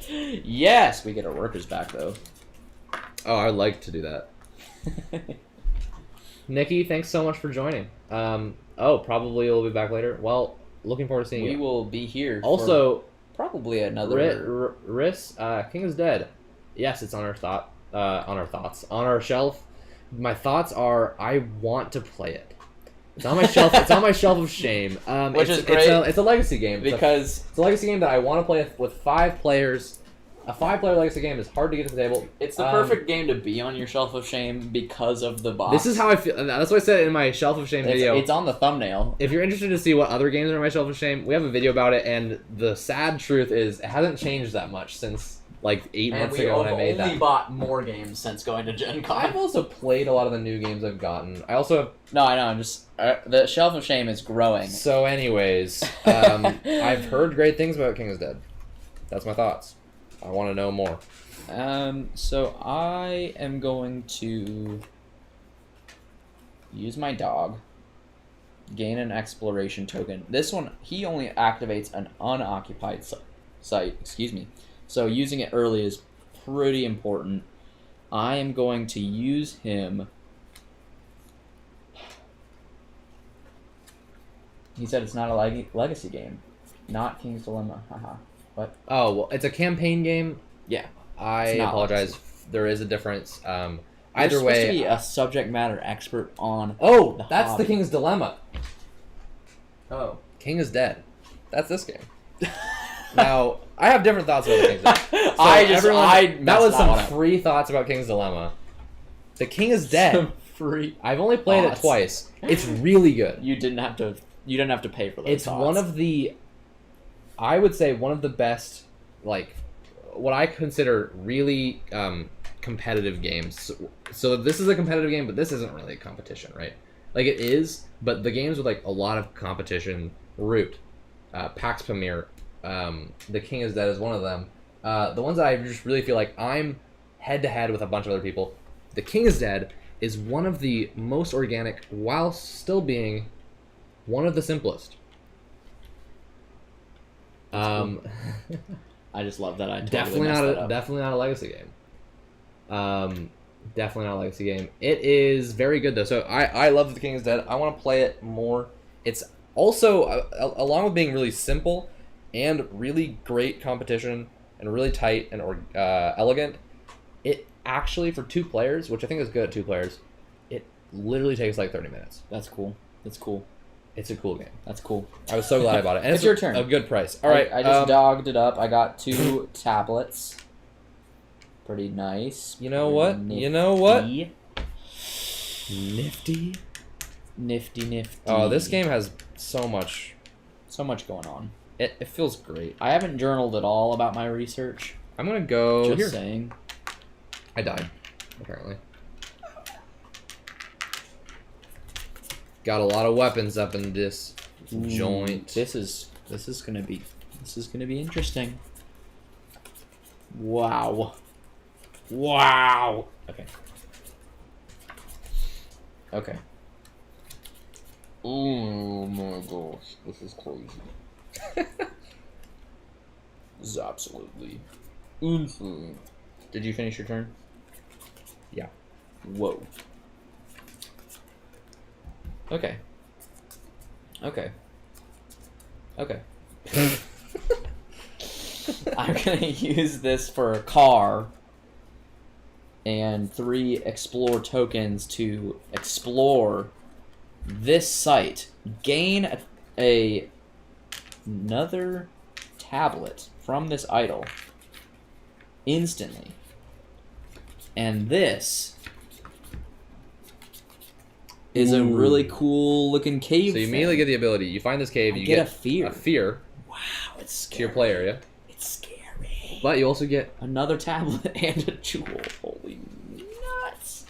Yes! We get our workers back, though. Oh, I'd like to do that. Nikki, thanks so much for joining. Probably we'll be back later. Well... Looking forward to seeing you. We will be here. Also, for probably another. Riss, King is Dead. Yes, it's on our thoughts, on our shelf. My thoughts are, I want to play it. It's on my shelf. It's on my shelf of shame. Which is great. It's a legacy game because it's a legacy game that I want to play with 5 players. A 5-player legacy game is hard to get to the table. It's the perfect game to be on your shelf of shame because of the box. This is how I feel. That's what I said in my shelf of shame video. It's on the thumbnail. If you're interested to see what other games are in my shelf of shame, we have a video about it, and the sad truth is it hasn't changed that much since 8 months ago when I made that. We've only bought more games since going to GenCon. I've also played a lot of the new games I've gotten. I also have... No, I know. I'm just... the shelf of shame is growing. So anyways, I've heard great things about King is Dead. That's my thoughts. I want to know more. So I am going to use my dog, gain an exploration token. This one, he only activates an unoccupied site. Excuse me. So using it early is pretty important. I am going to use him. He said it's not a legacy game. Not King's Dilemma. Haha. What? Oh, well, it's a campaign game. Yeah. I apologize. There is a difference. Either You're way, supposed to be a subject matter expert on. oh, that's hobby. the King's Dilemma. Oh, King is dead. That's this game. Now, I have different thoughts about the King's Dilemma. So that was some free thoughts about King's Dilemma. The King is dead. Some free. I've only played it twice. It's really good. You didn't have to. You didn't have to pay for those. It's one of the, I would say, one of the best, like, what I consider really competitive games. So this is a competitive game, but this isn't really a competition, right? Like, it is, but the games with, like, a lot of competition, Root, Pax Pamir, The King is Dead is one of them. The ones that I just really feel like I'm head-to-head with a bunch of other people. The King is Dead is one of the most organic, while still being one of the simplest. Cool. I just love that. I totally definitely not a legacy game. Definitely not a legacy game. It is very good though. So I love The King is Dead. I want to play it more. It's also along with being really simple and really great competition and really tight and elegant. It actually, for 2 players, which I think is good at 2 players, it literally takes like 30 minutes. That's cool. That's cool. It's a cool game. That's cool. I was so glad I bought it. And it's your turn. A good price. All right. I just dogged it up. I got 2 tablets. Pretty nice. You know what? Nifty. You know what? Nifty. Nifty. Oh, this game has so much going on. It feels great. I haven't journaled at all about my research. I'm gonna go Just here. saying. I died, apparently. Got a lot of weapons up in this joint. This is gonna be interesting. Wow. Okay. Oh my gosh, this is crazy. This is absolutely insane. Did you finish your turn? Yeah. Whoa. Okay. I'm gonna use this for a car and 3 explore tokens to explore this site. Gain another tablet from this idol instantly. And this is a really cool looking cave. So you immediately get the ability. You find this cave. You get a fear. A fear. Wow, it's scary. To your player, yeah. It's scary. But you also get another tablet and a jewel. Holy nuts!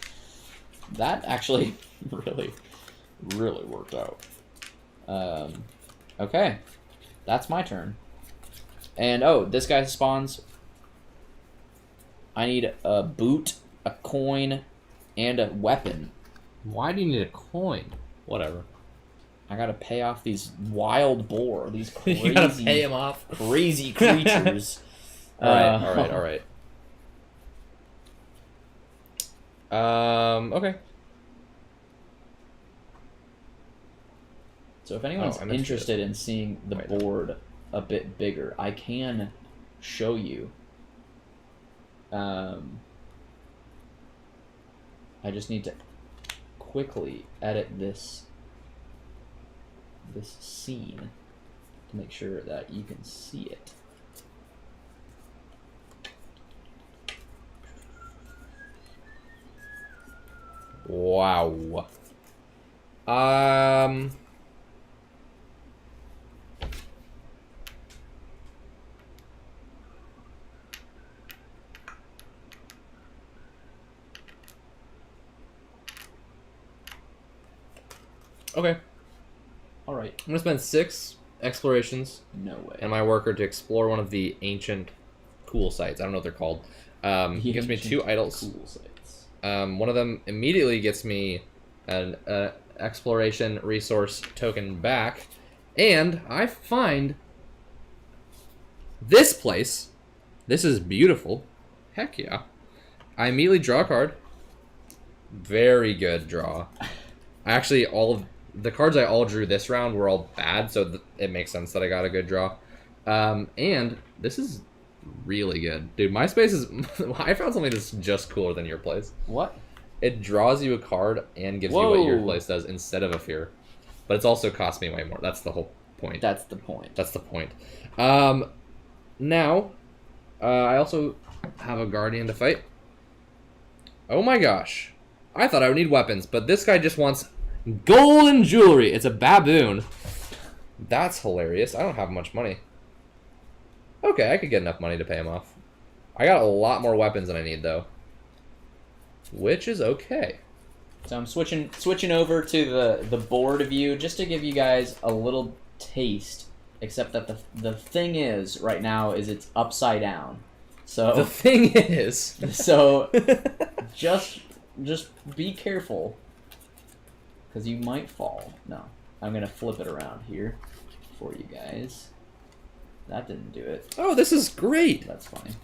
That actually really worked out. Okay, that's my turn. And oh, this guy spawns. I need a boot, a coin, and a weapon. Why do you need a coin? Whatever. I gotta pay off these wild boar. These crazy, you gotta pay him off. Crazy creatures. All right. Okay. So if anyone's interested in seeing the board a bit bigger, I can show you. I just need to quickly edit this scene to make sure that you can see it. Wow. Okay. All right. I'm gonna spend 6 explorations No way. and my worker to explore one of the ancient cool sites. I don't know what they're called. He gives me 2 idols. Cool sites. One of them immediately gets me an exploration resource token back, and I find this place. This is beautiful. Heck yeah. I immediately draw a card. Very good draw. Actually, all of the cards I all drew this round were all bad, so it makes sense that I got a good draw. And this is really good. Dude, my space is... I found something that's just cooler than your place. What? It draws you a card and gives you what your place does instead of a fear. But it's also cost me way more. That's the whole point. That's the point. That's the point. Now, I also have a guardian to fight. Oh my gosh. I thought I would need weapons, but this guy just wants gold and jewelry. It's a baboon. That's hilarious. I don't have much money. Okay, I could get enough money to pay him off. I got a lot more weapons than I need, though. Which is okay. So I'm switching over to the board view just to give you guys a little taste. Except that the thing is right now is it's upside down. So the thing is, so just be careful because you might fall. No, I'm gonna flip it around here for you guys. That didn't do it. Oh, this is great. That's fine.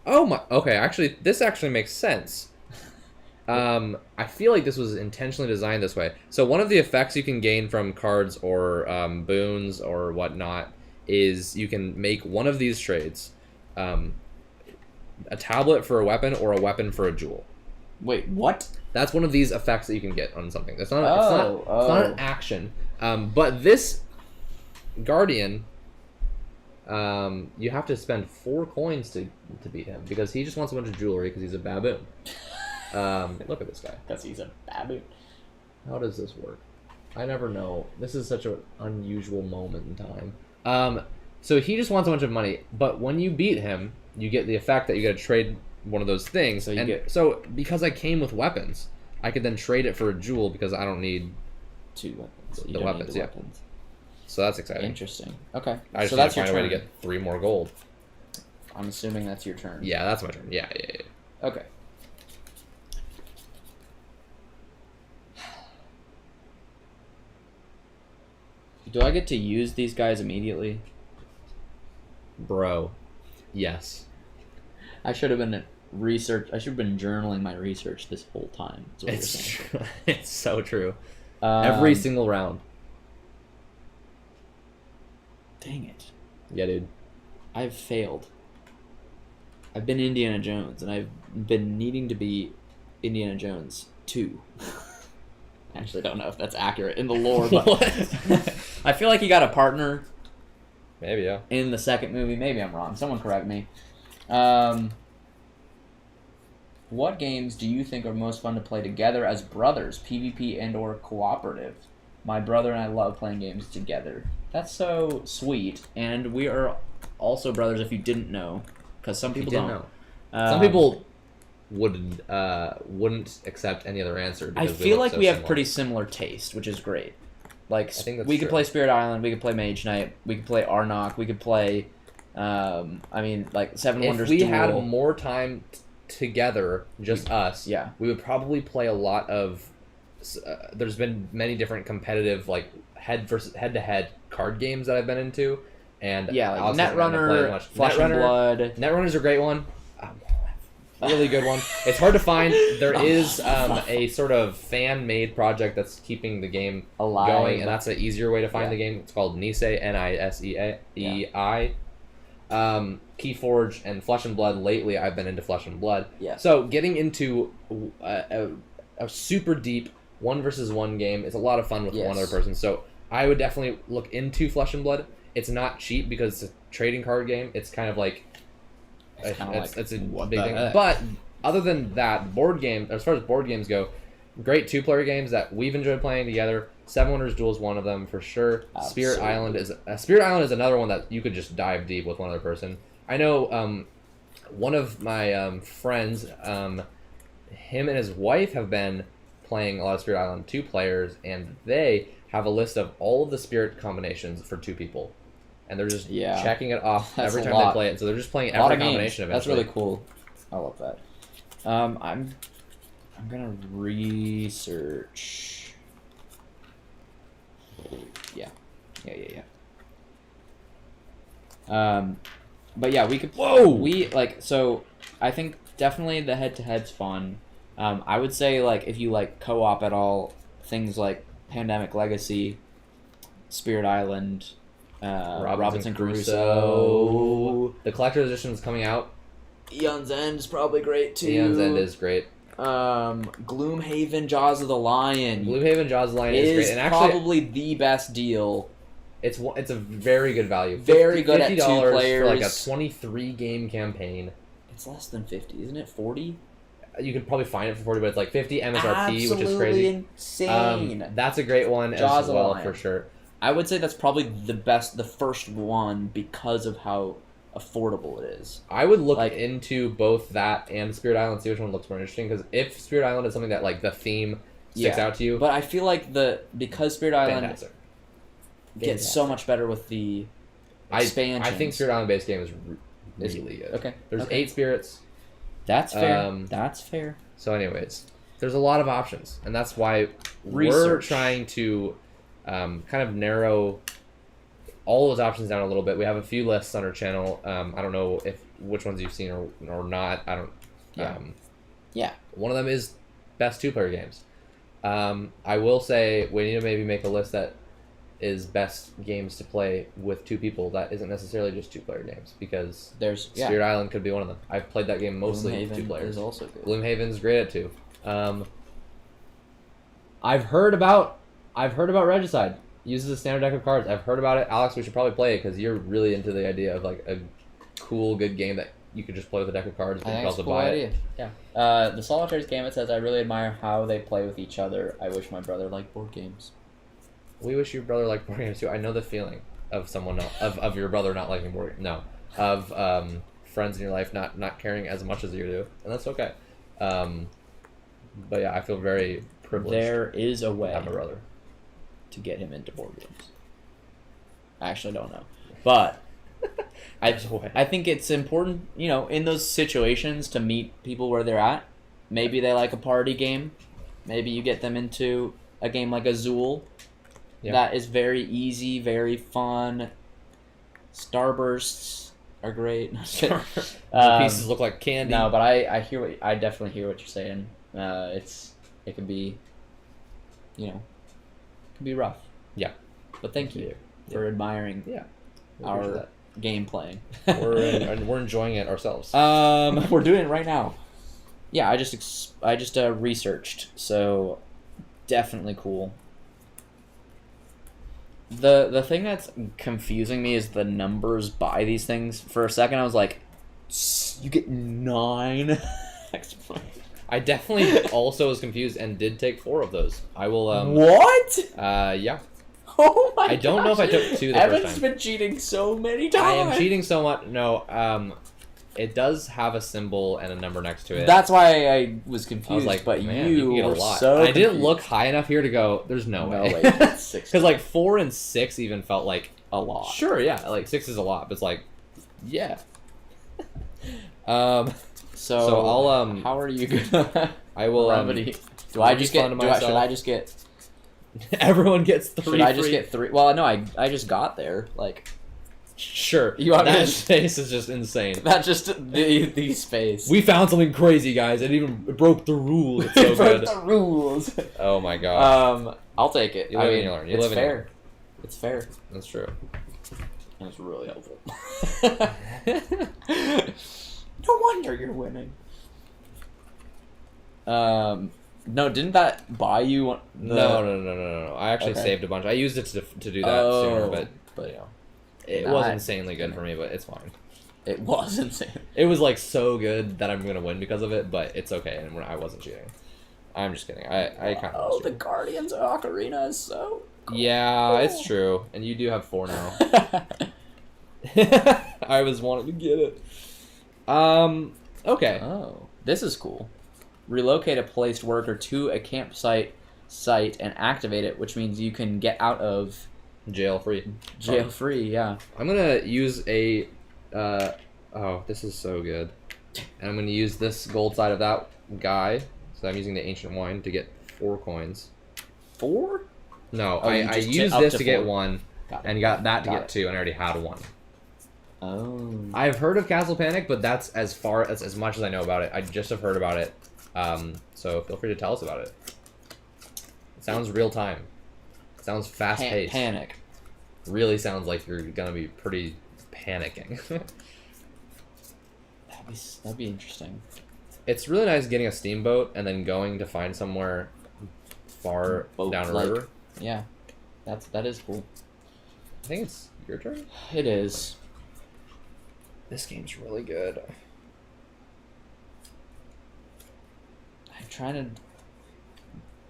Oh my. Okay, actually, this actually makes sense. I feel like this was intentionally designed this way. So one of the effects you can gain from cards or boons or whatnot is you can make one of these trades. A tablet for a weapon or a weapon for a jewel. Wait, what? That's one of these effects that you can get on something. It's not an action. But this Guardian, you have to spend 4 coins to beat him because he just wants a bunch of jewelry because he's a baboon. Look at this guy. Because he's a baboon. How does this work? I never know. This is such an unusual moment in time. So he just wants a bunch of money, but when you beat him, you get the effect that you got to trade one of those things. So because I came with weapons, I could then trade it for a jewel because I don't need 2 weapons. The weapons, yeah. So that's exciting. Interesting. Okay. I just so need that's to find your a turn. way to get 3 more gold. I'm assuming that's your turn. Yeah, that's my turn. Yeah. Okay. Do I get to use these guys immediately? Bro, yes. I should have been I should have been journaling my research this whole time. It's true. It's so true. Every single round. Dang it. Yeah, dude. I've failed. I've been Indiana Jones, and I've been needing to be Indiana Jones 2. I actually don't know if that's accurate in the lore, but I feel like he got a partner. Maybe, yeah. In the second movie. Maybe I'm wrong. Someone correct me. What games do you think are most fun to play together as brothers, PvP and or cooperative? My brother and I love playing games together. That's so sweet. And we are also brothers if you didn't know, because some people don't. Some people wouldn't accept any other answer. I feel like we have pretty similar taste, which is great. Like, we could play Spirit Island, we could play Mage Knight, we could play Arnak, we could play, like Seven Wonders Duel. If we had more time together, just us, yeah, we would probably play a lot of. There's been many different competitive, like head-to-head card games that I've been into, and yeah, like Netrunner, Flesh and Blood. Netrunner's a great one. Really good one. It's hard to find. There is a sort of fan-made project that's keeping the game alive, going, and that's an easier way to find the game. It's called Nisei, Niseei. Keyforge and Flesh and Blood. Lately, I've been into Flesh and Blood. Yeah. So getting into a super deep 1-versus-1 game is a lot of fun with one other person. So I would definitely look into Flesh and Blood. It's not cheap because it's a trading card game. It's kind of like it's a big thing. But other than that, as far as board games go, great 2-player games that we've enjoyed playing together. Seven Wonders Duel is one of them for sure. Absolutely. Spirit Island is another one that you could just dive deep with one other person. I know one of my friends, him and his wife have been playing a lot of Spirit Island 2 players, and they have a list of all of the spirit combinations for 2 people. And they're just checking it off every time they play it. So they're just playing every combination of it. That's really cool. I love that. I'm gonna research. Yeah. But yeah, we could. Whoa! So I think definitely the head-to-head's fun. I would say like if you like co-op at all, things like Pandemic Legacy, Spirit Island, Robinson Crusoe. The collector's edition is coming out. Eon's End is probably great too. Eon's End is great. Gloomhaven, Jaws of the Lion. Gloomhaven, Jaws of the Lion is great, and actually, probably the best deal. it's a very good value. Very good at 2 $50 players for like a 23 game campaign. It's less than 50, isn't it? 40. You can probably find it for 40, but it's like 50 MSRP, Absolutely which is crazy. Insane. That's a great one Jaws as of the well, Lion. for sure. I would say that's probably the first one because of how affordable it is. I would look Like- into both that and Spirit Island, see which one looks more interesting. Because if Spirit Island is something that like the theme sticks Yeah. out to you, But I feel like because Spirit Island fantastic. gets so much better with the expansions. I think Spirit Island base game is really good. Okay. There's okay. 8 spirits. That's fair. Um, That's fair. So, anyways, there's a lot of options, and that's why we're Research. trying to kind of narrow all those options down a little bit. We have a few lists on our channel. I don't know which ones you've seen or not. I don't. Yeah. Yeah. One of them is best 2-player games. I will say we need to maybe make a list that is best games to play with 2 people. That isn't necessarily just 2-player games, because There's Spirit Island could be one of them. I've played that game mostly with 2 players. is also good. Gloomhaven's great at 2. I've heard about Regicide. Uses a standard deck of cards. I've heard about it. Alex, we should probably play it because you're really into the idea of like a cool, good game that you could just play with a deck of cards, I but you think can it's a also cool buy idea. it. Yeah. The Solitaire's Gambit says, I really admire how they play with each other. I wish my brother liked board games. We wish your brother liked board games too. I know the feeling of someone of your brother not liking board games. No, of friends in your life not caring as much as you do, and that's okay. But yeah, I feel very privileged There is a to way have a brother. to get him into board games. I actually don't know. But I think it's important, in those situations to meet people where they're at. Maybe they like a party game. Maybe you get them into a game like Azul. Yeah. That is very easy, very fun. Starbursts are great. The pieces look like candy. No, but I definitely hear what you're saying. It can be, it can be rough. Yeah. But thank you for admiring Yeah. our game playing. We're enjoying it ourselves. We're doing it right now. Yeah, I just researched, so definitely cool. The thing that's confusing me is the numbers by these things. For a second, I was like, you get 9 I definitely also was confused and did take 4 of those. I will. What? Yeah. Oh my! I don't know if I took 2 the Evan's first time. been cheating so many times. I am cheating so much. No. It does have a symbol and a number next to it. That's why I was confused. I was like, but man, you can get were a lot. so. I didn't confused. look high enough here to go. There's no way. way. That's 6. Because like 4 and 6 even felt like a lot. sure, yeah, like 6 is a lot, but it's like, yeah. So I'll How are you gonna? I will remedy? Do I just get? refund myself. Should I just get? Everyone gets 3. Should I just free. get 3? Well, no, I just got there. Like Sure. You want me that to- space is just insane. that's just the space. We found something crazy, guys. It even broke the rules. It's so broke good. the rules. Oh my god. I'll take it. You live and you learn. You it's live and you fair. It's fair. That's true. And it's really helpful. No wonder you're winning. No, didn't that buy you one? No. I actually Okay. saved a bunch. I used it to do that sooner, Oh, but it Not- was insanely good for me. But it's fine. It was insane. It was like so good that I'm gonna win because of it, but it's okay, and I wasn't cheating. I'm just kidding. I kind of. Oh, the Guardians of Ocarina is so. Yeah, it's true, and you do have 4 now. I was wanting to get it. Okay. Oh, this is cool. Relocate a placed worker to a campsite site and activate it, which means you can get out of Jail free. jail free. Yeah. I'm gonna use a. Oh, this is so good. And I'm going to use this gold side of that guy. So I'm using the Ancient Wine to get 4 coins. 4? No, Oh, I just used up this to to get 4. 1, Got it. and got that to Got get it. 2, and I already had 1. Oh. I've heard of Castle Panic, but that's as much as I know about it. I just have heard about it. So feel free to tell us about it. It sounds real time. It sounds fast paced. Panic. Really sounds like you're gonna be pretty panicking. That'd be interesting. It's really nice getting a steamboat and then going to find somewhere far Boat, down a like- river. Yeah. That is cool. I think it's your turn. It is. This game's really good. I'm trying to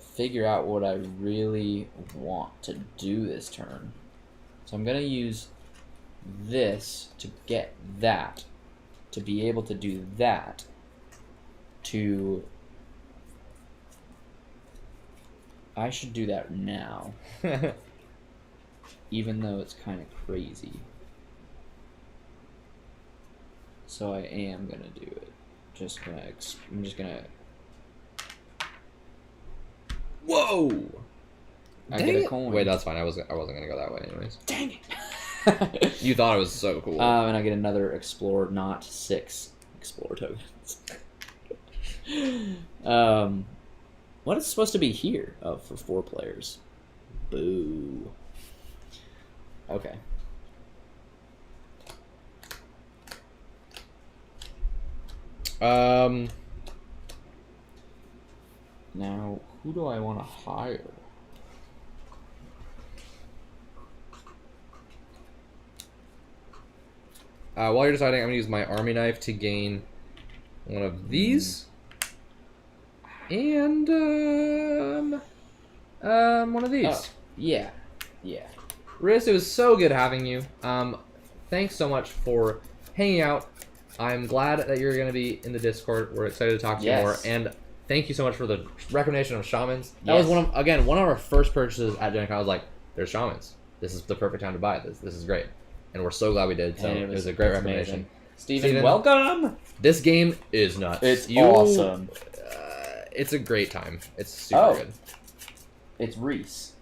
figure out what I really want to do this turn. So I'm going to use this to get that, to be able to do that, to... I should do that now, even though it's kind of crazy. So I am going to do it. I'm just going to... Whoa! I Dang get a it. coin. Wait, that's fine. I wasn't gonna go that way anyways. Dang it! You thought it was so cool. And I get another Explorer, not 6 Explorer tokens. What is supposed to be here? Oh, for 4 players. Boo. Okay. Now, who do I want to hire? While you're deciding, I'm gonna use my army knife to gain one of these, and one of these. Oh, yeah. Yeah. Riz, it was so good having you. Thanks so much for hanging out. I'm glad that you're gonna be in the Discord. We're excited to talk to you more, and thank you so much for the recommendation of shamans. That was one of our first purchases at GenCon. I was like, "There's shamans. This is the perfect time to buy this. This is great." And we're so glad we did. So it was a great recommendation. Steven, welcome! This game is nuts. It's awesome. It's a great time. It's super good. It's Reese.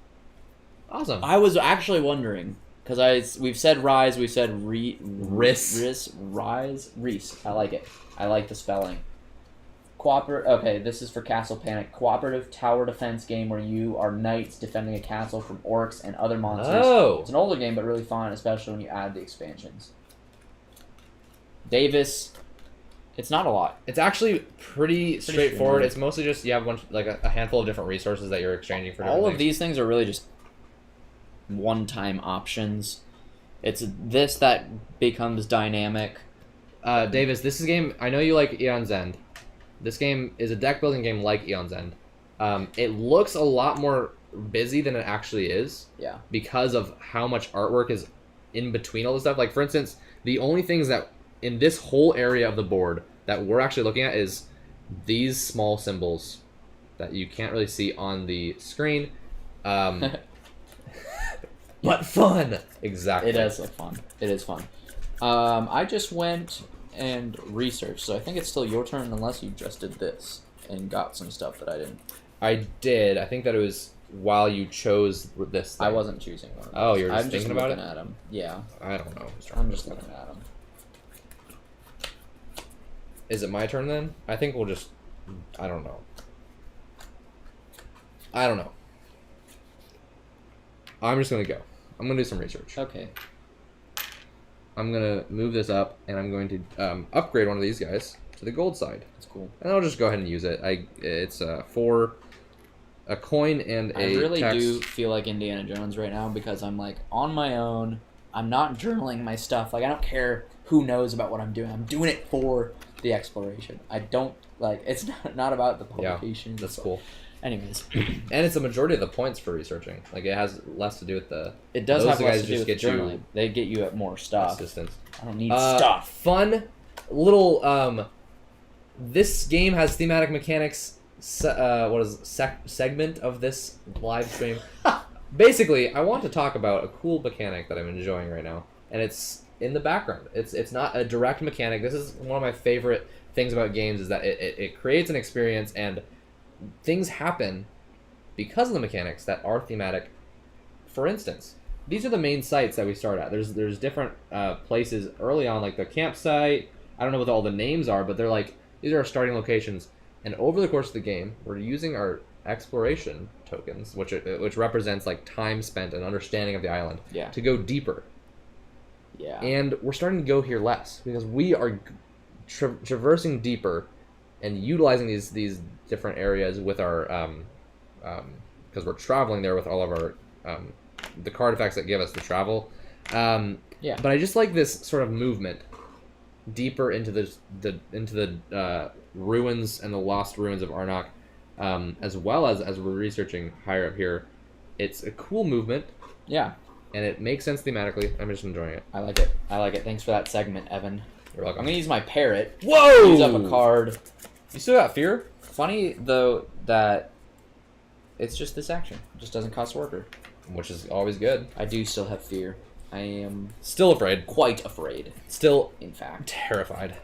Awesome. I was actually wondering, because we've said Rise, we've said Riss. Rise, Reese. I like it. I like the spelling. Okay, this is for Castle Panic. Cooperative tower defense game where you are knights defending a castle from orcs and other monsters. Oh. It's an older game, but really fun, especially when you add the expansions. Davis. It's not a lot. It's actually pretty straightforward. straightforward. It's mostly just you have a handful of different resources that you're exchanging for different All of things. these things are really just one-time options. It's this that becomes dynamic. Davis, this is a game. I know you like Eon's End. This game is a deck building game like Eon's End. It looks a lot more busy than it actually is. Yeah. Because of how much artwork is in between all this stuff. Like, for instance, the only things that in this whole area of the board that we're actually looking at is these small symbols that you can't really see on the screen. But fun! Exactly. It does look fun. It is fun. I just went and researched, so I think it's still your turn unless you just did this and got some stuff that I didn't. I did. I think that it was while you chose this thing. I wasn't choosing one. Oh, you're just I'm thinking just about looking it? at them. Yeah, I don't know. I'm just looking at them. Is it my turn then? I think we'll just... I don't know. I'm just going to go. I'm going to do some research. Okay. I'm going to move this up, and I'm going to upgrade one of these guys to the gold side. That's cool. And I'll just go ahead and use it. It's for a coin and a I really text. do feel like Indiana Jones right now because I'm like on my own. I'm not journaling my stuff. Like I don't care who knows about what I'm doing. I'm doing it for the exploration. I don't like. It's not about the publication. Yeah, that's cool. Anyways, and it's a majority of the points for researching. Like it has less to do with the. It does those have less guys to do just with get journaling. you They get you at more stuff. assistance. I don't need stuff. Fun little. This game has thematic mechanics. Segment of this live stream? Basically, I want to talk about a cool mechanic that I'm enjoying right now, and it's in the background. It's not a direct mechanic. This is one of my favorite things about games is that it creates an experience and things happen because of the mechanics that are thematic. For instance, these are the main sites that we start at. There's different places early on, like the campsite. I don't know what all the names are, but they're like, these are our starting locations. And over the course of the game, we're using our exploration tokens, which represents like time spent and understanding of the island, to go deeper. Yeah. And we're starting to go here less because we are traversing deeper and utilizing these different areas with our because we're traveling there with all of our the card effects that give us the travel. But I just like this sort of movement deeper into the ruins and the Lost Ruins of Arnak, as well as we're researching higher up here. It's a cool movement. Yeah. And it makes sense thematically. I'm just enjoying it. I like it. Thanks for that segment, Evan. You're welcome. I'm going to use my parrot. Whoa! Use up a card. You still got fear? Funny, though, that it's just this action. It just doesn't cost worker. Which is always good. I do still have fear. I am... Still afraid. Quite afraid. Still, in fact. Terrified.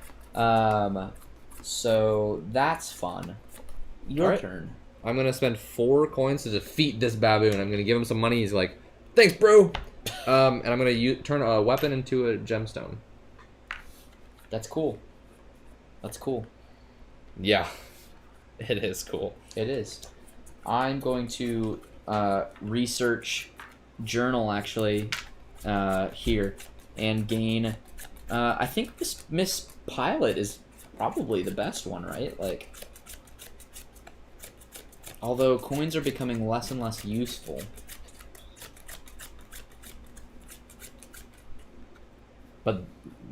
So, that's fun. Your turn. I'm going to spend 4 coins to defeat this baboon. I'm going to give him some money. He's like, thanks, bro! And I'm going to turn a weapon into a gemstone. That's cool. That's cool. Yeah. It is cool. It is. I'm going to research journal, actually, here, and gain... I think this Miss Pilot is probably the best one, right? Like... Although coins are becoming less and less useful. But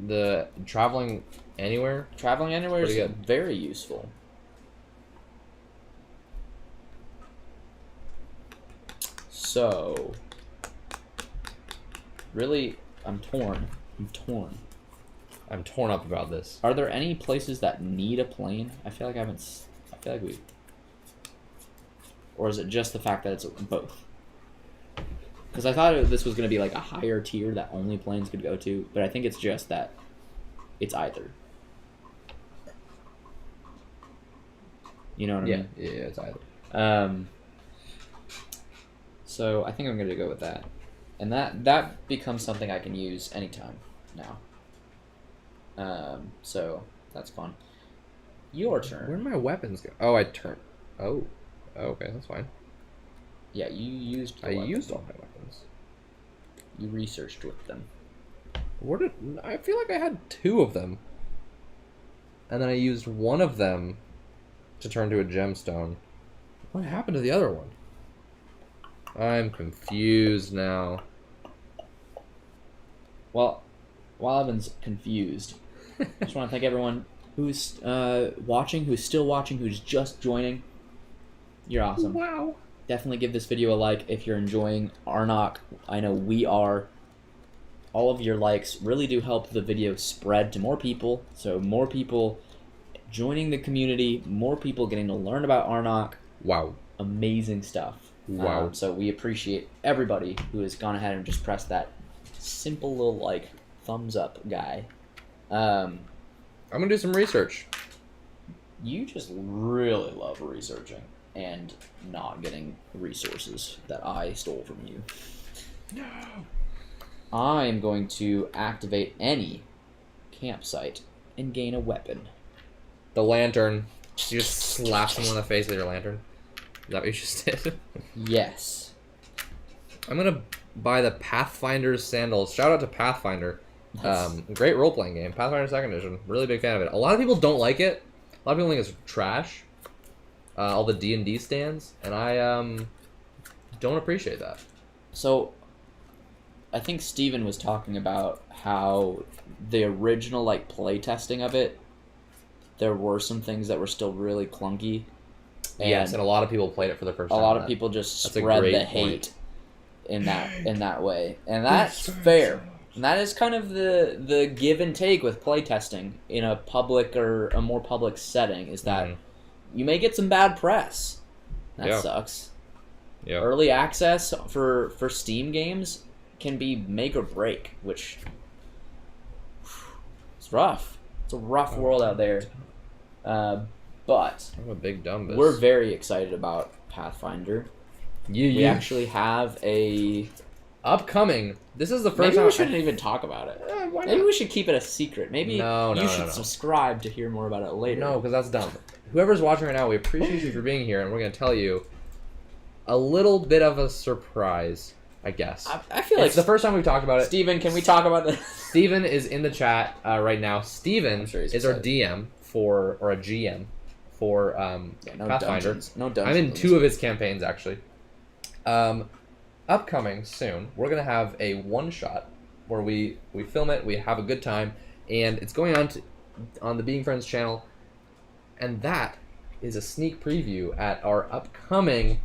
the traveling anywhere? Traveling anywhere is good. Very useful. So, really, I'm torn. I'm torn up about this. Are there any places that need a plane? I feel like I feel like we... Or is it just the fact that it's both? Because I thought this was going to be like a higher tier that only planes could go to, but I think it's just that it's either. You know what I mean? Yeah, it's either. So I think I'm going to go with that. And that becomes something I can use anytime now. So that's fun. Your turn. Where'd my weapons go? Oh, I turned. Oh, okay, that's fine. Yeah, you used. I used all my weapons. You researched with them. I feel like I had 2 of them, and then I used one of them to turn to a gemstone. What happened to the other one? I'm confused now. Well, while Evan's confused, I just want to thank everyone who's watching, who's still watching, who's just joining. You're awesome. Wow. Definitely give this video a like if you're enjoying Arnak. I know we are. All of your likes really do help the video spread to more people. So more people joining the community, more people getting to learn about Arnak. Wow. Amazing stuff. Wow. So we appreciate everybody who has gone ahead and just pressed that simple little like thumbs up guy. I'm gonna do some research. You just really love researching and not getting resources that I stole from you. No. I am going to activate any campsite and gain a weapon. The lantern. You just slap someone in the face with your lantern. Is that what you just did? Yes. I'm gonna buy the Pathfinder's sandals. Shout out to Pathfinder. Yes. Great role-playing game. Pathfinder 2nd Edition. Really big fan of it. A lot of people don't like it. A lot of people think it's trash. All the D&D stands. And I don't appreciate that. So, I think Steven was talking about how the original like playtesting of it, there were some things that were still really clunky. Yes, and a lot of people played it for the first time. A lot of people just That's a spread great the hate in that way. And that's fair. And that is kind of the give and take with playtesting in a public or a more public setting, is that you may get some bad press. That sucks. Yeah. Early access for Steam games can be make or break, which It's rough. It's a rough world out there. But I'm a big dumbass. we're very excited about Pathfinder. We actually have a... upcoming. This is the first Maybe time we shouldn't even talk about it. why Maybe not? we should keep it a secret. Maybe No, you should no. subscribe to hear more about it later. No, because that's dumb. Whoever's watching right now, we appreciate you for being here, and we're going to tell you a little bit of a surprise, I guess. I feel like It's the first time we've talked about it. Steven, can we talk about this? Steven is in the chat right now. Steven sure he's is our excited. DM for, or a GM for No Pathfinder. dungeons. No dungeons. I'm in 2 of his campaigns, actually. Upcoming soon, we're going to have a one-shot where we film it, we have a good time, and it's going on the Being Friends channel, and that is a sneak preview at our upcoming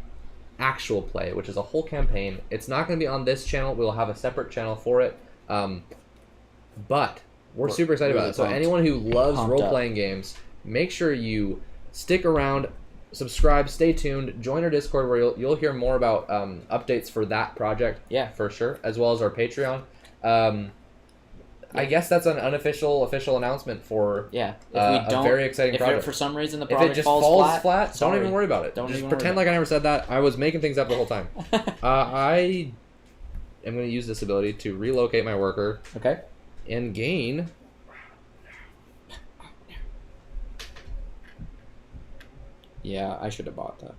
actual play, which is a whole campaign. It's not going to be on this channel. We'll have a separate channel for it, but we're super excited really about it. So pumped. anyone who loves Pumped role-playing games, make sure you stick around, subscribe, stay tuned, join our Discord where you'll hear more about updates for that project. Yeah. For sure, as well as our Patreon. I guess that's an official announcement for Yeah. If a very exciting if project. for some reason the If project it just falls flat, don't sorry. even worry about it. Don't Just even pretend worry like I never said that. I was making things up the whole time. I am going to use this ability to relocate my worker Okay. and gain... Yeah, I should have bought that.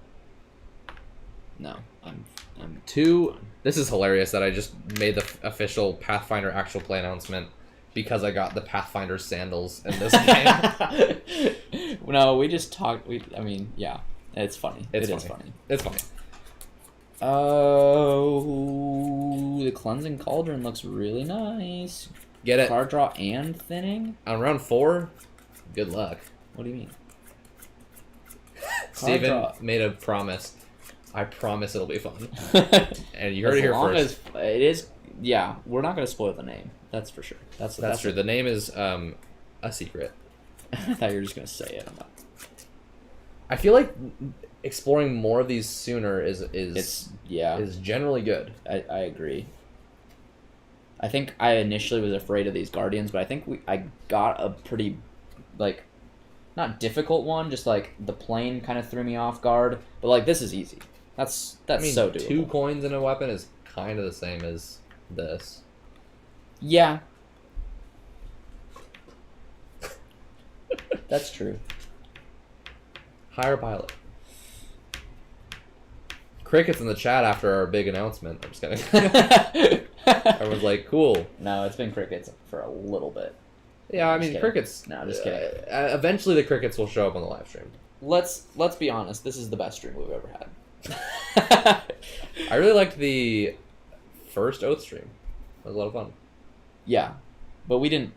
No, I'm 2. This is hilarious that I just made the official Pathfinder actual play announcement because I got the Pathfinder sandals in this game. No, we just talked. Yeah, it's funny. It's It is funny. funny. It's funny. Oh, the Cleansing Cauldron looks really nice. Get it? Card draw and thinning? On round 4, good luck. What do you mean? Steven draw. made a promise. I promise it'll be fun. And you heard it here first. It is, yeah, we're not going to spoil the name. That's for sure. That's True. The name is a secret. I thought you were just going to say it. I'm not. I feel like exploring more of these sooner is generally good. I agree. I think I initially was afraid of these Guardians, but I think I got a pretty, like, not difficult one, just like the plane kind of threw me off guard. But like this is easy. That's so doable. 2 coins in a weapon is kind of the same as this. Yeah. That's true. Hire pilot. Crickets in the chat after our big announcement. I'm just kidding. Everyone's like, cool. No, it's been crickets for a little bit. Yeah, I mean, kidding. crickets. No, just kidding. Eventually, the crickets will show up on the live stream. Let's be honest. This is the best stream we've ever had. I really liked the first Oath stream. It was a lot of fun. Yeah, but we didn't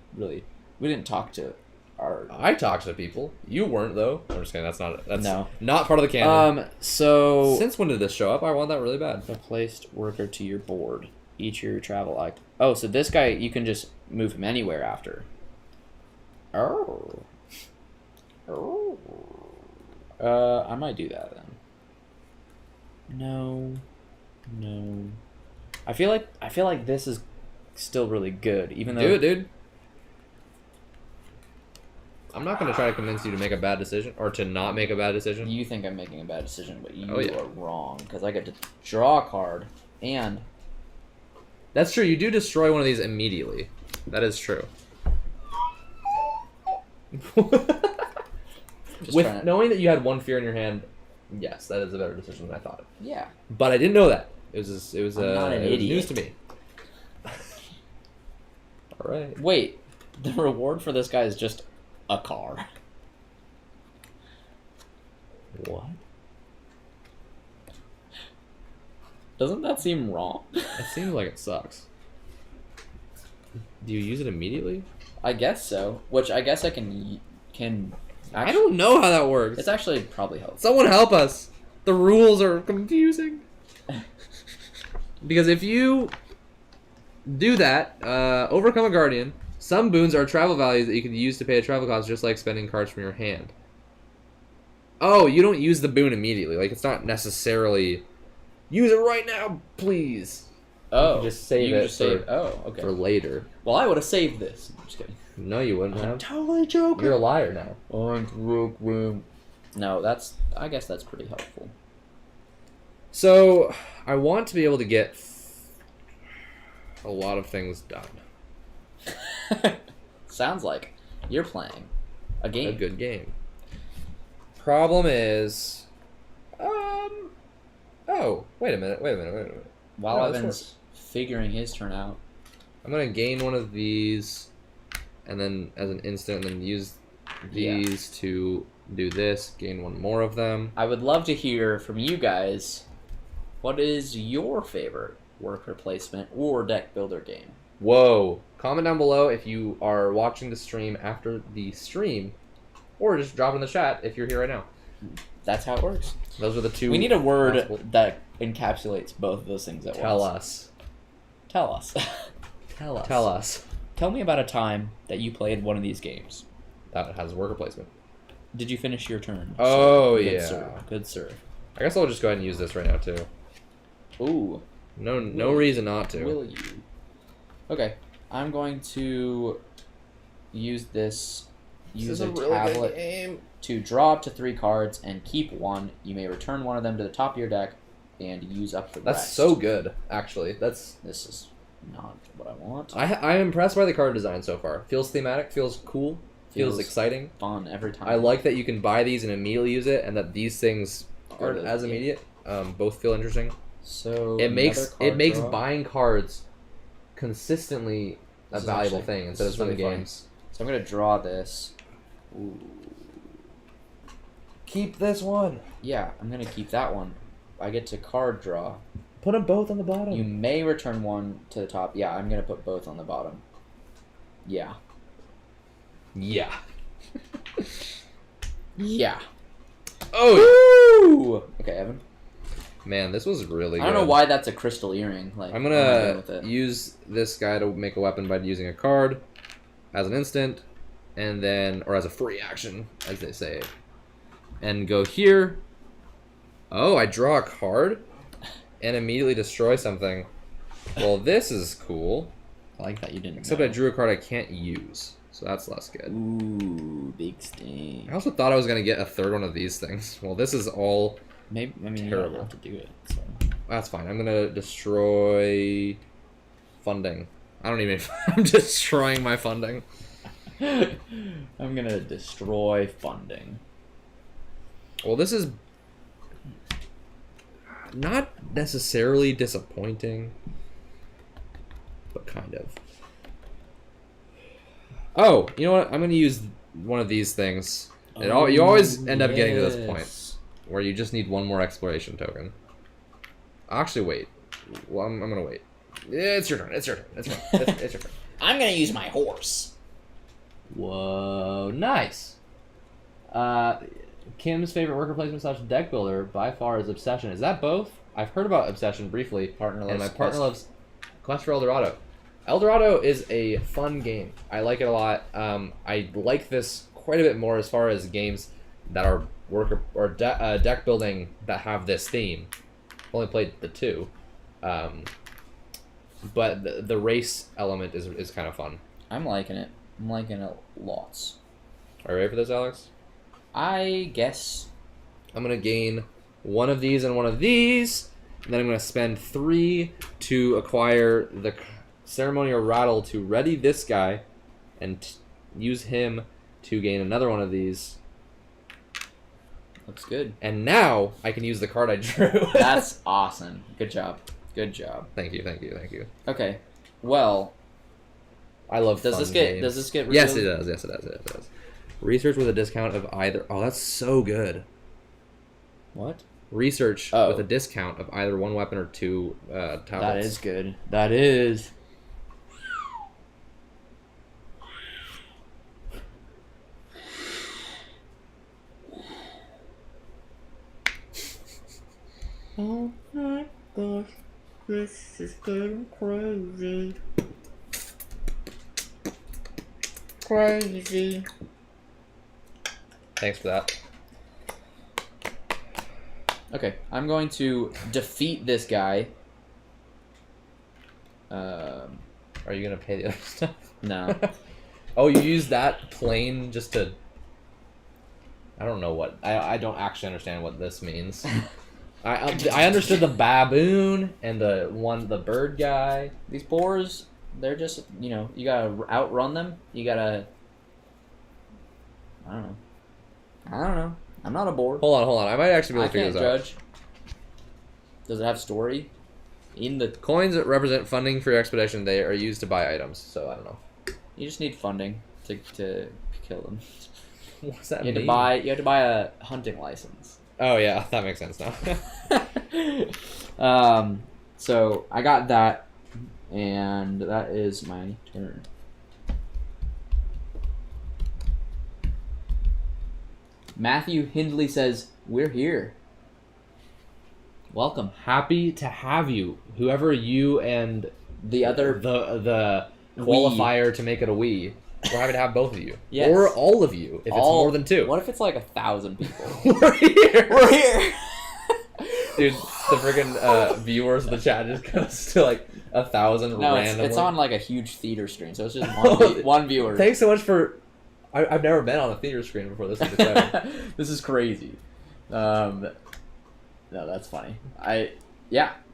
talk to our. I talked to people. You weren't though. I'm just kidding. That's No. not part of the canon. So Since when did this show up? I want that really bad. the placed worker to your board. Each of your travel act. Oh, so this guy you can just move him anywhere after. Oh. I might do that then. No. I feel like this is still really good, even though. Do it, dude. I'm not going to try to convince you to make a bad decision or to not make a bad decision. You think I'm making a bad decision, but you Oh, yeah. are wrong because I get to draw a card and. That's true. You do destroy one of these immediately. That is true. With knowing that you had 1 fear in your hand, yes, that is a better decision than I thought. Yeah. But I didn't know that. It was not an it was idiot. news to me. All right. Wait, the reward for this guy is just a car. What? Doesn't that seem wrong? It seems like it sucks. Do you use it immediately? I guess so. Which I guess I can. I don't know how that works. It's actually probably helpful. Someone help us. The rules are confusing. Because if you do that, overcome a guardian, some boons are travel values that you can use to pay a travel cost, just like spending cards from your hand. Oh, you don't use the boon immediately. Like, it's not necessarily... Use it right now, please. Oh, You can just save you can it just save. Oh, okay. for later. Well, I would have saved this. I'm just kidding. No, you wouldn't have. Totally joking. You're a liar now. No, I guess that's pretty helpful. So, I want to be able to get a lot of things done. Sounds like you're playing a game. A good game. Problem is, oh, wait a minute. While No, this Evan's works. figuring his turn out. I'm gonna gain one of these, and then as an instant, and then use these to do this. Gain one more of them. I would love to hear from you guys. What is your favorite worker placement or deck builder game? Whoa! Comment down below if you are watching the stream after the stream, or just drop it in the chat if you're here right now. That's how it works. Those are the two. We need a word possible- that encapsulates both of those things at Tell once. us. Tell us. Tell us. Tell us. Tell me about a time that you played one of these games. That has worker placement. Did you finish your turn? Oh, Good yeah. Sir. Good sir. I guess I'll just go ahead and use this right now too. Ooh. No reason not to. Will you? Okay. I'm going to use this. Use a tablet game. to draw up to 3 cards and keep 1. You may return one of them to the top of your deck and use up the That's rest. so good, actually. This is not what I want. I'm impressed by the card design so far. Feels thematic, feels cool, feels exciting. Fun every time. I like that you can buy these and immediately use it, and that these things aren't as immediate. Both feel interesting. So It makes draw. buying cards consistently a This is valuable actually- thing this instead of is some really funny. games. So I'm gonna draw this. Ooh. Keep this one. Yeah, I'm gonna keep that one. I get to card draw. Put them both on the bottom. You may return one to the top. Yeah, I'm gonna put both on the bottom. Yeah. Yeah. Yeah. Oh. Ooh. Okay, Evan. Man, this was really good. I don't know why that's a crystal earring. Like I'm what am I doing gonna with it? use this guy to make a weapon by using a card as an instant, and then, or as a free action, as they say, and go here. Oh, I draw a card and immediately destroy something. Well, this is cool. I like that you didn't. Except know. I drew a card I can't use, so that's less good. Ooh, big sting. I also thought I was gonna get a third one of these things. Well, this is all. Maybe you don't Terrible. have to do it. So. That's fine. I'm gonna destroy funding. I don't even. I'm destroying my funding. I'm gonna destroy funding. Well, this is not necessarily disappointing, but kind of. Oh, you know what? I'm gonna use one of these things. You always end up getting to this point where you just need one more exploration token. Actually, wait. Well, I'm gonna wait. It's your turn. It's your turn. It's your turn. I'm gonna use my horse. Whoa, nice. Kim's favorite worker placement / deck builder by far is Obsession. Is that both? I've heard about Obsession briefly. Partner And loves my partner Quest. loves Quest for Eldorado. Eldorado is a fun game. I like it a lot. I like this quite a bit more as far as games that are worker or deck building that have this theme. I've only played the 2. But the race element is kind of fun. I'm liking it. I'm liking it lots. Are you ready for this, Alex? I guess. I'm going to gain one of these and one of these. And then I'm going to spend 3 to acquire the ceremonial rattle to ready this guy and use him to gain another one of these. Looks good. And now I can use the card I drew. That's awesome. Good job. Good job. Thank you, thank you, thank you. Okay. Well, I love does fun this get games. does this get Yes, it revealed? does. Yes, it does. Yes, it does. Research with a discount of either. Oh, that's so good. What? Research Oh. with a discount of either one weapon or 2 tablets. That is good. That is. Oh my gosh, this is getting crazy. Crazy. Thanks for that. Okay, I'm going to defeat this guy. Are you gonna pay the other stuff? No. Oh, you use that plane just to... I don't know what... I don't actually understand what this means. I understood the baboon and the bird guy. These boars, they're just, you know, you gotta outrun them. You gotta... I don't know. I'm not a boar. Hold on. I might actually be able to figure this out. I can't judge. Does it have story? Coins that represent funding for your expedition, they are used to buy items, so I don't know. You just need funding to kill them. What's that You mean? have to buy a hunting license. Oh yeah, that makes sense now. So I got that, and that is my turn. Matthew Hindley says, "We're here. Welcome." Happy to have you, whoever you and The other the qualifier to make it a we. We're happy to have both of you, Yes. or all of you if it's more than 2. What if it's like 1,000 people? We're here. We're here. Dude, the freaking viewers of the chat just goes to like 1,000 No, randomly. it's on like a huge theater screen, so it's just one viewer. Thanks so much for... I've never been on a theater screen before. This is exciting. This is crazy. No, that's funny.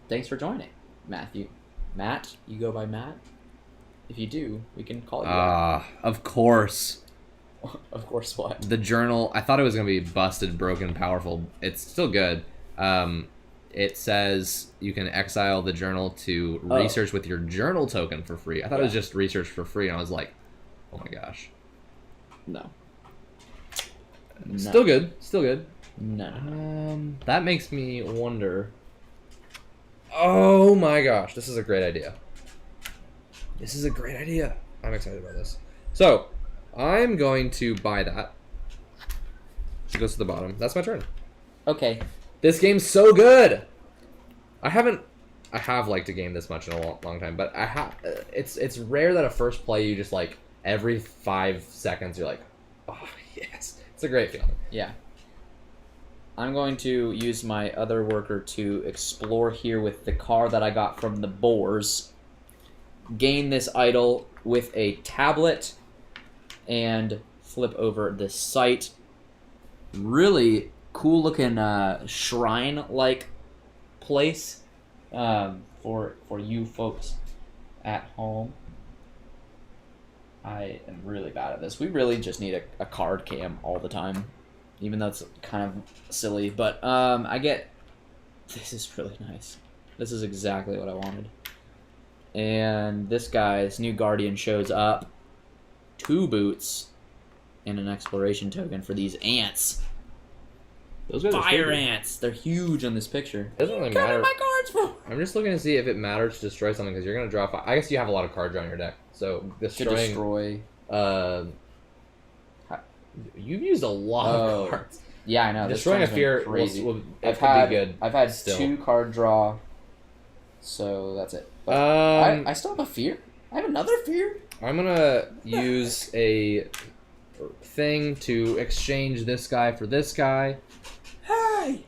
Thanks for joining, Matthew. Matt, you go by Matt? If you do, we can call you that. Of course. Of course, what? The journal, I thought it was going to be busted, broken, powerful. It's still good. It says you can exile the journal to research with your journal token for free. I thought it was just research for free, and I was like, oh my gosh. No. Still good. Still good. No. That makes me wonder. Oh my gosh, this is a great idea. This is a great idea. I'm excited about this. So, I'm going to buy that. It goes to the bottom. That's my turn. Okay. This game's so good. I have liked a game this much in a long time, but it's rare that a first play you just like every 5 seconds you're like, oh yes. It's a great feeling. Yeah. I'm going to use my other worker to explore here with the car that I got from the boars. Gain this idol with a tablet and flip over the site. Really cool looking shrine-like place for you folks at home. I am really bad at this. We really just need a card cam all the time, even though it's kind of silly. But this is really nice. This is exactly what I wanted. And this new guardian shows up. 2 boots and an exploration token for these ants. Those guys are Fire stupid. ants. They're huge on this picture. It doesn't really What matter. are my cards for? I'm just looking to see if it matters to destroy something because you're gonna draw. I guess you have a lot of cards on your deck, so To destroy. You've used a lot of cards. Yeah, I know. This Destroying a turn's been fear crazy. will I've be good. I've had still. 2 card draw, so that's it. But I still have a fear. I have another fear. I'm gonna use a thing to exchange this guy for this guy. Hey,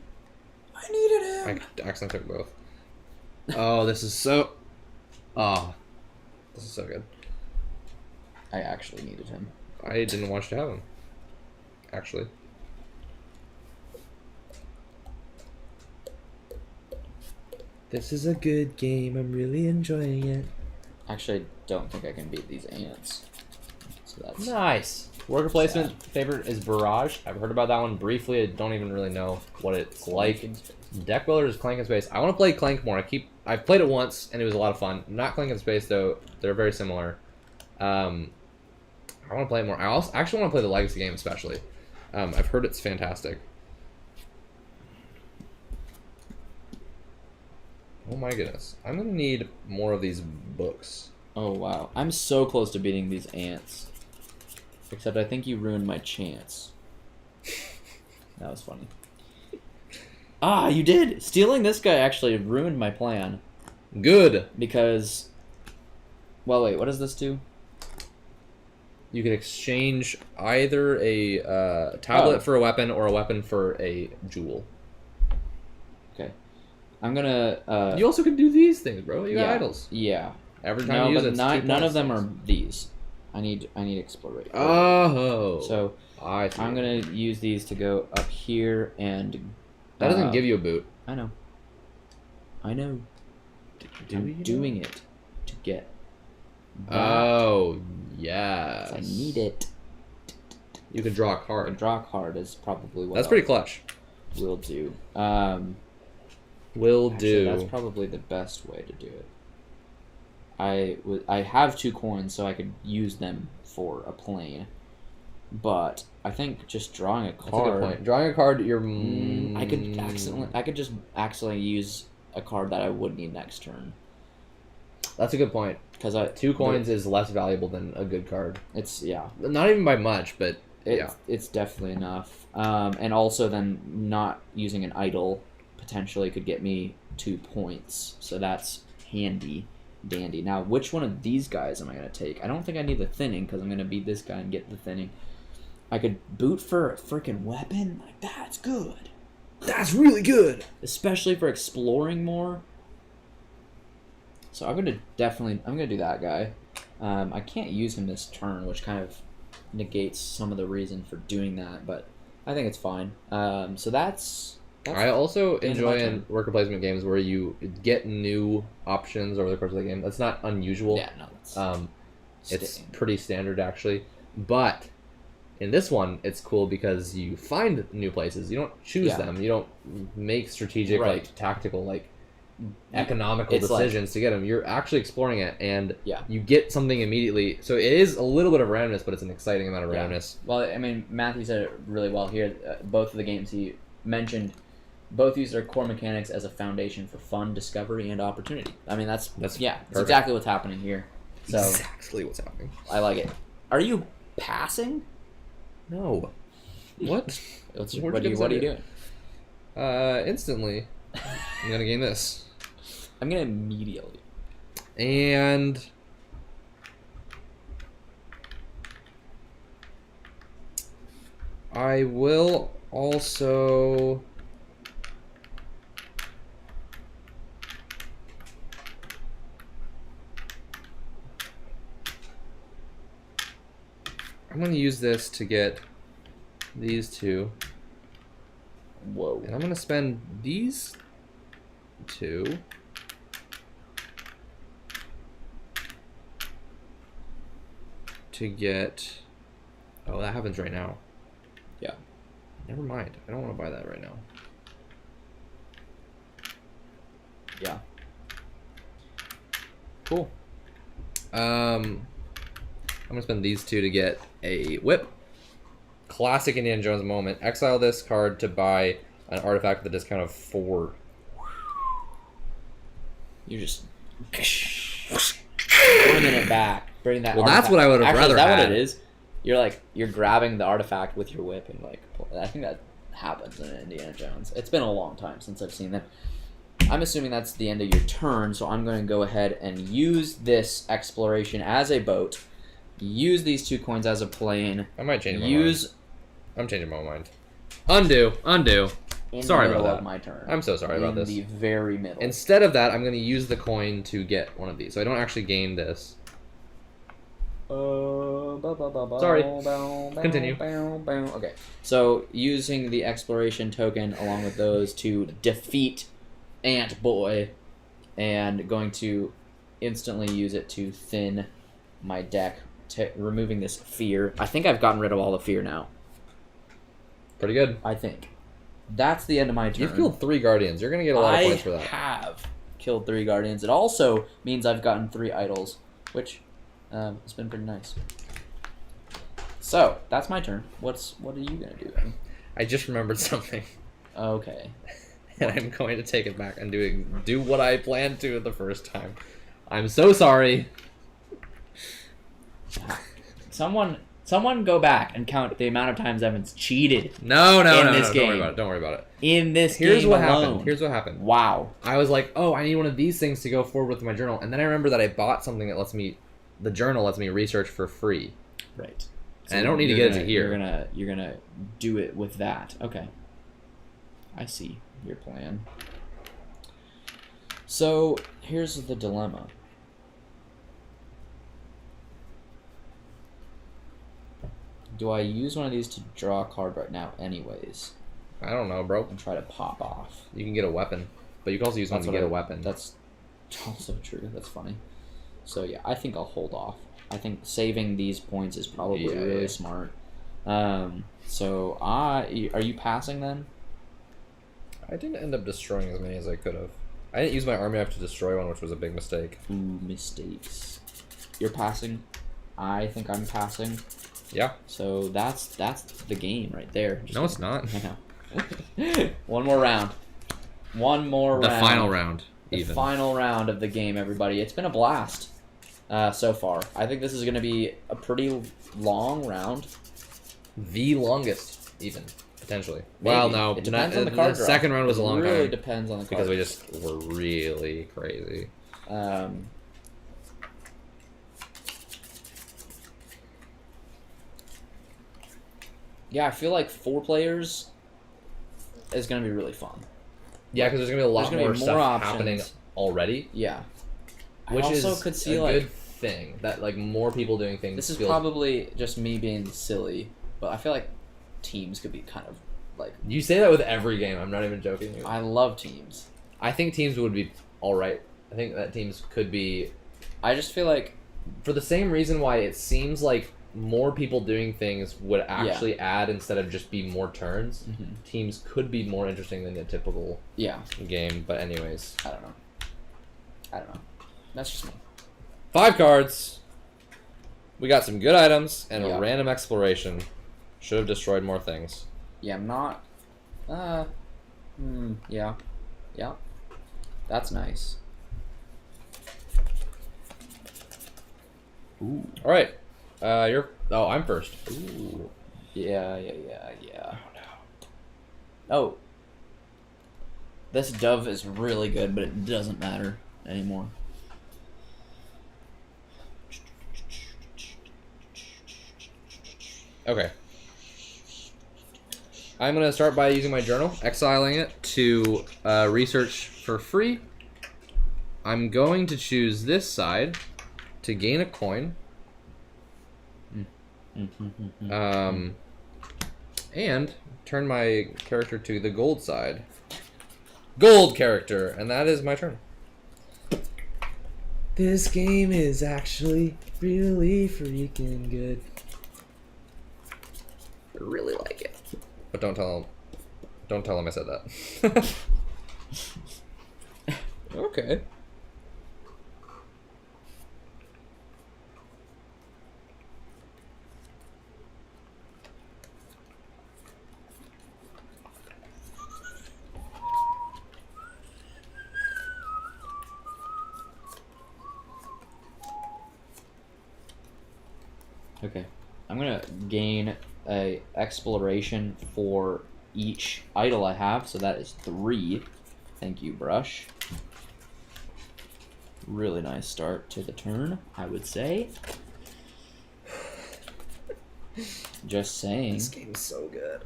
I needed him. I accidentally took both. Oh, this is so. Oh, this is so good. I actually needed him. I didn't want you to have him. Actually. This is a good game. I'm really enjoying it. Actually, I don't think I can beat these ants. So that's Nice. Worker placement favorite is Barrage. I've heard about that one briefly. I don't even really know what it's like. Deck Builder is Clank and Space. I want to play Clank more. I've played it once and it was a lot of fun. Not Clank and Space though. They're very similar. I want to play it more. I also actually want to play the Legacy game especially. I've heard it's fantastic. Oh my goodness. I'm gonna need more of these books. Oh wow, I'm so close to beating these ants. Except I think you ruined my chance. That was funny. Ah, you did! Stealing this guy actually ruined my plan. Good. Because... Well, wait, what does this do? You can exchange either a tablet for a weapon or a weapon for a jewel. Okay. I'm gonna... You also can do these things, bro. You got yeah, idols. Yeah. Every time No, you use but it, it's 2 none of points. them are these. I need exploration. Oh. So I see. I'm gonna use these to go up here and. That doesn't give you a boot. I know. I'm you doing it to get. That. Oh yes. I need it. You can draw a A card. draw card is probably what. That's pretty clutch. Will do. Will Actually, do. That's probably the best way to do it. I have 2 coins, so I could use them for a plane. But I think just drawing a card. That's a good point. Drawing a card, you're. I could just accidentally use a card that I would need next turn. That's a good point. Because 2 coins is less valuable than a good card. It's yeah. Not even by much, but yeah. It's definitely enough. And also then not using an idol potentially could get me 2 points. So that's handy dandy. Now, which one of these guys am I going to take? I don't think I need the thinning because I'm going to beat this guy and get the thinning. I could boot for a freaking weapon. Like, that's good. That's really good. Especially for exploring more. So I'm going to do that guy. I can't use him this turn, which kind of negates some of the reason for doing that, but I think it's fine. So that's I also enjoy in turn. worker placement games where you get new options over the course of the game. That's not unusual. Yeah, no, it's standard. pretty standard actually. But in this one, it's cool because you find new places. You don't choose them. You don't make strategic, like tactical, like economical It's decisions to get them. You're actually exploring it, and Yeah. you get something immediately. So it is a little bit of randomness, but it's an exciting amount of randomness. Well, I mean, Matthew said it really well here. Both of the games he mentioned, both use their core mechanics as a foundation for fun, discovery, and opportunity. I mean, that's perfect. exactly what's happening here. So Exactly what's happening. I like it. Are you passing? No. What? What are you doing? Instantly, I'm gonna gain this. I'm gonna immediately. And I will also I'm going to use this to get these 2. Whoa. And I'm going to spend these 2 to get... Oh, that happens right now. Yeah. Never mind. I don't want to buy that right now. Yeah. Cool. I'm going to spend these 2 to get a whip. Classic Indiana Jones moment. Exile this card to buy an artifact with a discount of 4. You just bringing it back, bringing that. Well, that's what I would have Actually, rather is that had. what it is? You're grabbing the artifact with your whip and like. I think that happens in Indiana Jones. It's been a long time since I've seen them. I'm assuming that's the end of your turn, so I'm going to go ahead and use this exploration as a boat. Use these 2 coins as a plane. I might change my mind. I'm changing my mind. Undo. In Sorry the about middle that. of my turn. I'm so sorry about this. In the very middle. Instead of that, I'm going to use the coin to get one of these. So I don't actually gain this. Sorry. Continue. Okay. So using the exploration token along with those to defeat Ant Boy, and going to instantly use it to thin my deck, removing this fear. I think I've gotten rid of all the fear now. Pretty good. I think. That's the end of my turn. You've killed 3 Guardians. You're going to get a lot of points for that. I have killed 3 Guardians. It also means I've gotten 3 idols, which has been pretty nice. So, that's my turn. What are you going to do, Evan? I just remembered something. Okay. And I'm going to take it back and do what I planned to the first time. I'm so sorry. Someone go back and count the amount of times Evan's cheated. No. Game. Don't worry about it. Don't worry about it. In this Here's game what alone. happened. Here's what happened. Wow. I was like, oh, I need one of these things to go forward with my journal. And then I remember that I bought something that the journal lets me research for free. Right. And I don't need to get it to here. You're gonna do it with that. Okay. I see your plan. So here's the dilemma. Do I use one of these to draw a card right now anyways? I don't know, bro. And try to pop off. You can get a weapon, but you can also use one to get a weapon. That's also true. That's funny. So yeah, I think I'll hold off. I think saving these points is probably really smart. So are you passing then? I didn't end up destroying as many as I could have. I didn't use my army knife to destroy one, which was a big mistake. Ooh, mistakes. You're passing. I think I'm passing. Yeah. So that's the game right there. No, it's not. I know. One more round. One more round. The final round. The final round of the game, everybody. It's been a blast so far. I think this is going to be a pretty long round. The longest, even, potentially. Maybe. Well, no. It depends on the card draw. The second round was a long time. It really depends on the card. Because we just were really crazy. Yeah, I feel like 4 players is going to be really fun. Yeah, because there's going to be a lot more stuff options happening already. Yeah. Which I also is could see a like good thing. That, like, more people doing things. This is probably just me being silly, but I feel like teams could be kind of like... You say that with every game. I'm not even joking. I love teams. I think teams would be alright. I think that teams could be... I just feel like... For the same reason why it seems like more people doing things would actually add instead of just be more turns. Mm-hmm. Teams could be more interesting than a typical game, but anyways. I don't know. That's just me. 5 cards. We got some good items and a random exploration. Should have destroyed more things. Yeah, I'm not... yeah. Yeah. That's nice. Ooh. Alright. I'm first. Ooh. Yeah. Oh, no. Oh. This dove is really good, but it doesn't matter anymore. Okay. I'm going to start by using my journal, exiling it to research for free. I'm going to choose this side to gain a coin. And turn my character to the gold side. Gold character! And that is my turn. This game is actually really freaking good. I really like it. But don't tell him I said that. Okay. Okay. I'm gonna gain a exploration for each idol I have, so that is 3. Thank you, Brush. Really nice start to the turn, I would say. Just saying. This game's so good.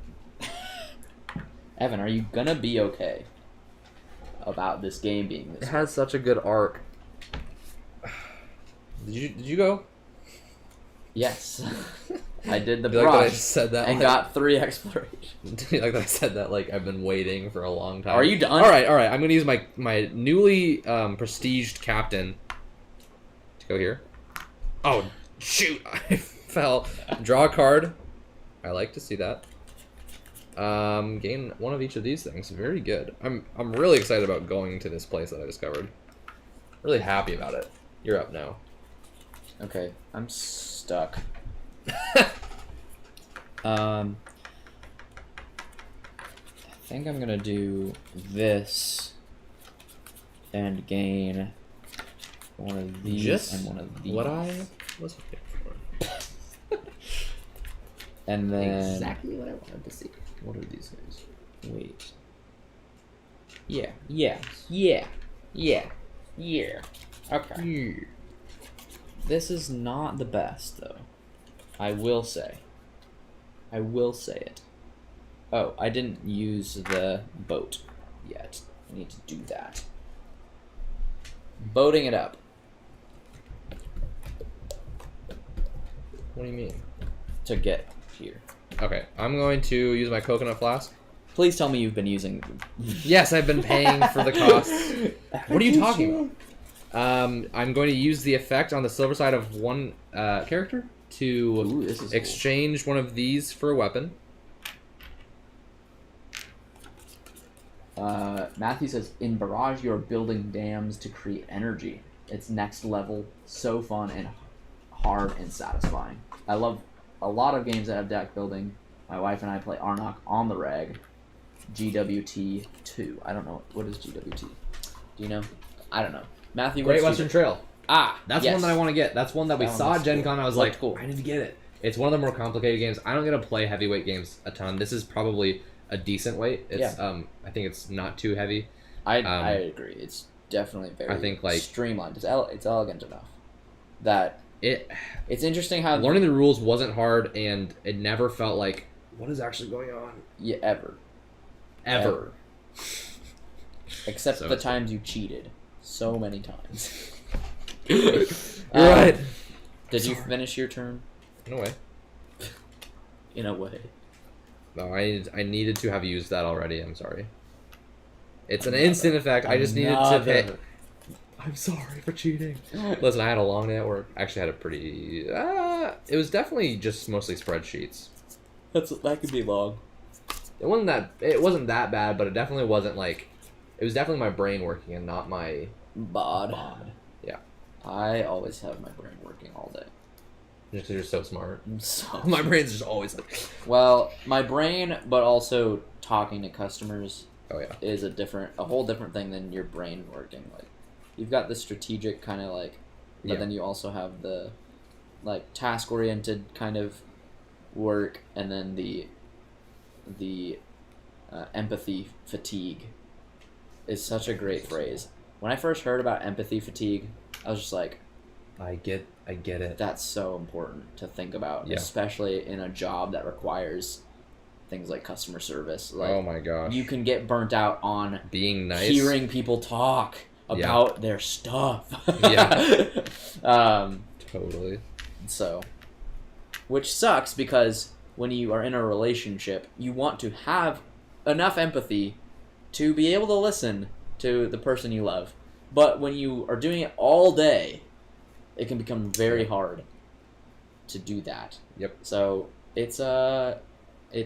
Evan, are you gonna be okay about this game being this? It has such a good arc. Did you go? Yes. I did the Like brush that I said that and got 3 explorations. Like that I said that like I've been waiting for a long time. Are you done? All right. I'm gonna use my newly prestiged captain to go here. Oh shoot! I fell. Draw a card. I like to see that. Gain one of each of these things. Very good. I'm really excited about going to this place that I discovered. Really happy about it. You're up now. Okay, I'm stuck. I think I'm gonna do this and gain one of these and one of these. What I was looking for. And then exactly what I wanted to see. What are these guys? Wait. Yeah. Okay. Yeah. This is not the best, though. I will say. I will say it. Oh, I didn't use the boat yet. I need to do that. Boating it up. What do you mean? To get here. Okay, I'm going to use my coconut flask. Please tell me you've been using... Yes, I've been paying for the costs. What are you talking about? I'm going to use the effect on the silver side of one character to this is exchange one of these for a weapon. Matthew says, in Barrage, you're building dams to create energy. It's next level, so fun and hard and satisfying. I love a lot of games that have deck building. My wife and I play Arnak on the reg. GWT 2. I don't know. What is GWT? Do you know? I don't know. Matthew, Great what's Western Trail. That's That's one that I want to get. That's one that we That one saw at looks Gen cool. Con. I was Looks like, cool. I need to get it. It's one of the more complicated games. I don't get to play heavyweight games a ton. This is probably a decent weight. It's I think it's not too heavy. I agree. It's definitely very I think, like, streamlined. It's elegant enough that it's interesting how Learning the rules wasn't hard, and it never felt like, what is actually going on? Ever. Except So the it's times you cheated. So many times. You're right. Did you finish your turn? No way. In a way. No, I needed to have used that already. I'm sorry. It's an instant effect. I just needed to pay. I'm sorry for cheating. Listen, I had a long day at work. Actually, had a pretty... it was definitely just mostly spreadsheets. That could be long. It wasn't that bad, but it definitely wasn't like... It was definitely my brain working and not my... Bod. Yeah. I always have my brain working all day. Just because you're so smart. So My brain's just always like... Well, my brain, but also talking to customers Oh, yeah. is a whole different thing than your brain working. Like, you've got the strategic kind of like, but then you also have the like task-oriented kind of work, and then the empathy fatigue is such a great phrase. When I first heard about empathy fatigue, I was just like, I get it. that's so important to think about, Yeah. especially in a job that requires things like customer service. Like, Oh my gosh. you can get burnt out on Being nice. hearing people talk about their stuff. Yeah. Totally. So, which sucks because when you are in a relationship, you want to have enough empathy to be able to listen to the person you love. But when you are doing it all day, it can become very hard to do that. Yep. So it's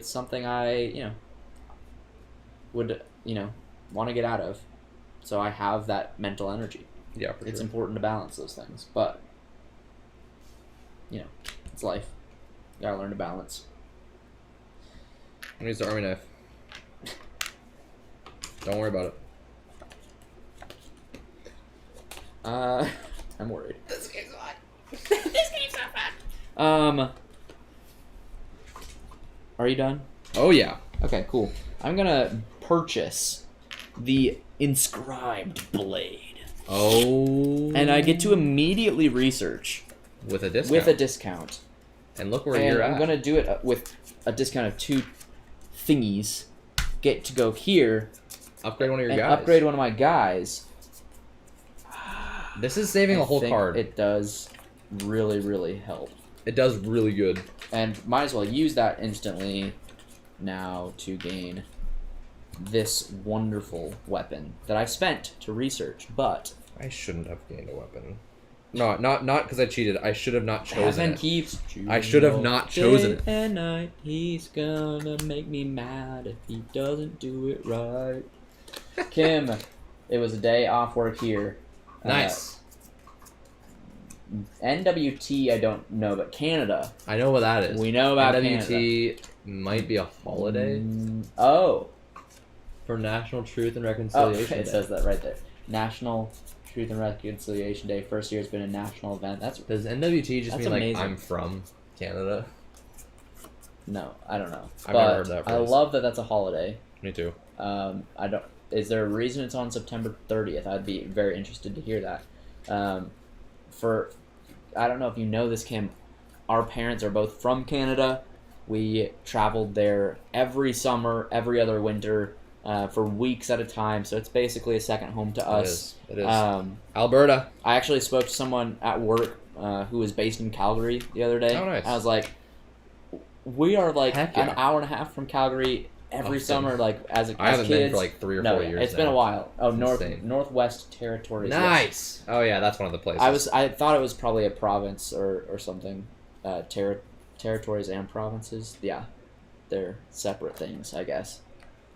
something I would want to get out of. So I have that mental energy. Yeah, for It's sure. important to balance those things, but it's life. You gotta learn to balance. I'm gonna use the army knife. Don't worry about it. I'm worried. This game's hot. Are you done? Oh yeah. Okay, cool. I'm gonna purchase the inscribed blade, Oh. and I get to immediately research with a discount. with a discount. And look where And you're I'm at. gonna do it with a discount of 2 thingies. Get to go here Upgrade one of your and guys. upgrade one of my guys. This is saving a whole think card. It does really, really help. It does really good. And might as well use that instantly now to gain this wonderful weapon that I spent to research, but I shouldn't have gained a weapon. No, not because I cheated. I should have not chosen Evan it. keeps I should have not chosen it. Day and night, he's gonna make me mad if he doesn't do it right. Kim, it was a day off work here. Nice. NWT, I don't know, but Canada. I know what that is. We know about NWT might be a holiday Oh. for National Truth and Oh, Reconciliation it Day. says that right there. National Truth and Reconciliation Day. First year it's been a national event. That's Does NWT just That's mean amazing. like I'm from Canada? no, I don't know. I've but never heard that I phrase. love that that's a holiday. Me too. I don't. Is there a reason it's on September 30th? I'd be very interested to hear that. I don't know if you know this, Kim. Our parents are both from Canada. We traveled there every summer, every other winter, for weeks at a time. So it's basically a second home to us. It is. Alberta. I actually spoke to someone at work who was based in Calgary the other day. Oh, nice. I was like, we are like Heck an yeah. hour and a half from Calgary every Often. summer, like as I haven't kids. been for like 3 or 4 No, years. it's been a while. Oh, Insane. Northwest Territories. yes. Nice. Oh yeah, that's one of the places. I thought it was probably a province or something. Territories and provinces. Yeah, they're separate things, I guess.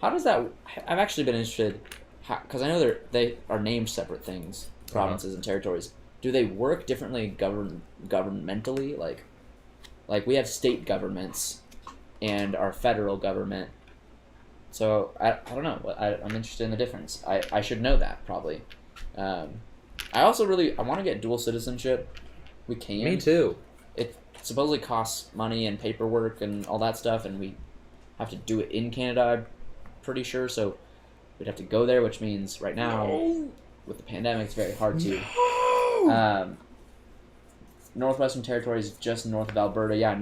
How does that? I've actually been interested, because I know they are named separate things, provinces and territories. Do they work differently governmentally? Like we have state governments, and our federal government. So I don't know. I'm interested in the difference. I should know that probably. I also I want to get dual citizenship. We can. Me too. It supposedly costs money and paperwork and all that stuff, and we have to do it in Canada, I'm pretty sure. So we'd have to go there, which means right now, with the pandemic, it's very hard to. Northwestern Territories, just north of Alberta. Yeah,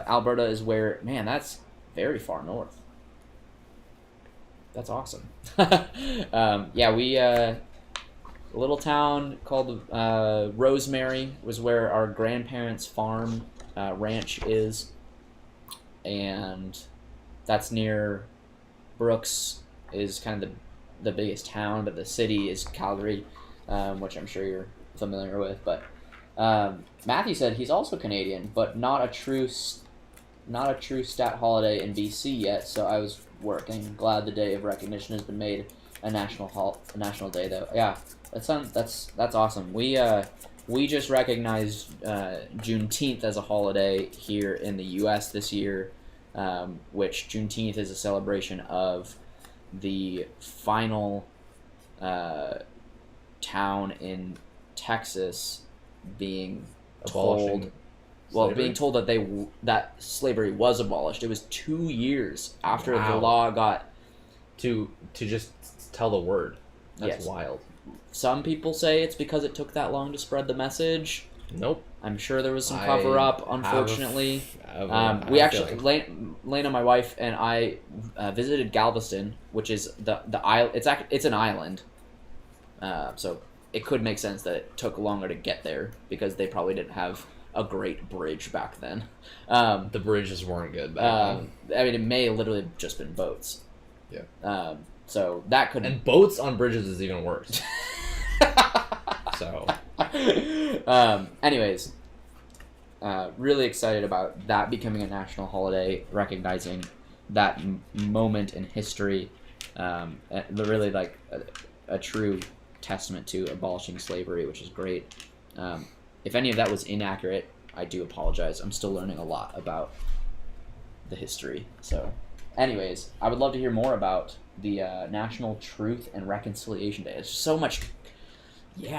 Alberta is where, man, that's very far north. That's awesome. Yeah, we a little town called Rosemary was where our grandparents' farm ranch is, and that's near Brooks. Is kind of the biggest town, but the city is Calgary, which I'm sure you're familiar with. But Matthew said he's also Canadian, but not a true stat holiday in BC yet. So I was working. Glad the day of recognition has been made a national day though. Yeah, that's awesome. We just recognized Juneteenth as a holiday here in the U.S. this year, which Juneteenth is a celebration of the final town in Texas being Abolishing being slavery? told that slavery was abolished. It was 2 years after the Wow. law got. To just tell the word. That's Yes. wild. Some people say it's because it took that long to spread the message. Nope. I'm sure there was some I cover up, have unfortunately. I We have a actually, feeling. Lena, my wife, and I visited Galveston, which is the island. It's an island, so it could make sense that it took longer to get there because they probably didn't have a great bridge back then. The bridges weren't good back then. I mean, it may have literally just been boats. Yeah. So that could. And boats on bridges is even worse. So. Anyways, really excited about that becoming a national holiday, recognizing that moment in history. Really like a true testament to abolishing slavery, which is great. If any of that was inaccurate, I do apologize. I'm still learning a lot about the history. So, anyways, I would love to hear more about the National Truth and Reconciliation Day. It's just so much, in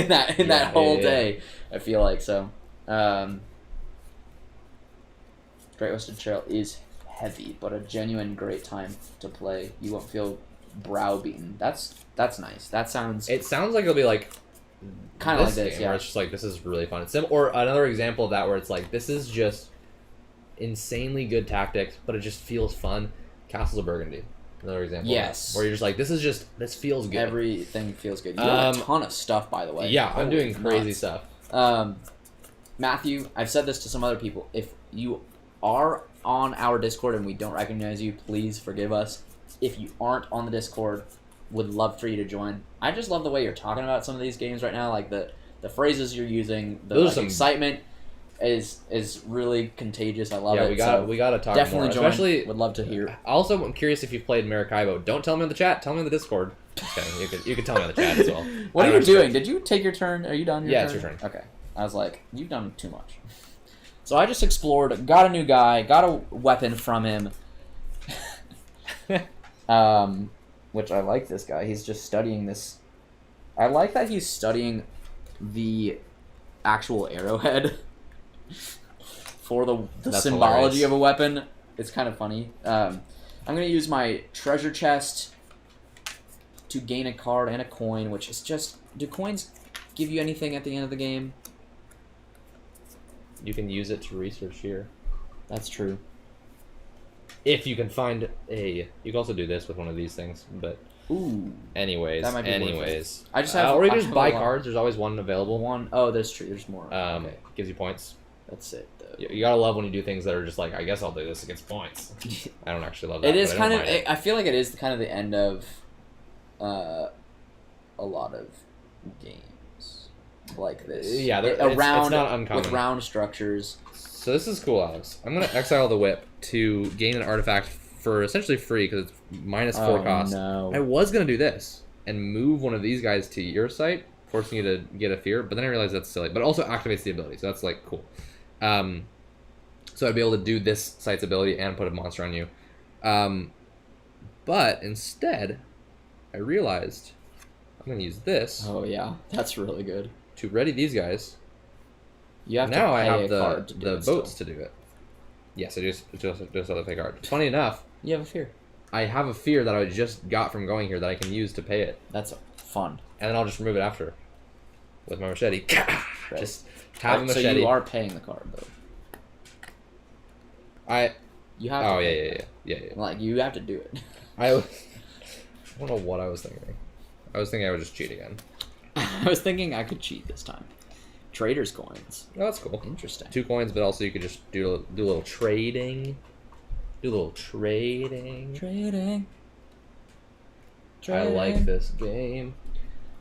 that whole day. I feel like so. Great Western Trail is heavy, but a genuine great time to play. You won't feel browbeaten. That's nice. That sounds. It sounds like it'll be like kind of like this, game, yeah. where it's just like, this is really fun. Or another example of that where it's like, this is just insanely good tactics, but it just feels fun. Castles of Burgundy. Another example. Yes. Of that, where you're just like, this feels good. Everything feels good. You have a ton of stuff, by the way. Yeah, I'm Holy doing crazy nuts. stuff. Matthew, I've said this to some other people. If you are on our Discord and we don't recognize you, please forgive us. If you aren't on the Discord, would love for you to join. I just love the way you're talking about some of these games right now, like the phrases you're using, the Those are some- excitement is really contagious. I love it. we So gotta talk definitely more. join. Especially, Would love to hear. Also, I'm curious if you've played Maracaibo. Don't tell me in the chat. Tell me in the Discord. Just kidding. You could tell me in the chat as well. What I are don't you doing? expect- Did you take your turn? Are you done? Yeah, it's your turn. Okay. I was like, you've done too much. So I just explored, got a new guy, got a weapon from him. Which I like this guy. He's just studying this. I like that he's studying the actual arrowhead for the That's symbology hilarious. of a weapon. It's kind of funny. I'm going to use my treasure chest to gain a card and a coin, which is just... Do coins give you anything at the end of the game? You can use it to research here. That's true. If you can find a... You can also do this with one of these things, but... Ooh. Anyways. That might be worth it. I just or you I can just have buy a lot. cards. There's always one available. Oh, that's true. There's more. Okay. Gives you points. That's it, though. You gotta love when you do things that are just like, I guess I'll do this against points. I don't actually love that. It is but kind of. I don't mind it. I feel like it is kind of the end of a lot of games like this. Yeah, it's not uncommon. With round structures. So this is cool, Alex. I'm gonna exile the whip to gain an artifact for essentially free because it's -4 cost. No. I was gonna do this and move one of these guys to your site, forcing you to get a fear, but then I realized that's silly. But it also activates the ability, so that's like cool. So I'd be able to do this site's ability and put a monster on you. But instead, I realized I'm gonna use this Oh yeah, that's really good. to ready these guys. You have Now to I pay have a card to do the it boats still. to do it. Yes, I just have to pay card. Funny enough, You have a fear. I have a fear that I just got from going here that I can use to pay it, That's fun. and then I'll just remove it after with my machete. Right. Just have a So machete. you are paying the card though. You have. Oh to yeah, pay yeah, it. yeah, yeah, yeah. Like you have to do it. I don't know what I was thinking. I was thinking I would just cheat again. I was thinking I could cheat this time. Trader's coins. Oh, that's cool. Interesting. 2 coins, but also you could just do a little trading. Do a little trading. Trading. I like this game.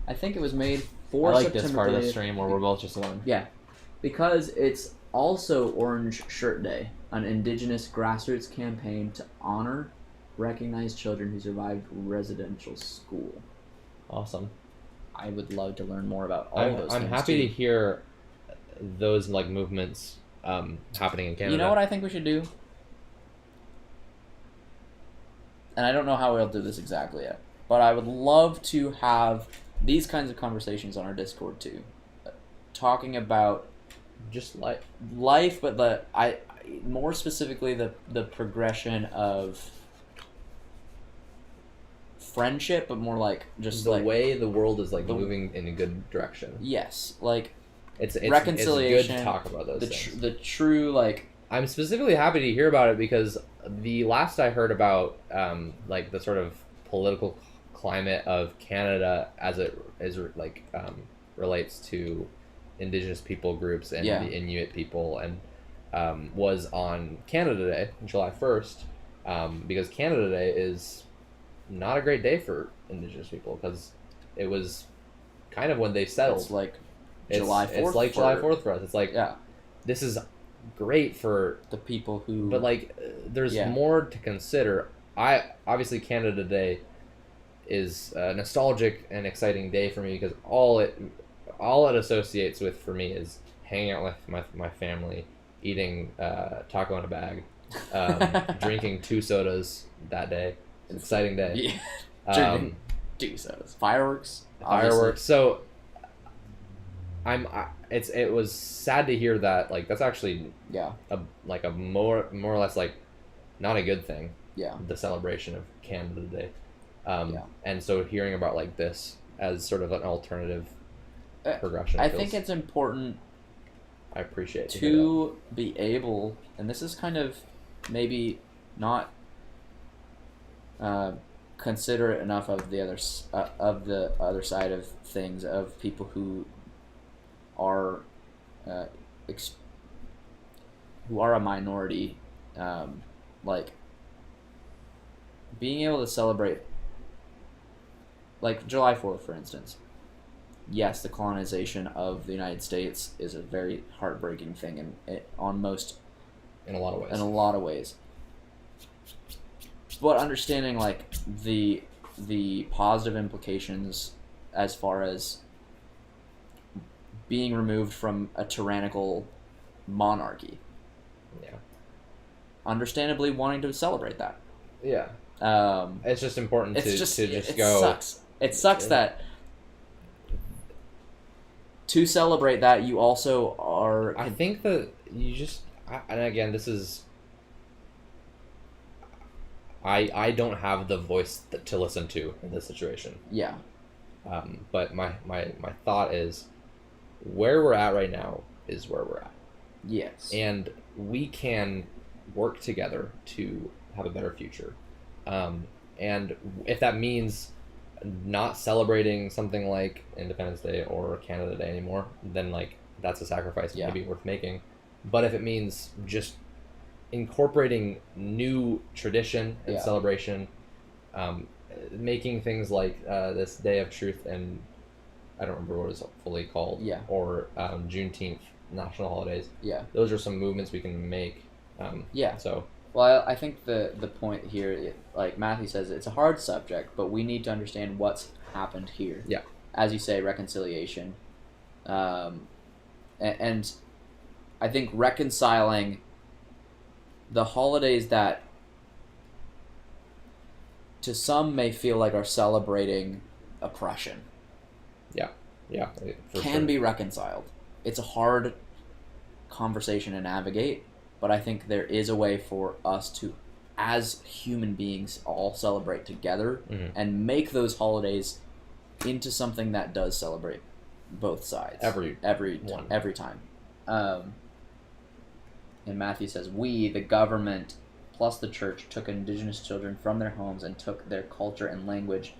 I think it was made for I like September this part of the 30th. stream where we're both just going. Yeah, because it's also Orange Shirt Day, an indigenous grassroots campaign to honor, recognize children who survived residential school. Awesome. I would love to learn more about all those I'm things. happy to too. hear those like movements happening in Canada. You know what I think we should do? And I don't know how we'll do this exactly yet, but I would love to have these kinds of conversations on our Discord too, talking about just like life, but more specifically the progression of friendship, but more like just the like way the world is like the- moving in a good direction. yes, like It's reconciliation, It's good to talk about those things. the true like I'm specifically happy to hear about it because the last I heard about like the sort of political climate of Canada as it is like relates to Indigenous people groups and Yeah. the Inuit people and was on Canada Day, July 1st, because Canada Day is not a great day for Indigenous people because it was kind of when they settled. it's like It's- July 4th. It's like July 4th for us. It's like Yeah, this is great for, the people who. but like there's Yeah. more to consider. Obviously Canada Day is a nostalgic and exciting day for me because all it associates with for me is hanging out with my family, eating taco in a bag, drinking 2 sodas that day. It's an exciting day. Yeah. Drinking 2 sodas, fireworks. Fireworks. So it was sad to hear that like that's actually Yeah, a more or less like not a good thing, yeah. the celebration of Canada Day. Yeah. And so hearing about like this as sort of an alternative progression, I think it's important I appreciate to hear to be able, and this is kind of maybe not considerate enough of the other side of things, of people who are who are a minority, like being able to celebrate, like July 4th, for instance. Yes, the colonization of the United States is a very heartbreaking thing, and in a lot of ways. in a lot of ways. But understanding like the positive implications as far as being removed from a tyrannical monarchy, Yeah. understandably wanting to celebrate that. Yeah. It's just important It's to just just it go. sucks. It sucks Yeah. that to celebrate that you also are. I think that you just and again this is I don't have the voice to listen to in this situation. Yeah. But my thought is where we're at right now is where we're at. Yes. And we can work together to have a better future. And if that means not celebrating something like Independence Day or Canada Day anymore, then like that's a sacrifice Yeah. maybe worth making. but if it means just incorporating new tradition and Yeah. celebration, making things like this Day of Truth and I don't remember what it's fully called, Yeah. or Juneteenth national holidays. Yeah. Those are some movements we can make. Yeah. So Well, I think the point here, like Matthew says, it's a hard subject, but we need to understand what's happened here. Yeah. As you say, reconciliation. And I think reconciling the holidays that to some may feel like are celebrating oppression yeah, for can sure. be reconciled. It's a hard conversation to navigate, but I think there is a way for us to, as human beings, all celebrate together Mhm. and make those holidays into something that does celebrate both sides Every time. And Matthew says, "We, the government, plus the church, took indigenous children from their homes and took their culture and language.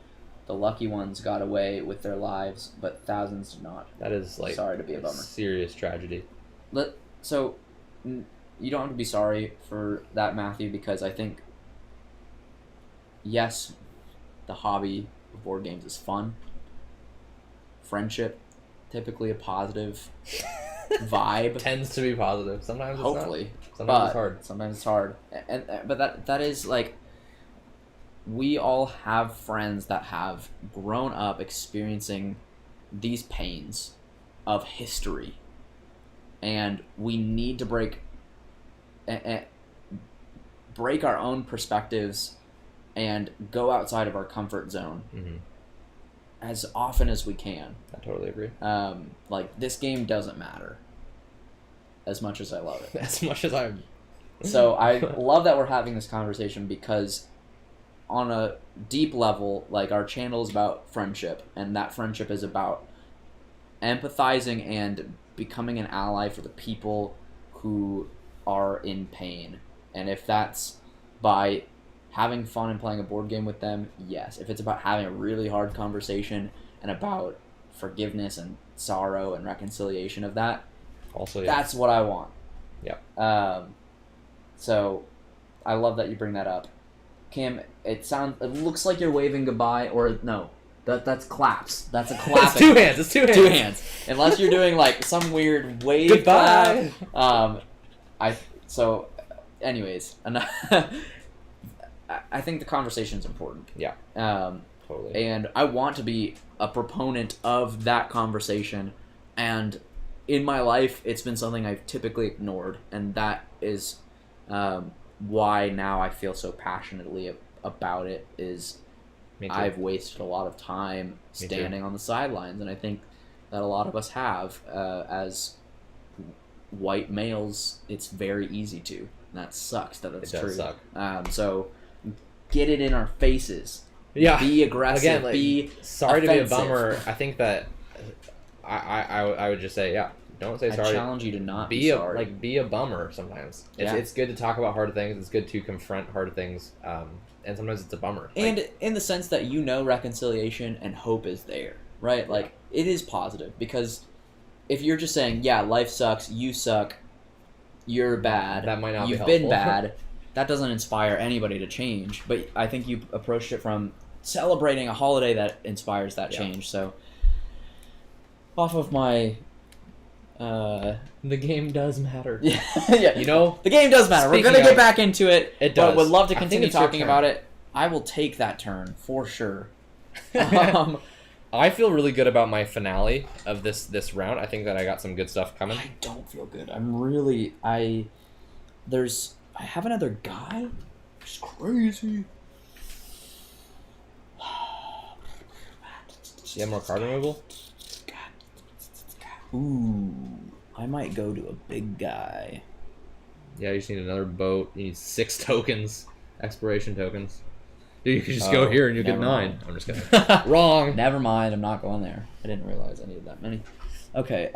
The lucky ones got away with their lives, but thousands did not." That is like Sorry to be a bummer. serious tragedy. So, you don't have to be sorry for that, Matthew, because I think, yes, the hobby of board games is fun. Friendship, typically a positive vibe. Tends to be positive. Sometimes it's Hopefully, not. Sometimes it's hard. Sometimes it's hard, but that is like, we all have friends that have grown up experiencing these pains of history, and we need to break our own perspectives and go outside of our comfort zone Mm-hmm. as often as we can. I totally agree. Like, this game doesn't matter as much as I love it. As much as I'm... So I love that we're having this conversation, because on a deep level, like, our channel is about friendship, and that friendship is about empathizing and becoming an ally for the people who are in pain. And if that's by having fun and playing a board game with them, yes. If it's about having a really hard conversation and about forgiveness and sorrow and reconciliation of that, Also, yeah. that's what I want. Yeah. So I love that you bring that up. Cam, it looks like you're waving goodbye, or no, that's claps. That's a clap. It's two hands. Two hands. Unless you're doing like some weird wave Goodbye. clap. Anyways, I think the conversation's important. Yeah. Totally. And I want to be a proponent of that conversation, and in my life, it's been something I've typically ignored, and that is why now I feel so passionately about it. Is Me too. I've wasted a lot of time Me standing on the sidelines, and I think that a lot of us have. As white males, it's very easy to, and that sucks that that's It true. does suck. So get it in our faces. Yeah. Be aggressive. Again, like, be sorry to be a offensive. bummer. I think that I would just say, yeah, don't say I sorry. challenge you to not be Be a sorry. be a bummer sometimes. Yeah. It's good to talk about hard things. It's good to confront hard things. And sometimes it's a bummer. And in the sense that reconciliation and hope is there, right? Like, it is positive, because if you're just saying, yeah, life sucks, you suck, you're bad, That might not be you've been helpful. bad, that doesn't inspire anybody to change. But I think you approached it from celebrating a holiday that inspires that change. So, off of my... the game does matter. yeah, You know, the game does matter. We're Speaking going to get of- back into it. It But does. would love to I think continue it's your talking turn. about it. I will take that turn, for sure. I feel really good about my finale of this round. I think that I got some good stuff coming. I don't feel good. I'm really... I have another guy? It's crazy. You have more card removal? Ooh, I might go to a big guy. Yeah, you just need another boat. You need 6 tokens. Exploration tokens. Dude, you could just go here and you get never 9. mind. I'm just kidding. Wrong. Never mind, I'm not going there. I didn't realize I needed that many. Okay,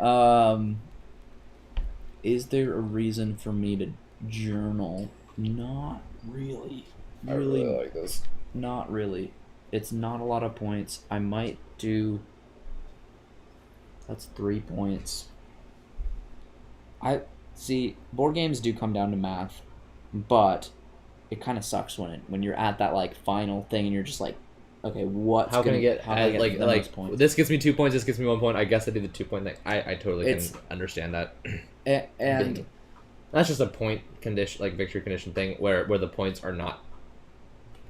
is there a reason for me to journal? Not really. I really like this. Not really. It's not a lot of points. I might do... That's 3 points. See, board games do come down to math, but it kind of sucks when you're at that like final thing and you're just like, okay, How can I get the most points? this gets me 2 points, this gets me 1 point. I guess I do the 2 point thing. I totally can understand that. And that's just a point condition, like victory condition thing, where the points are not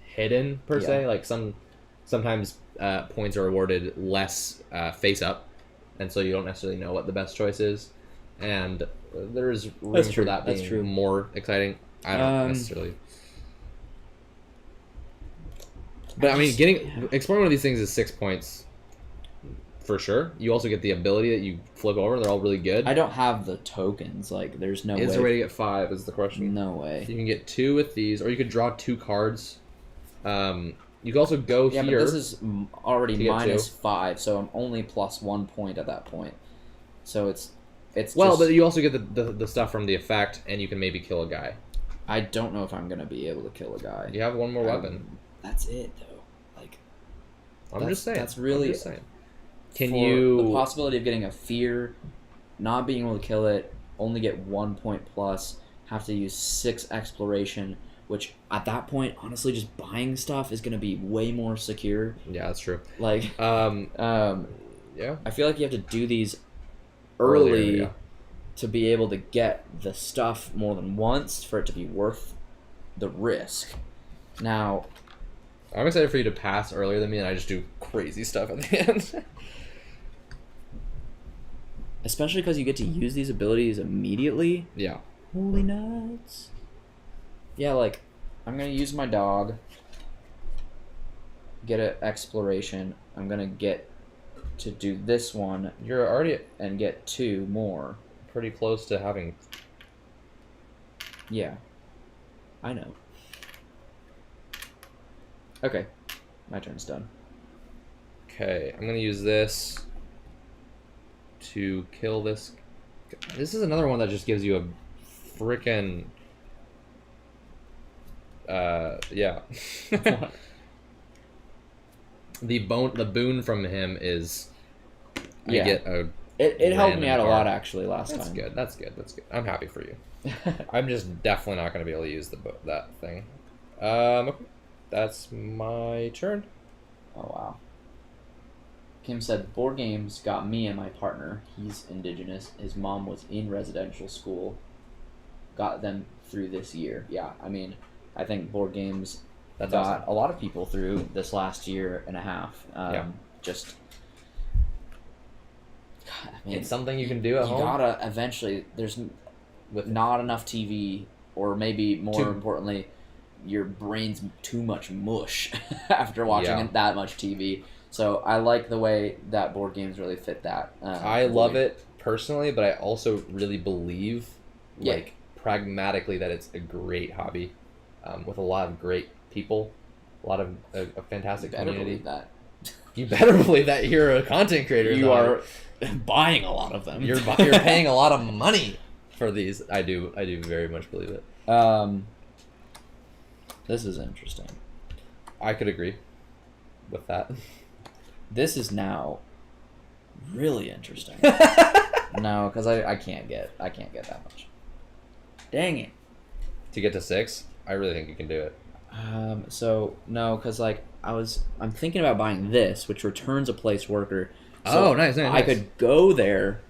hidden per se. Like sometimes points are awarded less face up, and so you don't necessarily know what the best choice is. And there's room for that being more exciting. I don't necessarily. But I mean, exploring one of these things is 6 points, for sure. You also get the ability that you flip over. They're all really good. I don't have the tokens. Like, there's no way. Is there a way to get 5? Is the question? No way. You can get 2 with these, or you could draw 2 cards. You can also go here. Yeah, but this is already -5, so I'm only plus 1 point at that point. So it's well, but you also get the stuff from the effect, and you can maybe kill a guy. I don't know if I'm gonna be able to kill a guy. You have one more weapon. That's it, though. Like, I'm just saying. That's really. I'm just saying. Can you the possibility of getting a fear, not being able to kill it, only get 1 point plus, have to use 6 exploration, which at that point, honestly, just buying stuff is gonna be way more secure. Yeah, that's true. Like, yeah. I feel like you have to do these early to be able to get the stuff more than once for it to be worth the risk. Now, I'm excited for you to pass earlier than me, and I just do crazy stuff at the end. Especially because you get to use these abilities immediately. Yeah. Holy nuts. Yeah, like, I'm going to use my dog, get an exploration. I'm going to get to do this one. You're already and get 2 more. Pretty close to having... Yeah. I know. Okay. My turn's done. Okay, I'm going to use this to kill this. This is another one that just gives you a frickin'... yeah. The boon from him is... I get a... It helped me out a lot, actually, last time. That's good. I'm happy for you. I'm just definitely not going to be able to use that thing. Okay. That's my turn. Oh, wow. Kim said, board games got me and my partner. He's indigenous. His mom was in residential school. Got them through this year. Yeah, I mean, I think board games got awesome. A lot of people through this last year and a half. Just... God, I mean, it's something you can do at home. You gotta eventually... There's with not enough TV, or maybe more importantly... your brain's too much mush after watching that much TV. So I like the way that board games really fit that. I love it personally, but I also really believe, like, pragmatically, that it's a great hobby with a lot of great people, a lot of a fantastic community. Believe that. You better believe that. You're a content creator. You are buying a lot of them. You're paying a lot of money for these. I do very much believe it. This is interesting. I could agree with that. This is now really interesting. No, because I can't get that much. Dang it. To get to 6, I really think you can do it. So no, because like I'm thinking about buying this, which returns a place worker. So nice. I could go there.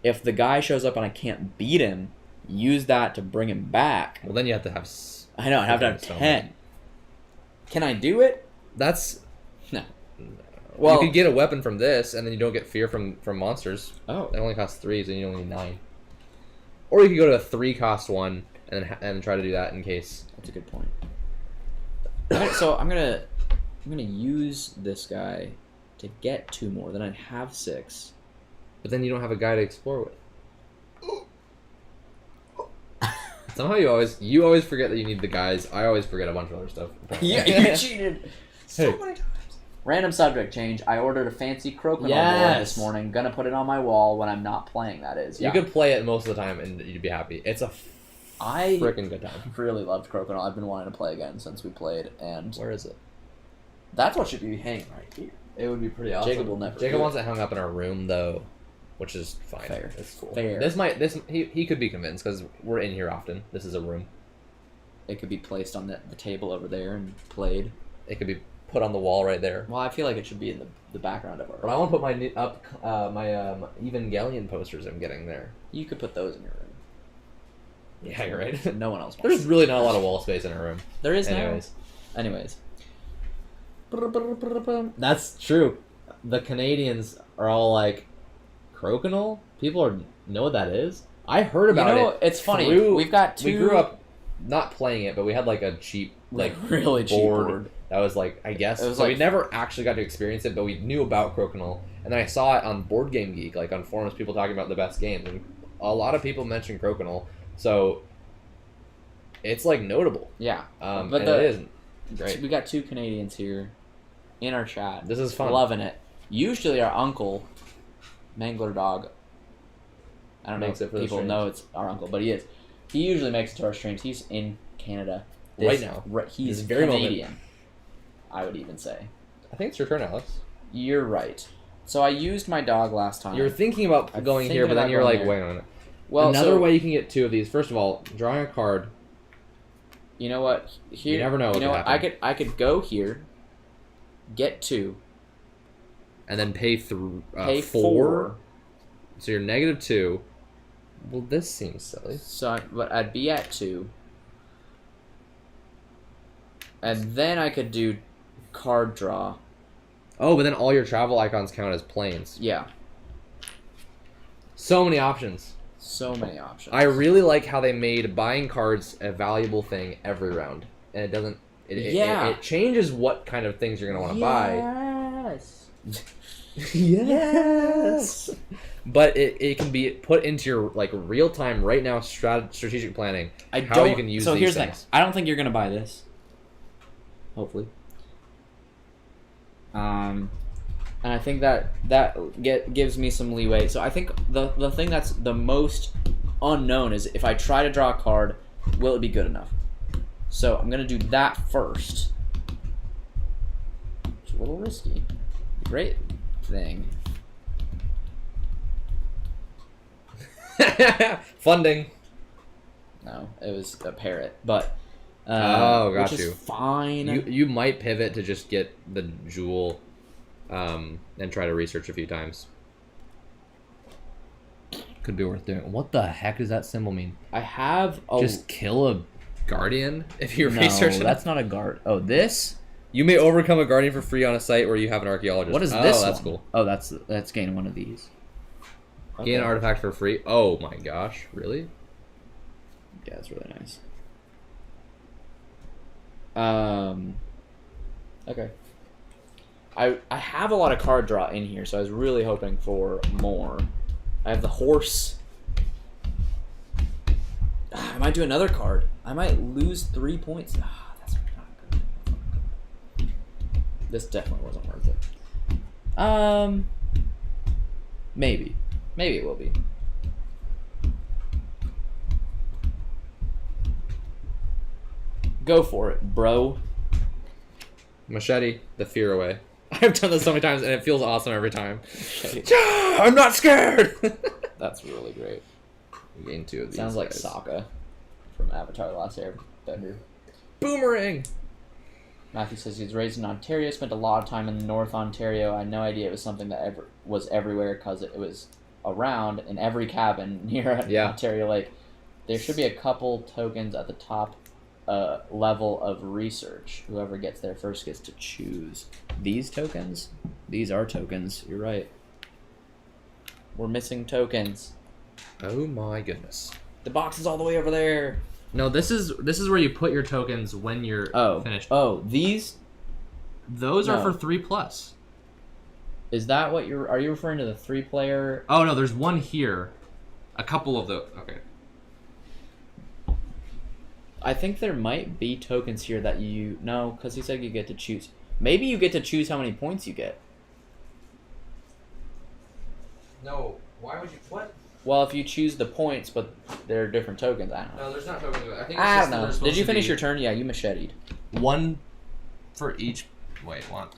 If the guy shows up and I can't beat him, use that to bring him back. Well, then you have to have... I know, I'd have to have 10. Can I do it? That's... No. Well, you could get a weapon from this, and then you don't get fear from monsters. Oh. It only costs 3, so you only need 9. Or you could go to a 3-cost one, and try to do that in case... That's a good point. So I'm gonna use this guy to get 2 more. Then I'd have 6. But then you don't have a guy to explore with. Somehow you always forget that you need the guys. I always forget a bunch of other stuff. Yeah, you cheated so many times. Random subject change. I ordered a fancy crokinole board this morning. Gonna put it on my wall when I'm not playing, that is. You could play it most of the time and you'd be happy. It's a freaking good time. I really loved crokinole. I've been wanting to play again since we played. And where is it? That's what should be hanging right here. It would be pretty awesome. Jacob will never. Jacob wants it hung up in our room, though. which is fine. Fair. It's cool. Fair. He could be convinced because we're in here often. This is a room. It could be placed on the table over there and played. It could be put on the wall right there. Well, I feel like it should be in the background of our. But I want to put my Evangelion posters I'm getting there. You could put those in your room. Yeah, you're right. No one else wants. There's really not a lot of wall space in our room. There is Anyways. now. Anyways. That's true. The Canadians are all like, crokinole? People know what that is? I heard about it. It's funny. We grew up not playing it, but we had like a cheap, like really cheap board. That was like, I guess. It was so like, we never actually got to experience it, but we knew about crokinole. And then I saw it on Board Game Geek, like on forums, people talking about the best games. And a lot of people mentioned crokinole. So it's like notable. Yeah. But it isn't. Great. We got 2 Canadians here in our chat. This is fun. Loving it. Usually our uncle, Mangler Dog, I don't know if people know it's our uncle, but he is. He usually makes it to our streams. He's in Canada right now. He's very Canadian, moment. I would even say. I think it's your turn, Alex. You're right. So I used my dog last time. You were thinking about going here, but then you're like, wait a minute. Well, another way you can get 2 of these. First of all, drawing a card. You know what? Here, you never know. You know what? I could go here, get 2, and then pay 4. So you're -2. Well, this seems silly. But I'd be at 2, and then I could do card draw. Oh, but then all your travel icons count as planes. Yeah. So many options. So many options. I really like how they made buying cards a valuable thing every round, and it doesn't. It changes what kind of things you're gonna want to buy. Yes. But it can be put into your like real time right now strategic planning. How you can use. So these here's things. the thing. I don't think you're gonna buy this. Hopefully. And I think that gives me some leeway. So I think the thing that's the most unknown is if I try to draw a card, will it be good enough? So I'm going to do that first. It's a little risky. Great thing. Funding. No, it was a parrot, but got which you. Is fine. You might pivot to just get the jewel. And try to research a few times. Could be worth doing. What the heck does that symbol mean? I have just kill a guardian if you're researching. That's not a guard. Oh, this? You may overcome a guardian for free on a site where you have an archaeologist. What is this? Oh, that's one? Cool. Oh, that's gain one of these. Gain an artifact for free. Oh my gosh, really? Yeah, it's really nice. Okay. I have a lot of card draw in here, so I was really hoping for more. I have the horse. I might do another card. I might lose 3 points. That's not good. This definitely wasn't worth it. Maybe. Maybe it will be. Go for it, bro. Machete, the fear away. I've done this so many times, and it feels awesome every time. I'm not scared! That's really great. You gain 2 of these. Sounds like guys. Sokka from Avatar: The Last Airbender. Boomerang! Matthew says he's raised in Ontario, spent a lot of time in North Ontario. I had no idea it was something that was everywhere because it was around in every cabin near Ontario Lake. There should be a couple tokens at the top level of research. Whoever gets there first gets to choose. These tokens? These are tokens. You're right. We're missing tokens. Oh my goodness. The box is all the way over there. No, this is where you put your tokens when you're finished. Oh, these? Those are for 3+. Is that what are you referring to the 3-player? Oh no, there's one here. A couple of those. Okay. I think there might be tokens here that no, because he said you get to choose. Maybe you get to choose how many points you get. No, why would you? What? Well, if you choose the points, but there are different tokens. I don't know. No, there's not tokens. I think I don't know. Did you finish your turn? Yeah, you macheted. One for each. Wait, one.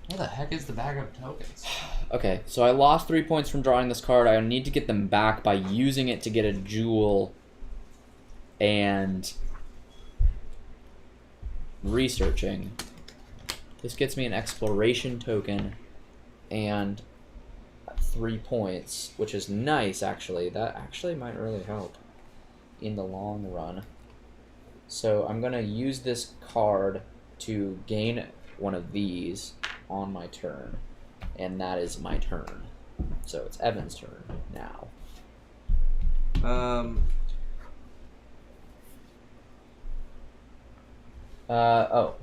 Where the heck is the bag of tokens? Okay, so I lost 3 points from drawing this card. I need to get them back by using it to get a jewel and researching. This gets me an exploration token and 3 points, which is nice, actually. That actually might really help in the long run. So I'm going to use this card to gain one of these on my turn, and that is my turn. So it's Evan's turn now.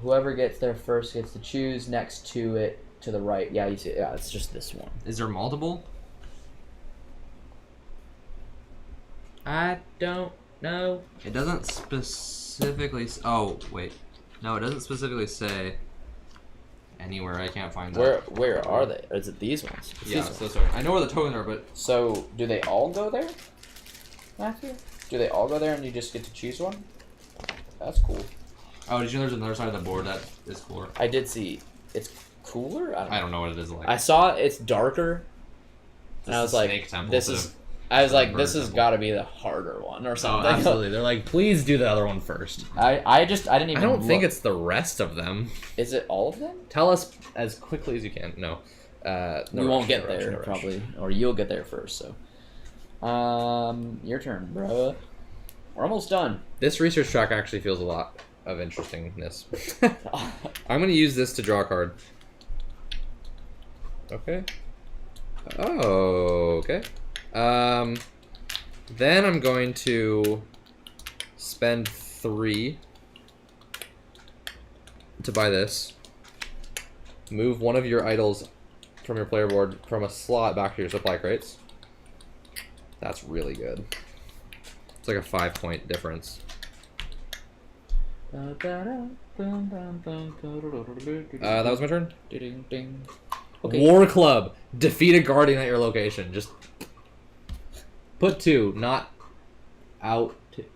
Whoever gets there first gets to choose next to it to the right. Yeah, you see. Yeah, it's just this one. Is there multiple? I don't know. It doesn't specifically. Oh wait, no, it doesn't specifically say anywhere. I can't find that. Where are they? Or is it these ones? It's Yeah, these ones. so sorry. I know where the tokens are, but So do they all go there, Matthew? Do they all go there and you just get to choose one? That's cool. oh, did you know there's another side of the board that is cooler? I did see. It's cooler. I don't know what it is like. I saw it's darker, This and I is was like, Snake Temple "This to- is." I was like, "This Bird has Temple. got to be the harder one or something." Absolutely. They're like, please do the other one first. I didn't even. I don't think look. it's the rest of them. Is it all of them? Tell us as quickly as you can. No. We won't get no rush, there no rush. probably, or you'll get there first. So, your turn, bro. We're almost done. This research track actually feels a lot of interestingness. I'm going to use this to draw a card. Okay. Oh, okay. Then I'm going to spend 3 to buy this. Move one of your idols from your player board from a slot back to your supply crates. That's really good. It's like a 5-point difference. That was my turn. Okay. War Club. Defeat a guardian at your location. Just put 2, not out.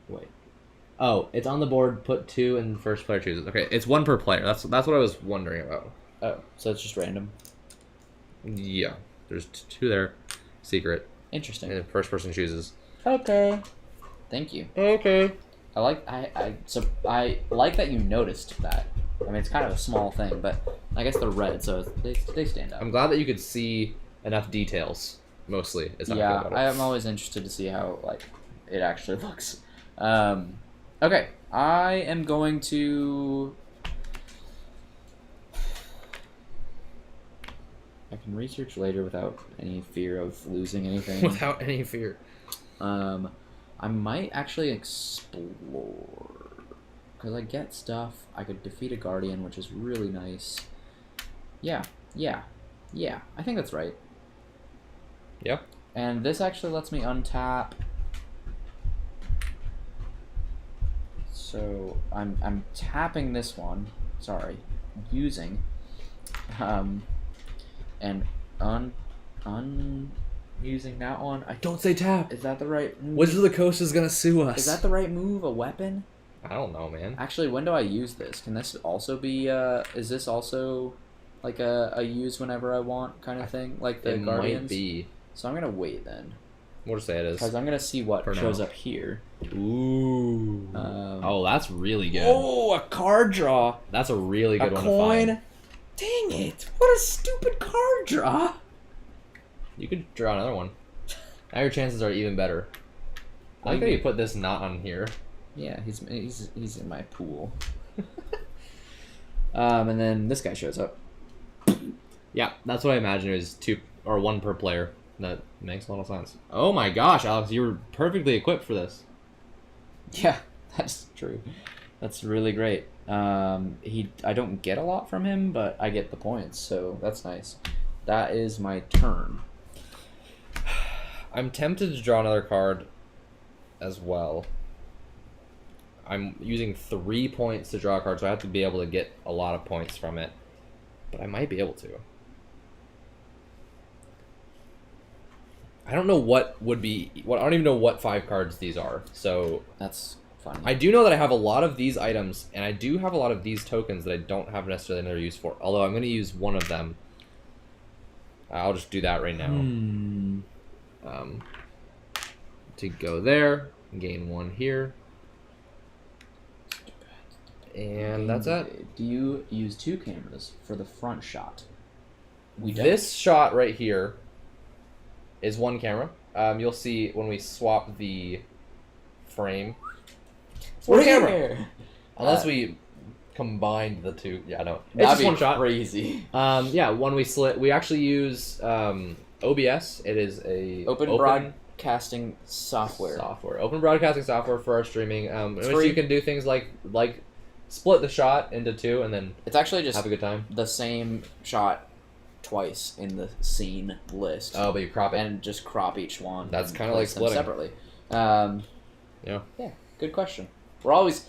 Wait. Oh, it's on the board. Put 2 and first player chooses. Okay, it's 1 per player. That's what I was wondering about. Oh, so it's just random. Yeah, there's 2 there. Secret. Interesting. And the first person chooses. Okay. Thank you. Okay. I like that you noticed that. I mean, it's kind of a small thing, but I guess they're red, so they stand out. I'm glad that you could see enough details. Mostly, is how I feel Yeah, about it. I am always interested to see how it actually looks. Okay, I am going to. I can research later without any fear of losing anything. Without any fear. I might actually explore. Because I get stuff. I could defeat a guardian, which is really nice. Yeah. I think that's right. Yep. And this actually lets me untap. So I'm tapping this one. Sorry, using. And using that one. Don't say tap. Is that the right move? Wizard of the Coast is gonna sue us. Is that the right move? A weapon? I don't know, man. Actually, when do I use this? Can this also be? Is this also like a use whenever I want kind of thing, like the It Guardians? might be. So I'm gonna wait then, We'll just say it is. because I'm gonna see what For shows now. up here. Ooh. Oh, that's really good. Oh, a card draw. That's a really good A one coin. to find. Dang it! What a stupid card draw. You could draw another one. Now your chances are even better. I like that you put this not on here. Yeah, he's in my pool. And then this guy shows up. Yeah, that's what I imagine is 2 or 1 per player. That makes a lot of sense. Oh my gosh, Alex, you were perfectly equipped for this. Yeah, that's true. That's really great. I don't get a lot from him, but I get the points, so that's nice. That is my turn. I'm tempted to draw another card as well. I'm using 3 points to draw a card, so I have to be able to get a lot of points from it. But I might be able to. I don't know what would be... I don't even know what 5 cards these are, so... That's funny. I do know that I have a lot of these items, and I do have a lot of these tokens that I don't have necessarily another use for. Although I'm going to use one of them. I'll just do that right now. To go there, gain 1 here. And that's it. Do you use 2 cameras for the front shot? We don't. This shot right here is 1 camera. You'll see when we swap the frame. It's 1 camera. Unless we combined the 2. Yeah, no. It's That'd just be 1 shot. crazy. Yeah, when we slit, we actually use OBS. It is a Open broadcasting software. Open broadcasting software for our streaming. In which free. you can do things like split the shot into 2 and then It's actually just have a good time. the same shot twice in the scene list. Oh, but you crop it. And just crop each one. That's and kinda like place them splitting. separately. Yeah. Yeah. Good question. We're always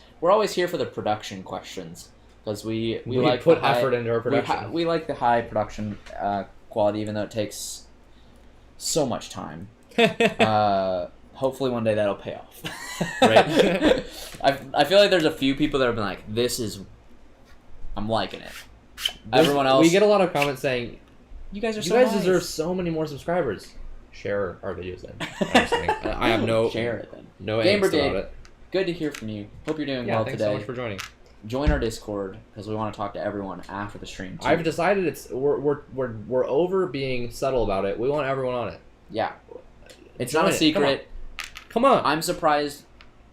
here for the production questions because we like put the high, effort into our production. We like the high production quality, even though it takes so much time. Hopefully one day that'll pay off. Right. I feel like there's a few people that have been like, I'm liking it. Everyone else, We get a lot of comments saying, you guys are "You so guys nice." deserve so many more subscribers." Share our videos then. I'm just kidding. I have no Share it then. no Game angst Brigade. about it. Good to hear from you. Hope you're doing Yeah, well thanks today. so much for joining. Join our Discord because we want to talk to everyone after the stream too. I've decided we're over being subtle about it. We want everyone on it. Yeah. It's Join not a it. secret. Come on. I'm surprised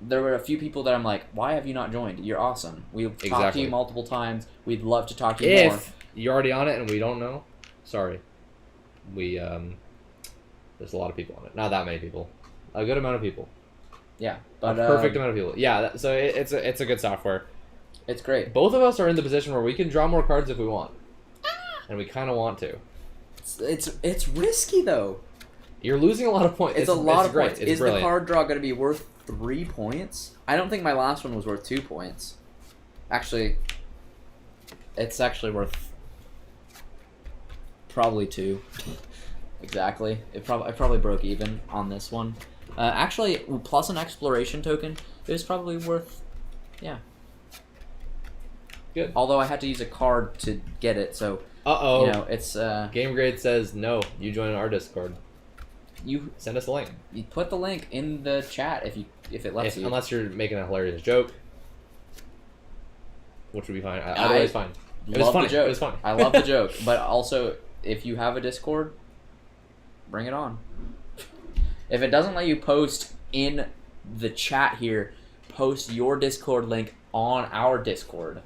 there were a few people that I'm like, why have you not joined? You're awesome. We've talked to Exactly. you multiple times. We'd love to talk to you more. If you're already on it and we don't know, sorry. There's a lot of people on it. Not that many people. A good amount of people. Yeah. A But perfect amount of people. Yeah, so it's a good software. it's great. Both of us are in the position where we can draw more cards if we want. And we kind of want to. It's risky though. You're losing a lot of points. It's a lot of great. points. It's Is brilliant. the card draw going to be worth 3 points? I don't think my last one was worth 2 points. Actually, it's actually worth probably 2. Exactly. I probably broke even on this one. Actually, plus an exploration token, it was probably worth, yeah. Good. Although I had to use a card to get it, so Uh-oh. you know it's Game Grade says, no, you join our Discord. you Send us a link. put the link in the chat if it lets you. Unless you're making a hilarious joke. Which would be fine. Otherwise, fine. It was Love funny. the joke. It was funny. I love the joke, but also if you have a Discord, bring it on. If it doesn't let you post in the chat here, post your Discord link on our Discord.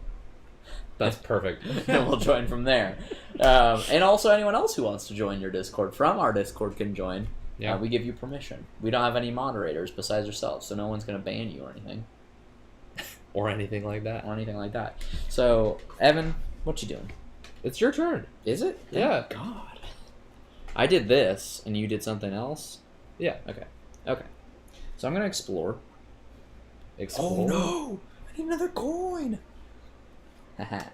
That's perfect. And we'll join from there. And also anyone else who wants to join your Discord from our Discord can join. Yeah. We give you permission. We don't have any moderators besides yourself, so no one's going to ban you or anything. Or anything like that. Or anything like that. So, Evan, what you doing? It's your turn. Is it? Yeah. Thank God. I did this, and you did something else? Yeah. Okay. So I'm going to explore. Explore. No! I need another coin! I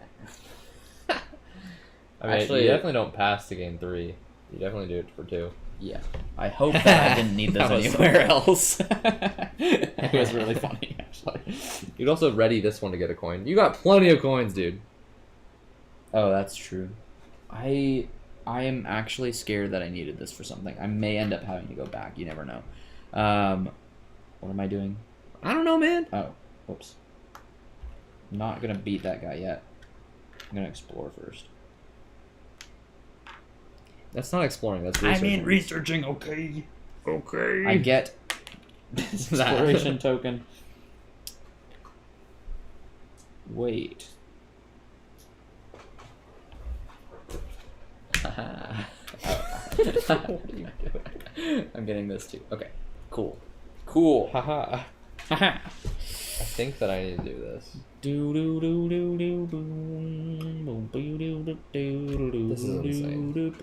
mean, Actually- you definitely don't pass to game 3. You definitely do it for 2. Yeah. I hope that I didn't need this That was anywhere else. It was really funny, actually. You'd also ready this one to get a coin. You got plenty of coins, dude. Oh, that's true. I am actually scared that I needed this for something. I may end up having to go back. You never know. What am I doing? I don't know, man. Oh, whoops. I'm not going to beat that guy yet. I'm going to explore first. That's not exploring. That's researching. researching, okay. Okay. I get this exploration token. Wait. What are you doing? I'm getting this too. Okay. Cool. Haha. I think that I need to do this. This is insane.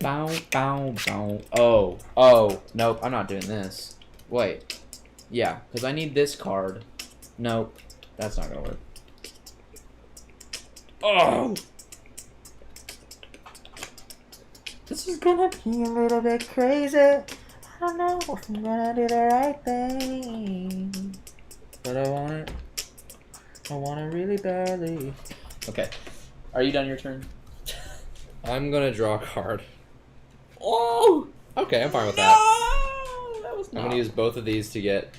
Bow, bow, bow. Oh, nope, I'm not doing this. Wait. Yeah, because I need this card. Nope, that's not gonna work. Oh! This is gonna be a little bit crazy. I don't know if I'm gonna do the right thing. But I want it. I want it really badly. Okay. Are you done your turn? I'm gonna draw a card. Oh! Okay, I'm fine with No! that. That was I'm gonna use both of these to get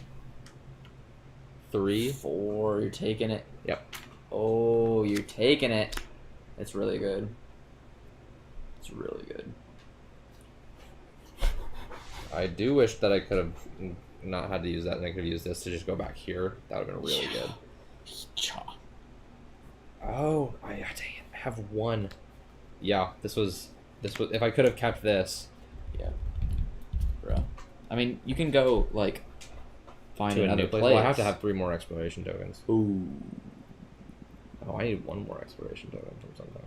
3. 4. You're taking it. Yep. Oh, you're taking it. It's really good. It's really good. I do wish that I could have not had to use that, and I could have used this to just go back here. That would have been really good. Oh, dang it! I have 1. Yeah, this was. If I could have kept this. Yeah. Bro. I mean, you can go like find To another new place. place. Well, I have to have 3 more exploration tokens. Ooh. Oh, I need 1 more exploration token from something.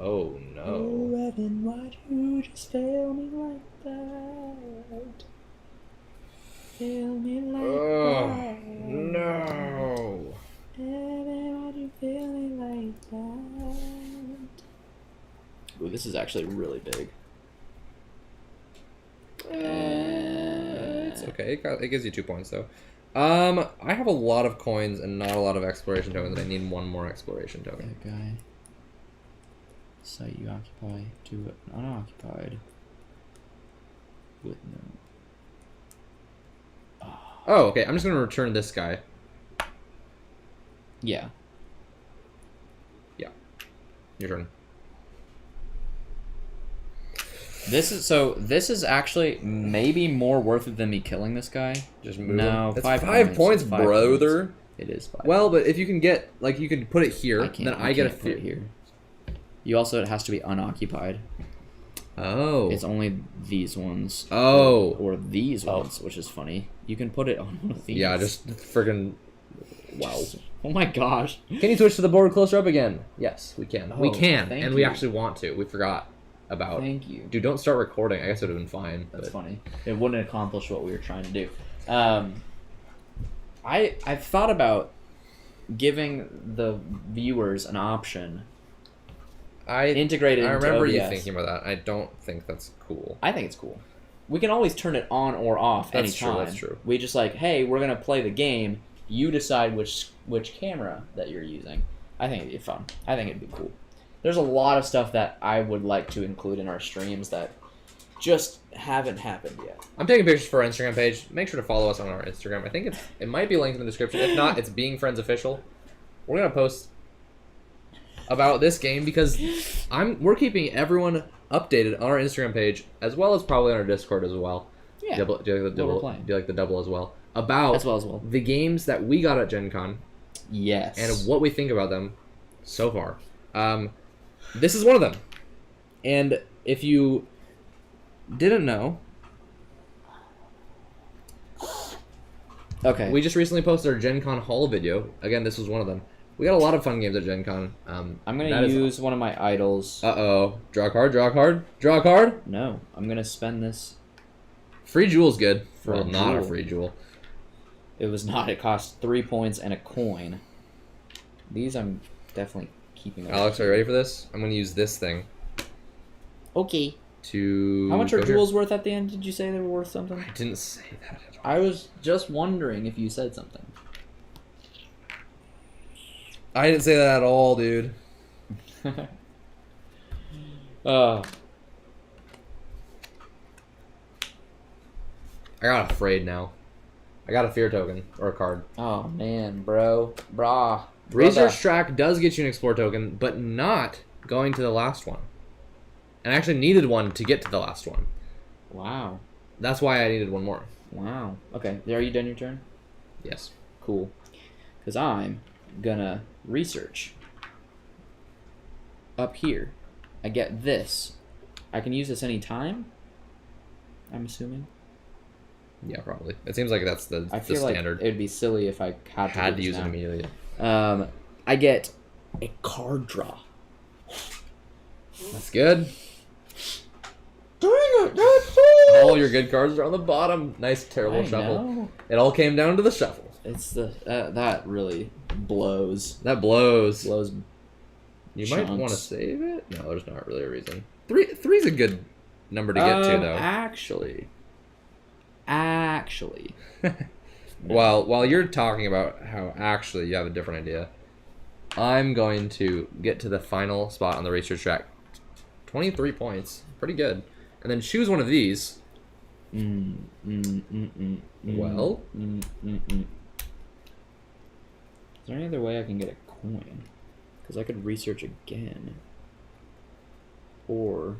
Oh no. Evan, why'd you just fail me like that? Fail me like that. No. Evan, why'd you fail me like that? Ooh, this is actually really big. It's okay. It gives you 2 points though. I have a lot of coins and not a lot of exploration tokens. I need 1 more exploration token. That guy. Site you occupy to unoccupied. With no. Oh, okay. I'm just gonna return this guy. Yeah. Your turn. This is actually maybe more worth it than me killing this guy. Just move No, him. It's 5 5 points, 5 brother. points. It is 5. Well, but if you can get you can put it here, then I get a put it here. You also, it has to be unoccupied. Oh. It's only these ones. Oh. Or these ones, which is funny. You can put it on one of these. Yeah, just friggin' wow. Oh my gosh. Can you switch to the board closer up again? Yes, we can. we Oh, can, thank and we you. actually want to. We forgot about. Thank you. Dude, don't start recording. I guess it would have been fine. That's but... funny. It wouldn't accomplish what we were trying to do. I've thought about giving the viewers an option. Integrated I into remember you OBS. thinking about that. I don't think that's cool. I think it's cool. We can always turn it on or off That's true, anytime. that's true. We just like, hey, we're gonna play the game. You decide which camera that you're using. I think it'd be fun. I think it'd be cool. There's a lot of stuff that I would like to include in our streams that just haven't happened yet. I'm taking pictures for our Instagram page. Make sure to follow us on our Instagram. I think it might be linked in the description. If not, it's Being Friends Official. We're gonna post about this game because we're keeping everyone updated on our Instagram page as well as probably on our Discord as well. Yeah. Do you like the What we're double? playing. Do you like the double as well? About As well. the games that we got at GenCon Yes. and what we think about them so far. This is one of them. And if you didn't know, Okay. we just recently posted our GenCon haul video. Again, this was one of them. We got a lot of fun games at GenCon. I'm gonna use one of my idols. Uh-oh. Draw a card, draw a card, draw a card. No, I'm gonna spend this. Free jewel's good. For Well, a not a jewel. free jewel. It was not. It cost 3 points and a coin. These I'm definitely keeping. Alex, are you ready for this? I'm going to use this thing Okay. to... How much are go here. jewels worth at the end? Did you say they were worth something? I didn't say that at all. I was just wondering if you said something. I didn't say that at all, dude. Oh. I got afraid now. I got a fear token, or a card. Oh man, bro. Brah. Research track does get you an explore token, but not going to the last one. And I actually needed one to get to the last one. Wow. That's why I needed one more. Wow. Okay. Are you done your turn? Yes. Cool. Because I'm gonna research. Up here, I get this. I can use this anytime, I'm assuming. Yeah, probably. It seems like that's the I feel standard. like it would be silly if I had to use it now. immediately. I get a card draw. That's good. Dang it, that's All your good cards are on the bottom. Nice, terrible shuffle. know. It all came down to the shuffle. It's the that really blows. That blows. Blows. You might chunks. want to save it. No, there's not really a reason. Three's a good number to get to, though. Actually. Well, while you're talking about how actually you have a different idea, I'm going to get to the final spot on the research track. 23 points. Pretty good. And then choose one of these. Well? Is there any other way I can get a coin? Because I could research again. Or...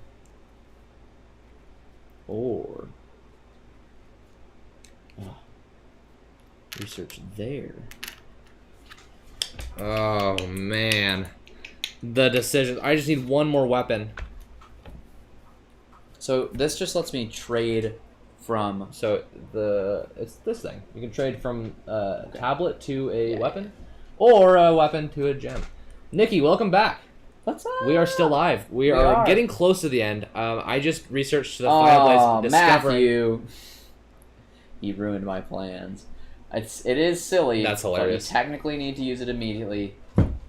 research there. Oh, man. The decision. I just need one more weapon. So this just lets me trade from... So it's this thing. You can trade from a tablet to a Yeah. weapon, or a weapon to a gem. Nikki, welcome back. What's up? We are still live. We are getting close to the end. I just researched the Oh, fireplace, discovering... Matthew. You ruined my plans. It is silly. That's hilarious. So you technically need to use it immediately.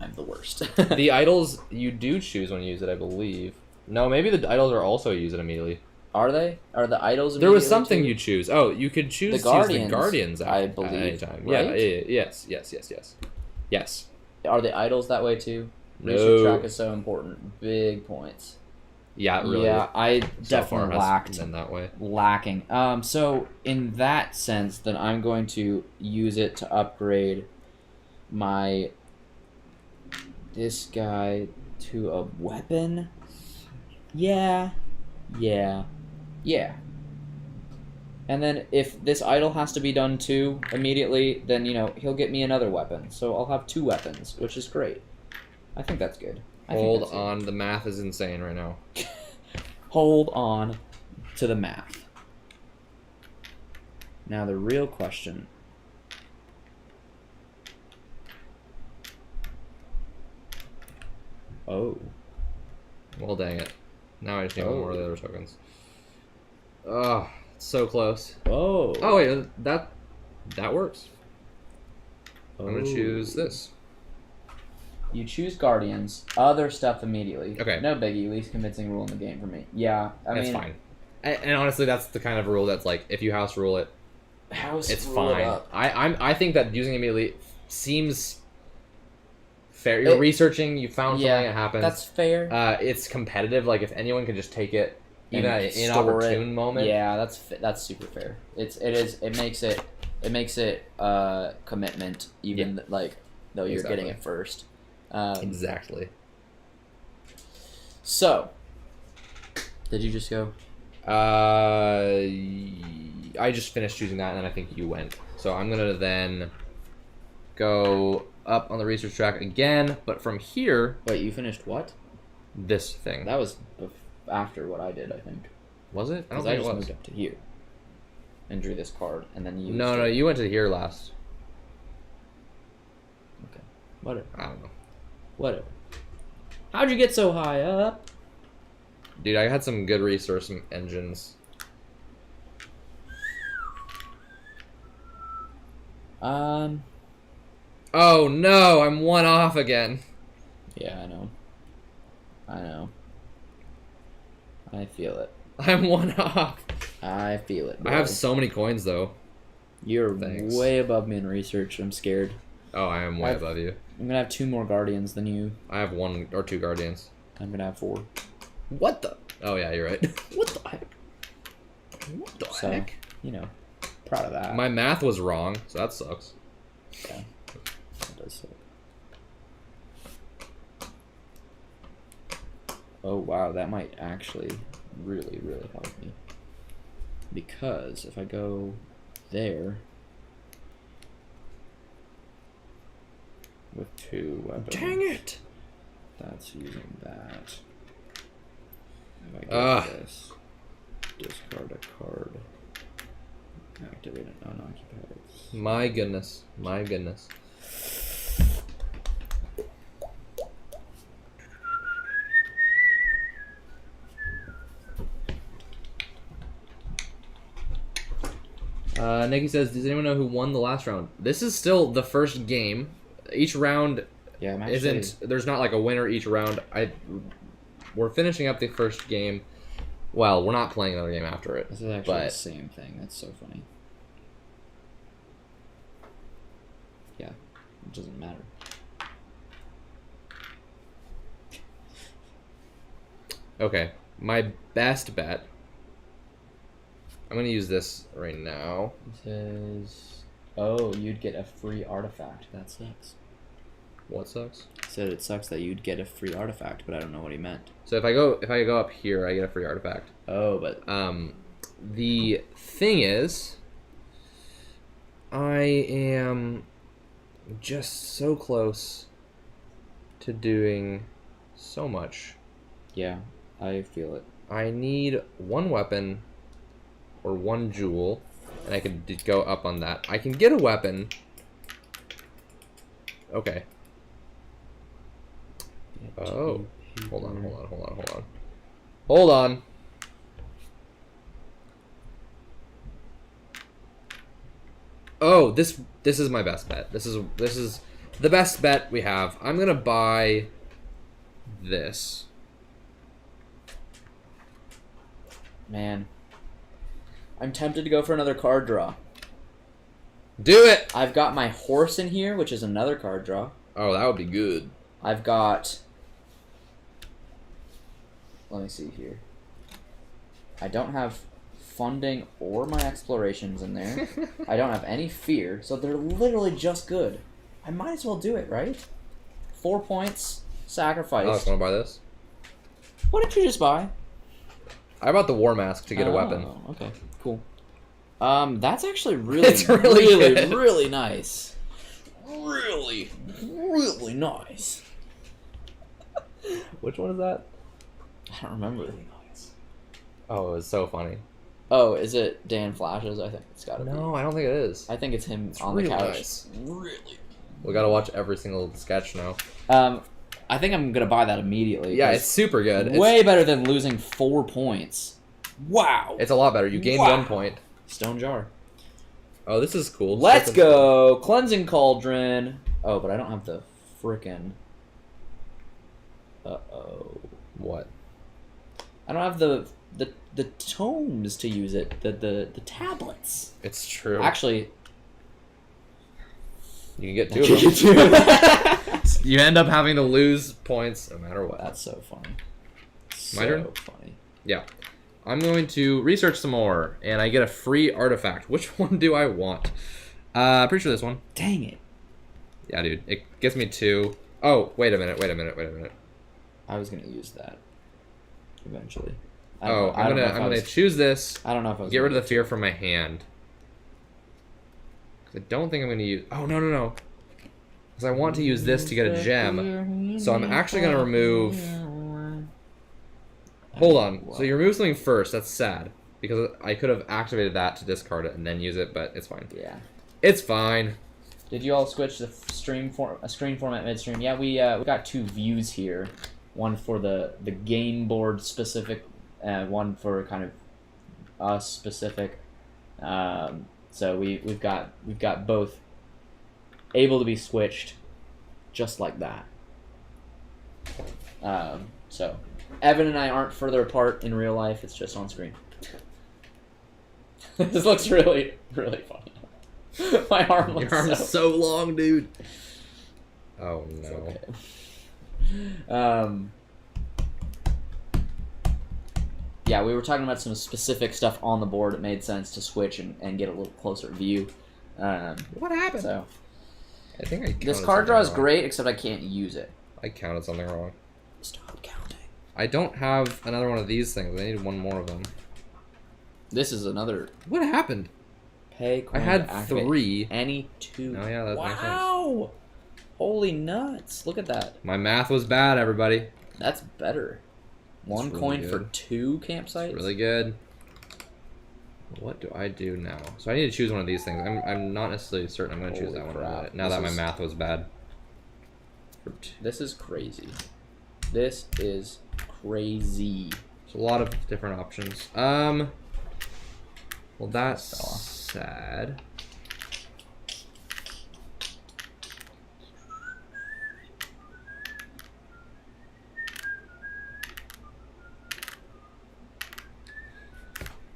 I'm the worst. The idols you do choose when you use it, I believe. No, maybe the idols are also use it immediately. Are they? Are the idols There was immediately something too? you choose. Oh, you could choose The to use Guardians, the Guardians I at believe, any time. right? Yeah, yes. Are the idols that way too? No. Research track is so important. Big points. Yeah, it really. Yeah, I so far definitely has lacked. been that way. Lacking. So in that sense, then I'm going to use it to upgrade this guy to a weapon. Yeah. And then if this idol has to be done too immediately, then he'll get me another weapon. So I'll have 2 weapons, which is great. I think that's good. Hold on, the math is insane right now. Hold on to the math. Now the real question. Oh. Well, dang it. Now I just need one more of the other tokens. Oh, so close. Oh. Oh, wait, that works. I'm going to choose this. You choose Guardians, other stuff immediately. Okay. No biggie, least convincing rule in the game for me. Yeah, I That's mean... fine. And honestly, that's the kind of rule that's like, if you house rule it, it's fine. I think that using immediately seems fair. You're researching, you found something that happens. That's fair. It's competitive. Like, if anyone can just take it, even And at an store inopportune moment. Yeah, that's super fair. It makes it commitment, even though you're getting it first. Exactly. So, did you just go? I just finished choosing that, and then I think you went. So I'm gonna then go up on the research track again, but from here. Wait, you finished what? This thing. That was after what I did, I think. Was it? I don't Because I think just it was. moved up to here and drew this card, and then you. No, you went to here last. Okay. Whatever. I don't know. Whatever. How'd you get so high up? Dude, I had some good resource engines. Oh no, I'm 1 off again. Yeah, I know. I feel it. I'm 1 off. I feel it. I have so many coins though. You're Thanks. way above me in research. I'm scared. Oh, I am way above you. I'm gonna have 2 more Guardians than you. I have 1 or 2 Guardians. I'm gonna have 4. What the? Oh yeah, you're right. What the heck? What the So, heck? Proud of that. My math was wrong, so that sucks. Yeah. That does suck. Oh wow, that might actually really, really help me. Because if I go there with 2 weapons. Dang it! That's using that. If I get this, discard a card, activate an unoccupied. My goodness. Nikki says, does anyone know who won the last round? This is still the first game. Each round Yeah, I'm actually... there's not like a winner each round. we're finishing up the first game. Well, we're not playing another game after it. This is actually the but same thing. That's so funny. Yeah, it doesn't matter. okay, my best bet. I'm gonna use this right now. It says, "Oh, you'd get a free artifact." That sucks. What sucks? It said it sucks that you'd get a free artifact, but I don't know what he meant. So if I go up here, I get a free artifact. Oh, but The thing is, I am just so close to doing so much. yeah, I feel it. I need one weapon or one jewel, and I can go up on that. I can get a weapon. Okay. Oh, hold on. Hold on. Oh, this is my best bet. This is the best bet we have. I'm gonna buy this. Man, I'm tempted to go for another card draw. Do it! I've got my horse in here, which is another card draw. Oh, that would be good. I've got... Let me see here. I don't have funding or my explorations in there. I don't have any fear, so they're literally just good. I might as well do it, right? 4 points, sacrifice. Alex, wanna buy this? What did you just buy? I bought the war mask to get a weapon. Oh, okay, cool. That's actually really, It's really good. really nice. Really, really nice. Which one is that? I don't remember. Oh, it was so funny. Oh, is it Dan Flash's? I think it's gotta be. No, I don't think it is. I think it's him on really the couch. nice. Really. We gotta watch every single sketch now. I think I'm gonna buy that immediately. Yeah, it's super good. Way better than losing 4 points. Wow. It's a lot better. You gained Wow. 1 point. Stone jar. Oh, this is cool. Let's go! Cleansing Cauldron. Oh, but I don't have the frickin'... Uh-oh. What? I don't have the tomes to use it. The tablets. It's true. Actually... You can get 2 of them. You end up having to lose points no matter what. That's so funny. My turn? So funny. Yeah. I'm going to research some more, and I get a free artifact. Which one do I want? Pretty sure this one. Dang it. Yeah, dude. It gets me 2. Oh, wait a minute. I was gonna use that. Eventually. Oh, I'm gonna choose this. I don't know if I was Get rid of gonna the fear from my hand. 'Cause I don't think I'm gonna use... Oh, no. Because I want to use this to get a gem. So I'm actually gonna remove... Hold on. So you remove something first. That's sad. Because I could have activated that to discard it and then use it, but it's fine. Yeah. It's fine. Did you all switch the screen format midstream? Yeah, we got 2 views here. One for the game board specific, one for kind of us specific. So we've got both able to be switched, just like that. So Evan and I aren't further apart in real life. It's just on screen. This looks really, really funny. My arm looks Your arm is so long, dude. Oh, no. Okay. Yeah, we were talking about some specific stuff on the board. It made sense to switch and get a little closer view. What happened? So I think I counted this card draw is something wrong. great, except I can't use it. I counted something wrong. Stop counting. I don't have another one of these things. I need one more of them. This is another What happened? pay coin. I had to activate 3. Any 2. Oh, yeah, that makes sense. Wow! Holy nuts! Look at that. My math was bad, everybody. That's better. 1 really coin for good. 2 campsites. It's really good. What do I do now? So I need to choose one of these things. I'm not necessarily certain I'm going to choose Holy that one. crap. But now This that my is- math was bad. This is crazy. This is crazy. There's a lot of different options. Well, that's sad.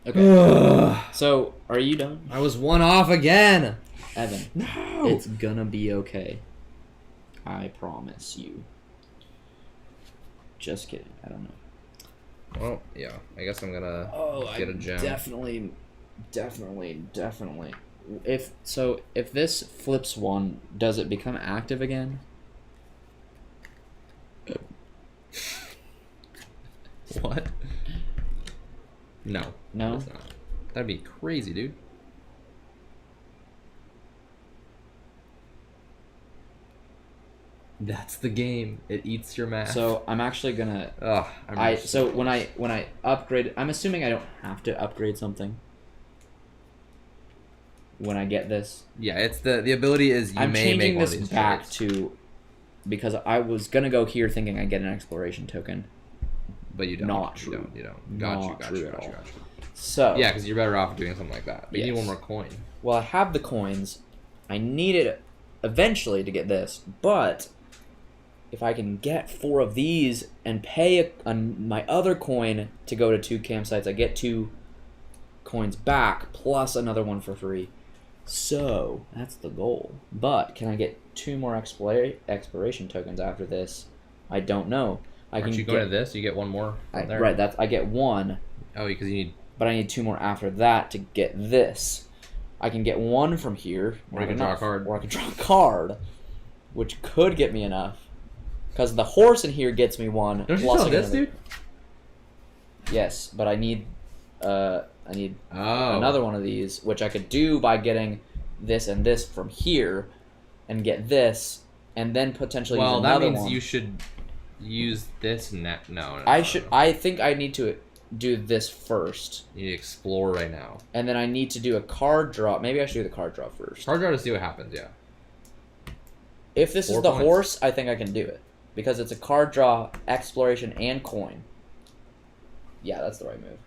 Okay. So, are you done? I was one off again. Evan, No. it's gonna be okay. I promise you. Just kidding. I don't know. Well, yeah. I guess I'm gonna get a gem. Definitely. If this flips one, does it become active again? What? No. No? It's not. That'd be crazy, dude. That's the game. It eats your math. So I'm actually gonna. Ugh, When I upgrade, I'm assuming I don't have to upgrade something. When I get this, yeah, it's the ability is you I'm may changing make one this of these back trades. to, because I was gonna go here thinking I get an exploration token. But you don't. Not true. You don't. Got Not you. true at all. Got you. So Yeah, because you're better off doing something like that. But you need Yes. one more coin. well, I have the coins. I need it eventually to get this, but if I can get 4 of these and pay my other coin to go to 2 campsites, I get 2 coins back plus another one for free. So that's the goal. But can I get 2 more exploration tokens after this? I don't know. Aren't you going to this? You get one more from there. Right. I get 1. Oh, because you need. But I need 2 more after that to get this. I can get 1 from here. Or you can draw a card. Or I can draw a card, which could get me enough. Because the horse in here gets me 1. Don't you plus sell I get this, another- dude? Yes, but I need Oh. another one of these, which I could do by getting this and this from here, and get this, and then potentially use Well, that another means one. you should use this No. I think I need to do this first, You need to explore right now. and then I need to do a card draw. Maybe I should do the card draw first. Card draw to see what happens. Yeah. If this 4 is the points. horse, I think I can do it. Because it's a card draw, exploration, and coin. Yeah, that's the right move.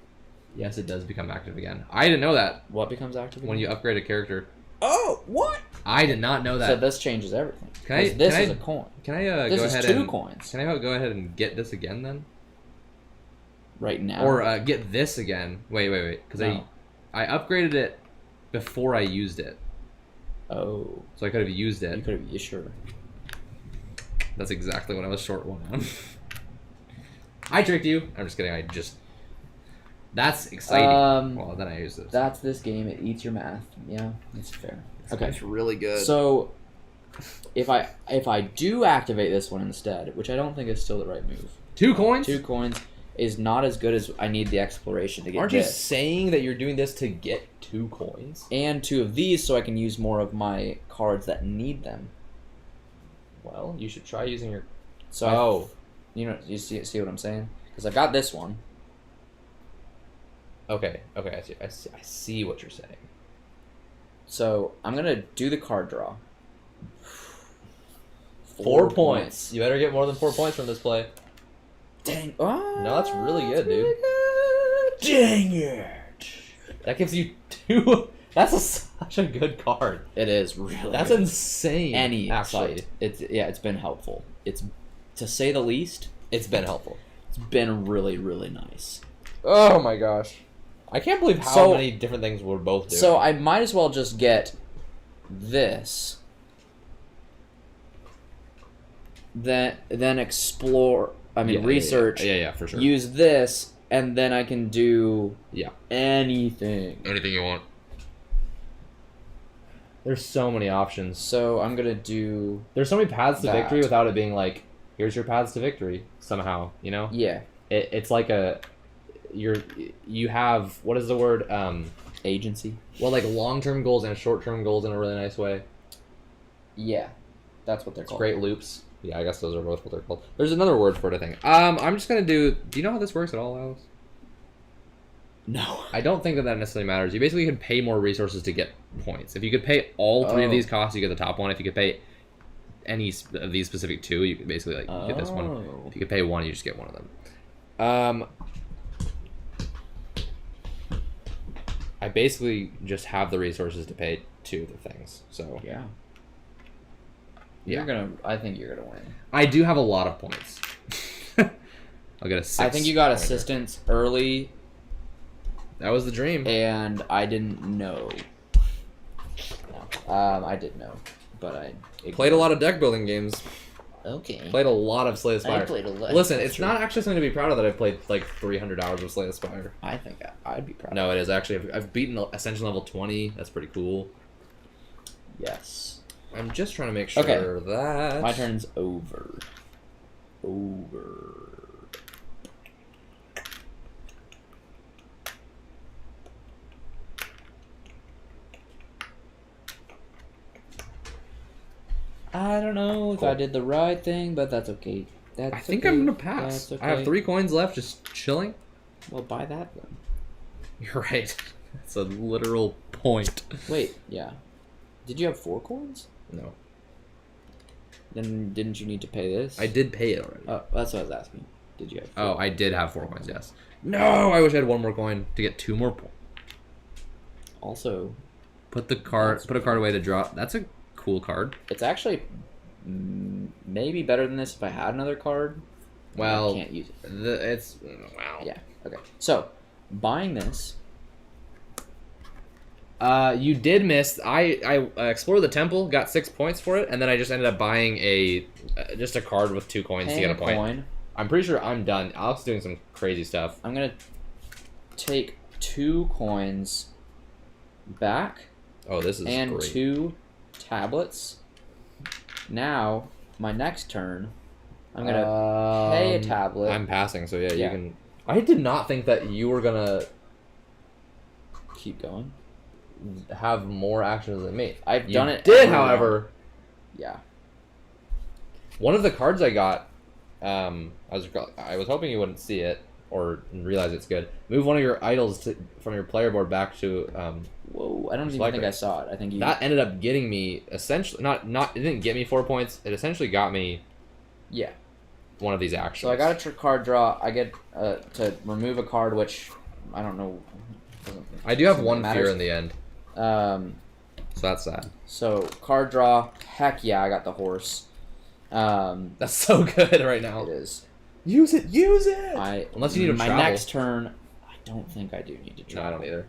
Yes, it does become active again. I didn't know that. What becomes active? When you upgrade a character. Oh, what? I did not know that. So this changes everything. Can I- 'Cause this can is I- a coin. Can I This go is ahead 2 and coins. Can I go ahead and get this again then? Right now. Or get this again? Wait, because No. I upgraded it before I used it, Oh. so I could have used You it. could have. You sure? That's exactly what I was short one on. I tricked you. I'm just kidding. That's exciting. Well, then I use this. That's this game. It eats your math. Yeah, that's fair. Okay. It's really good. So, if I do activate this one instead, which I don't think is still the right move, 2 coins? 2 coins is not as good as I need the exploration to get Aren't you this. saying that you're doing this to get 2 coins? And 2 of these so I can use more of my cards that need them. Well, you should try using your. So you see what I'm saying? Because I've got this one. Okay. I see what you're saying. So I'm gonna do the card draw. 4 points. You better get more than 4 points from this play. Dang! Oh, No, that's really good, dude. Dang it! That gives you 2. That's such a good card. It is really. That's good. insane. Any actually. site. It's been helpful. It's, to say the least, It's been helpful. it's been really nice. Oh my gosh. I can't believe how So- many different things we're both doing. So I might as well just get this. Then explore. Research. Yeah, for sure. Use this, and then I can do Yeah. anything. Anything you want. There's so many options. So I'm gonna do There's so many paths to That. victory without it being like, here's your paths to victory somehow, you know? yeah, It's like you have, what is the word? agency. Well, like long-term goals and short-term goals in a really nice way. Yeah, that's what they're It's called. great loops. Yeah, I guess those are both what they're called. There's another word for it, I think. I'm just gonna do you know how this works at all, Alex? No. I don't think that necessarily matters. You basically can pay more resources to get points. If you could pay all 3 of Oh. these costs, you get the top one. If you could pay any of these specific 2, you could basically get this one. Oh. If you could pay 1, you just get one of them. I basically just have the resources to pay 2 of the things. So Yeah. Yeah. I think you're gonna win. I do have a lot of points. I'll get a 6. I think you got pointer. assistance early That was the dream. And I didn't know. No. I did know, but I Played a lot of deck building games. Okay. Played a lot of Slay the Spire. I played a lot. Listen, That's it's true. not actually something to be proud of that I've played like 300 hours of Slay the Spire. I think I'd be proud. No, it is actually. I've beaten Ascension level 20. That's pretty cool. Yes. I'm just trying to make sure Okay. that My turn's over. I don't know if Cool. I did the right thing, but that's okay. That's I think okay. I'm gonna pass. That's I have okay. 3 coins left, just chilling. Well, buy that then. You're right. That's a literal point. Wait, yeah. Did you have 4 coins? No, Then didn't you need to pay this? I did pay it already. Oh, that's what I was asking. Did you have 4? Oh, I did have 4 coins. Yes. No, I wish I had 1 more coin to get 2 more points. Also, Put a card away to draw. That's a cool card. it's actually maybe better than this if I had another card. Well, I can't use it. it's wow. Yeah. Okay. So, buying this. You did miss. I explored the temple, got 6 points for it, and then I just ended up buying just a card with 2 coins to Paying get a a point. coin. I'm pretty sure I'm done. Alex is doing some crazy stuff. I'm gonna take 2 coins back Oh, this is and great. 2 tablets. Now, my next turn, I'm gonna pay a tablet. I'm passing, so yeah, Yeah. you can. I did not think that you were gonna keep going. have more actions than me. I've You done it. did, every however. round. Yeah. One of the cards I got, I was hoping you wouldn't see it or realize it's good. Move one of your idols from your player board back to. Whoa! I don't even Select think it. I saw it. I think you. That ended up getting me essentially not. It didn't get me 4 points. It essentially got me Yeah. one of these actions. So I got a card draw. I get to remove a card, which I don't know. I do have doesn't one matter. fear in the end, So that's sad. card draw. Heck yeah! I got the horse. That's so good right now. It is. Use it. Use it. Unless you need to my travel. next turn. I don't think I do need to No, travel. I don't either.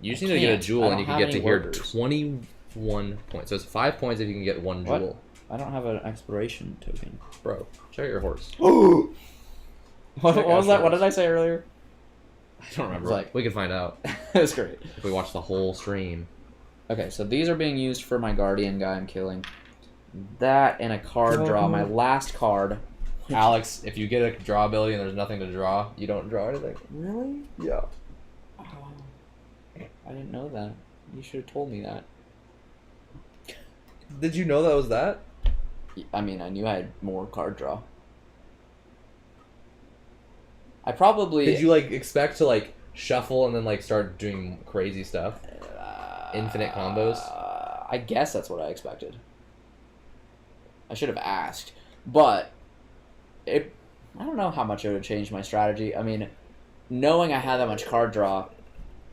You just I need to get a can't. I jewel, don't and you can have get to any here workers. 21 points. So it's 5 points if you can get 1 What? jewel. I don't have an exploration token. Bro, check your horse. What Check was out that? What yours. did I say earlier? I don't remember. It's like- We can find out It was great. if we watch the whole stream. Okay, so these are being used for my guardian guy I'm killing. That and a card draw. My last card. Alex, if you get a draw ability and there's nothing to draw, you don't draw anything. Really? Yeah. Oh, I didn't know that. You should have told me that. Did you know that was that? I mean, I knew I had more card draw. I probably... Did you expect to shuffle and then start doing crazy stuff? Infinite combos? I guess that's what I expected. I should have asked. But, I don't know how much it would change my strategy. I mean, knowing I had that much card draw,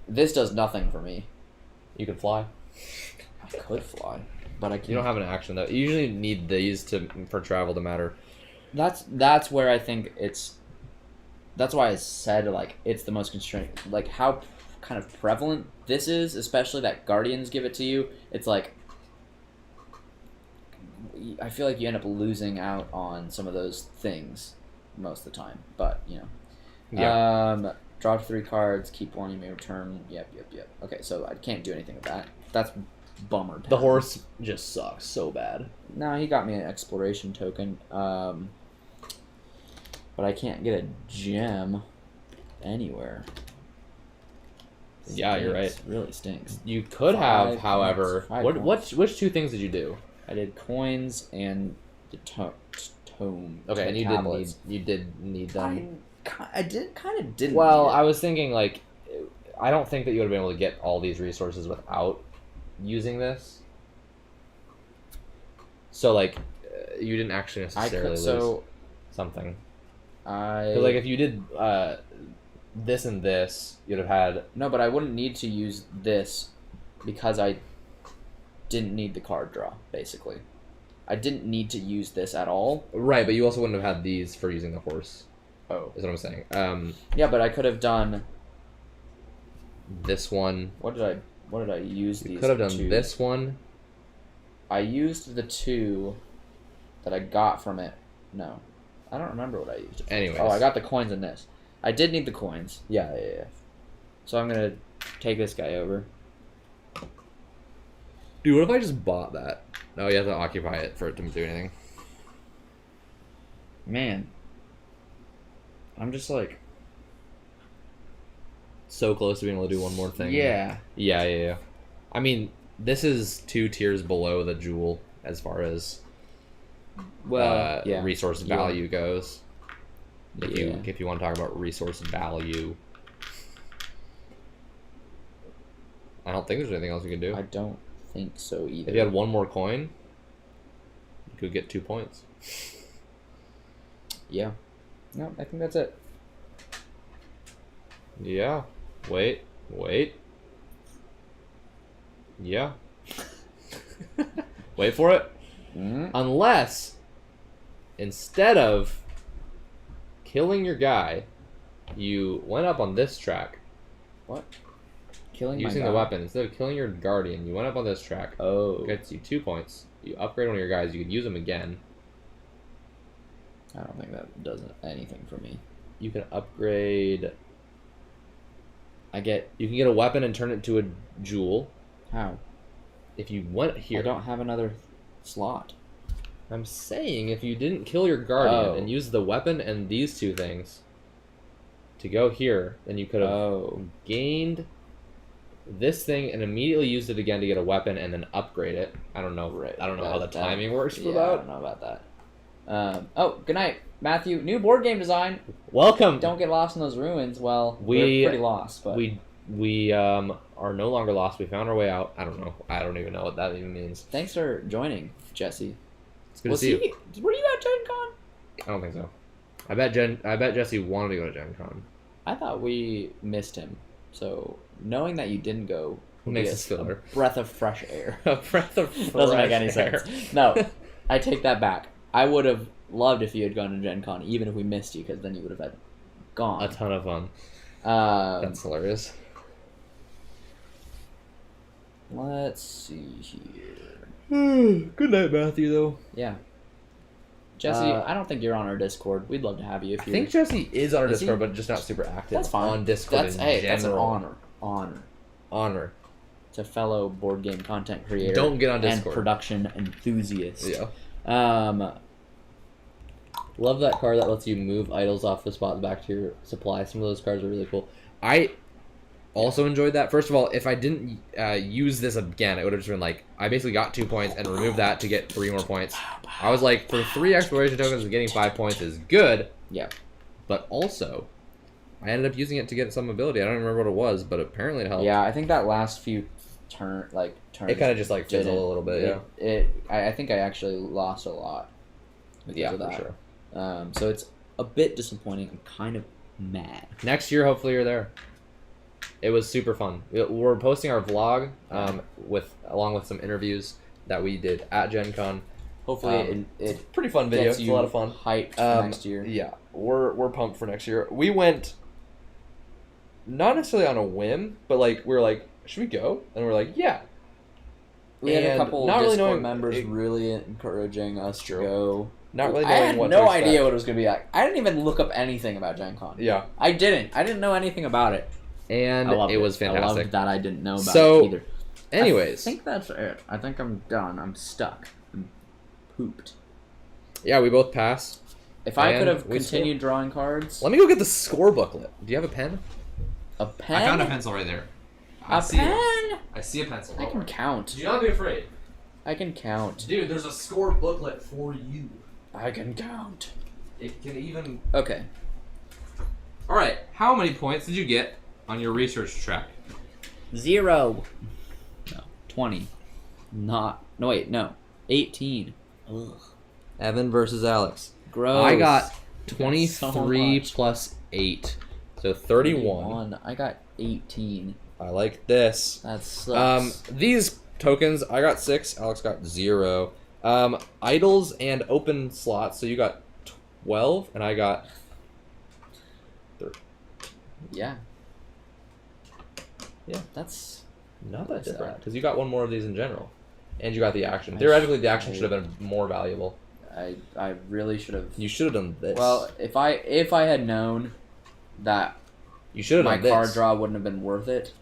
this does nothing for me. You could fly. I could fly, but I can't. You don't have an action though. You usually need these for travel to matter. That's where I think it's. That's why I said it's the most constrained. How kind of prevalent this is, especially that Guardians give it to you. It's I feel like you end up losing out on some of those things most of the time. But Yeah. Draw 3 cards. Keep one. You may return. Yep. Okay, so I can't do anything with that. That's bummer. The horse just sucks so bad. No, he got me an exploration token. But I can't get a gem anywhere. Yeah, you're right. Stinks. Really stinks. You could 5 have, however, points, 5 points. which 2 things did you do? I did coins and the tome. Okay, and you tablets. did need them. I did kind of didn't. Well, need it. I was thinking I don't think that you would have been able to get all these resources without using this. So you didn't actually necessarily lose something. Because if you did this and this, you'd have had. No, but I wouldn't need to use this because I didn't need the card draw. Basically, I didn't need to use this at all. Right, but you also wouldn't have had these for using the horse. Oh, Is what I'm saying. yeah, but I could have done this one. What did I use You these could have done two? this one. I used the 2 that I got from it. No. I don't remember what I used it for. Anyways. Oh, I got the coins in this. I did need the coins. Yeah. So I'm going to take this guy over. Dude, what if I just bought that? No, you have to occupy it for it to do anything. Man. I'm just like... So close to being able to do one more thing. Yeah. Yeah. I mean, this is 2 tiers below the jewel as far as Well, yeah. resource value goes. If Yeah. you want to talk about resource value, I don't think there's anything else you can do. I don't think so either. If you had one more coin, you could get 2 points. Yeah. No, I think that's it. Yeah. Wait. Yeah. Wait for it. Unless, instead of killing your guy, you went up on this track. What? Killing Using my the guy? weapon. Instead of killing your guardian, you went up on this track. Oh. Gets you 2 points. You upgrade one of your guys, you could use them again. I don't think that does anything for me. You can upgrade... You You can get a weapon and turn it to a jewel. How? If you went here... I don't have another slot. I'm saying if you didn't kill your guardian Oh. and use the weapon and these 2 things to go here, then you could have gained this thing and immediately used it again to get a weapon and then upgrade it. I don't know. Right. I don't know how the timing works for I that. don't know about that. Oh, good night, Matthew. New board game design. Welcome. Don't get lost in those ruins. Well, We- we're pretty lost, but We are no longer lost. We found our way out. I don't know. I don't even know what that even means. thanks for joining, Jesse. It's good to see you. Were you at GenCon? I don't think so. I bet Jesse wanted to go to GenCon. I thought we missed him. So knowing that you didn't go would Makes be us feel better. breath of fresh air. A breath of fresh Doesn't make any air. sense. No, I take that back. I would have loved if you had gone to Gen Con, even if we missed you, because then you would have had gone. A ton of fun. That's hilarious. Let's see here. Good night, Matthew, though. Yeah. Jesse, I don't think you're on our Discord. We'd love to have you if I you're... think Jesse is on our Is he? Discord, but just not super active. That's fine. On Discord That's, in hey, general. that's an honor. Honor. To fellow board game content creator. Don't get on Discord. And production enthusiast. Yeah. Love that card that lets you move idols off the spot back to your supply. Some of those cards are really cool. I also enjoyed that. First of all, if I didn't use this again, it would have just been like, I basically got 2 points and removed that to get 3 more points. I was like, for 3 exploration tokens, getting 5 points is good. Yeah. But also, I ended up using it to get some ability. I don't remember what it was, but apparently it helped. Yeah, I think that last few turns... It kind of just like fizzled a little bit, yeah. I think I actually lost a lot because of that. For sure. So it's a bit disappointing. I'm kind of mad. Next year, hopefully you're there. It was super fun. We're posting our vlog along with some interviews that we did at Gen Con. Hopefully it Pretty fun video. gets It's you a lot of fun. hyped for next year. Yeah, we're pumped for next year. We went not necessarily on a whim, but like we were like, should we go? And we're like, yeah. We had a And couple not really Discord knowing- members really encouraging us to go. Not really I knowing had what no to expect. idea what it was going to be like. I didn't even look up anything about Gen Con. Yeah, I didn't know anything about it. and I loved it was I fantastic. loved that I didn't know about So, it either. Anyways, I think that's it. I think I'm done. I'm stuck. I'm pooped. yeah, we both pass. If I And could have we continued drawing cards, Let me go get the score booklet. Do you have a pen? a pen, I found a pencil right there. a pen. I see a pencil. I can count. Do not be afraid. I can count. Dude, there's a score booklet for you. I can count. It can even... Okay. All right. How many points did you get on your research track? 0. No. 20. Not. No, wait. No. 18. Ugh. Evan versus Alex. Gross. I got so 23 much. plus 8. So 31. I got 18. I like this. That sucks. These tokens, I got 6. Alex got 0. Idols and open slots. So you got 12, and I got 13. Yeah. Yeah. That's Not that What's different that? because you got one more of these in general, and you got the action. I Theoretically, the action I- should have been more valuable. I really should have. You should have done this. Well, if I had known that you should have my done this. card draw wouldn't have been worth it.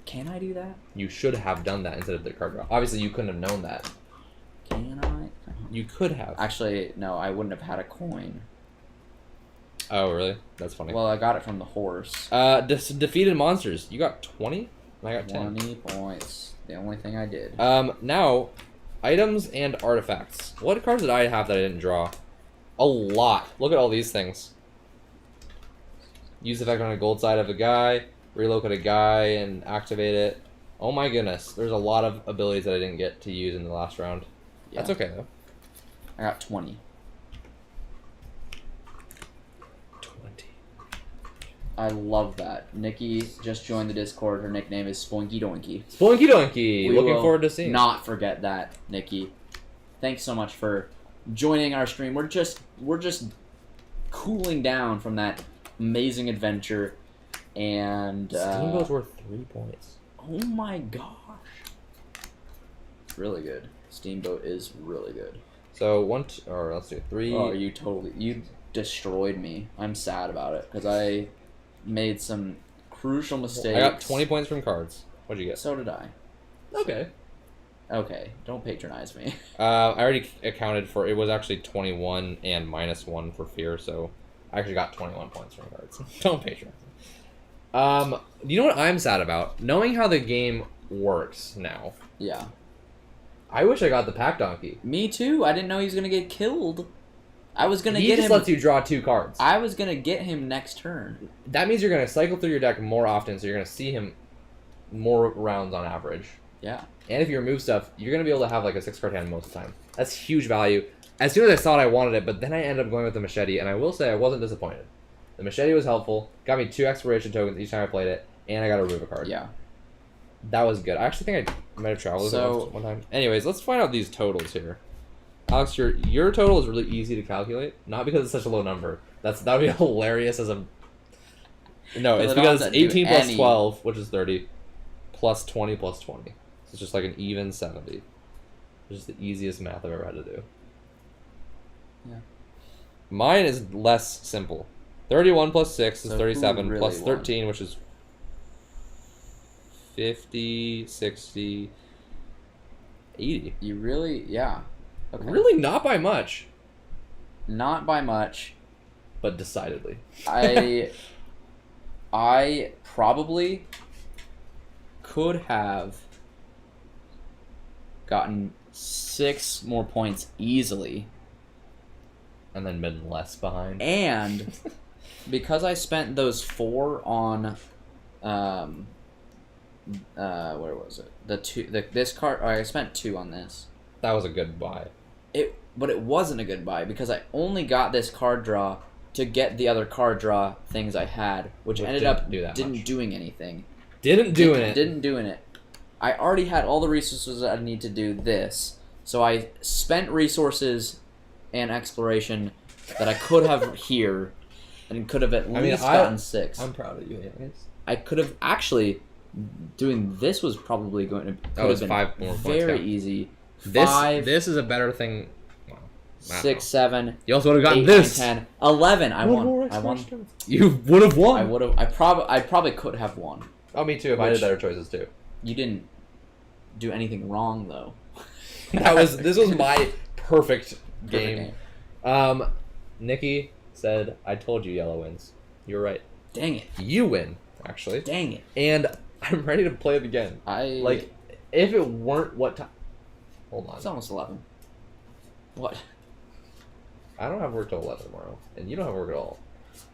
Can I do that? You should have done that instead of the card draw. Obviously, you couldn't have known that. Can I? You could have. Actually, no. I wouldn't have had a coin. Oh, really? That's funny. Well, I got it from the horse. Defeated monsters. You got 20? And I got 10. 20 points. The only thing I did. Now, items and artifacts. What cards did I have that I didn't draw? A lot. Look at all these things. Use effect on a gold side of a guy. Relocate a guy and activate it. Oh my goodness. There's a lot of abilities that I didn't get to use in the last round. Yeah. That's okay, though. I got 20. 20. I love that. Nikki just joined the Discord. Her nickname is Spoinky Doinky. Spoinky Doinky! We Looking will forward to seeing. Not forget that, Nikki. Thanks so much for joining our stream. We're just cooling down from that amazing adventure, and Steamboat's worth 3 points. oh my gosh, really good. Steamboat is really good. So let's do 3. Oh, you destroyed me. I'm sad about it because I made some crucial mistakes. I got 20 points from cards. What'd you get? So did I. Okay. Okay, don't patronize me. I already accounted for it. Was actually 21 and -1 for fear, so I actually got 21 points from cards. Don't patronize me. You know what I'm sad about? Knowing how the game works now. Yeah. I wish I got the pack donkey. Me too. I didn't know he was gonna get killed. I was gonna He get just him. lets you draw 2 cards. I was gonna get him next turn. That means you're gonna cycle through your deck more often, so you're gonna see him more rounds on average. Yeah. And if you remove stuff, you're going to be able to have like a 6-card hand most of the time. That's huge value. As soon as I saw it, I wanted it, but then I ended up going with the machete, and I will say I wasn't disappointed. The machete was helpful, got me 2 expiration tokens each time I played it, and I got to remove a card. Yeah. That was good. I actually think I might have traveled with it one time. Anyways, let's find out these totals here. Alex, your total is really easy to calculate, not because it's such a low number. That would be hilarious as a... No, it's because it's 18 plus 12, which is 30, plus 20 plus 20. It's just like an even 70. It's just the easiest math I've ever had to do. Yeah. Mine is less simple. 31 plus 6 is So 37, who really plus won? 13, which is 50, 60, 80. You really, yeah. Okay. Really not by much, Not by much. but decidedly. I probably could have gotten 6 more points easily. And then been less behind. And because I spent those 4 on where was it? This card, I spent 2 on this. That was a good buy. But it wasn't a good buy because I only got this card draw to get the other card draw things I had, which ended up didn't doing anything. Didn't doing it. I already had all the resources that I need to do this, so I spent resources and exploration that I could have here, and could have at least gotten 6. I'm proud of you, anyways. I could have actually doing this was probably going to That was 5 more points. very Yeah. easy. This 5, this is a better thing. Wow. I don't 6, know. 7. You also would have gotten 8, this. 9, 10, 11. I One more won. I won. exploration. You would have won. I would have. I probably could have won. Oh, me too. If I did better choices too. You didn't do anything wrong though. This was my perfect Perfect game. Nikki said, "I told you yellow wins." You're right. Dang it. You win, actually. Dang it. And I'm ready to play it again. Like, if it weren't what time? Hold on. It's almost 11. What? I don't have work till 11 tomorrow, and you don't have work at all.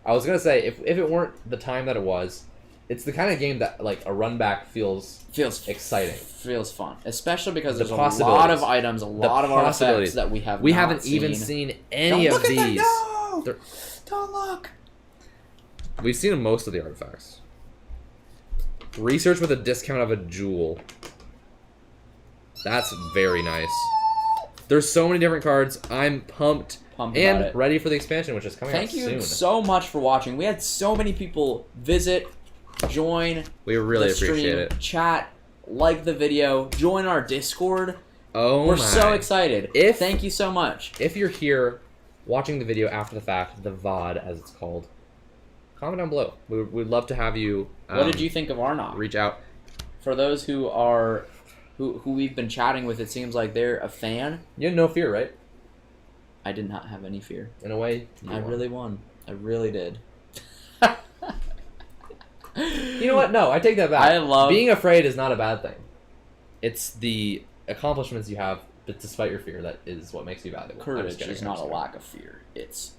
I was gonna say if it weren't the time that it was, it's the kind of game that like a run back feels exciting. Feels fun, especially because The there's a lot possibilities. of items, a lot of artifacts possibilities. that we have. We not haven't seen. even seen any Don't of look at these. that, no! They're- Don't look. We've seen most of the artifacts. Research with a discount of a jewel. That's very nice. There's so many different cards. I'm pumped Pumped and about it. ready for the expansion, which is coming Thank out you soon. so much for watching. We had so many people visit join We really the stream, appreciate it. chat, like the video, join our Discord. Oh We're my. so excited. Thank you so much. If you're here watching the video after the fact, the VOD as it's called, comment down below. We'd love to have you. What did you think of Arnak? Reach out. For those who we've been chatting with, it seems like they're a fan. You had no fear, right? I did not have any fear. In a way, I really won. I really did. You know what? No, I take that back. I love being afraid is not a bad thing. It's the accomplishments you have, but despite your fear, that is what makes you valuable. Courage is not a lack of fear. It's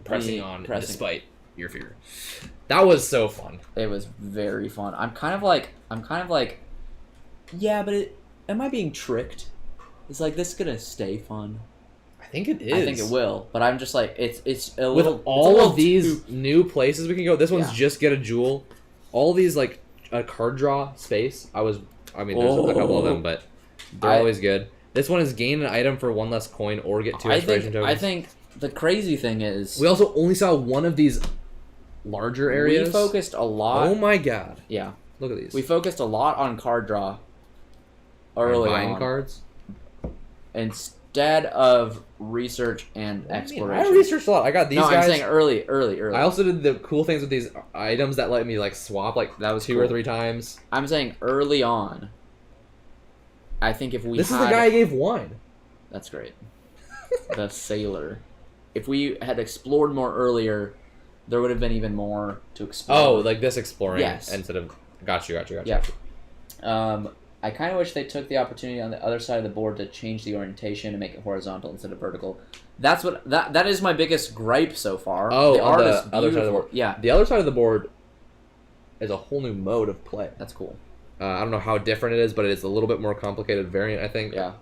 pressing on pressing. despite your fear. That was so fun. It was very fun. I'm kind of like, yeah, but am I being tricked? Is like this gonna stay fun? I think it is. I think it will, but I'm just like it's a With little. all of these new places we can go. This one's Yeah. just get a jewel. All these like a card draw space. I mean, there's a couple of them, but they're always good. This one is gain an item for 1 less coin or get 2 inspiration tokens. I think the crazy thing is we also only saw one of these larger areas. we focused a lot. Oh my god! Yeah, Look at these. we focused a lot on card draw early buying on cards instead of research and exploration. I researched a lot. I got these no, guys. I'm saying early. I also did the cool things with these items that let me like swap like That was 2 cool. or 3 times. I'm saying early on. I think if we This is the guy I gave wine. That's great. The sailor. If we had explored more earlier, there would have been even more to explore. Oh, like this exploring Yes. instead of got you. Yeah. I kind of wish they took the opportunity on the other side of the board to change the orientation and make it horizontal instead of vertical. That's what that is my biggest gripe so far. Oh, the on art the is other side of the beautiful. board. Yeah, The other side of the board is a whole new mode of play. that's cool. I don't know how different it is, but it is a little bit more complicated variant, I think. Yeah.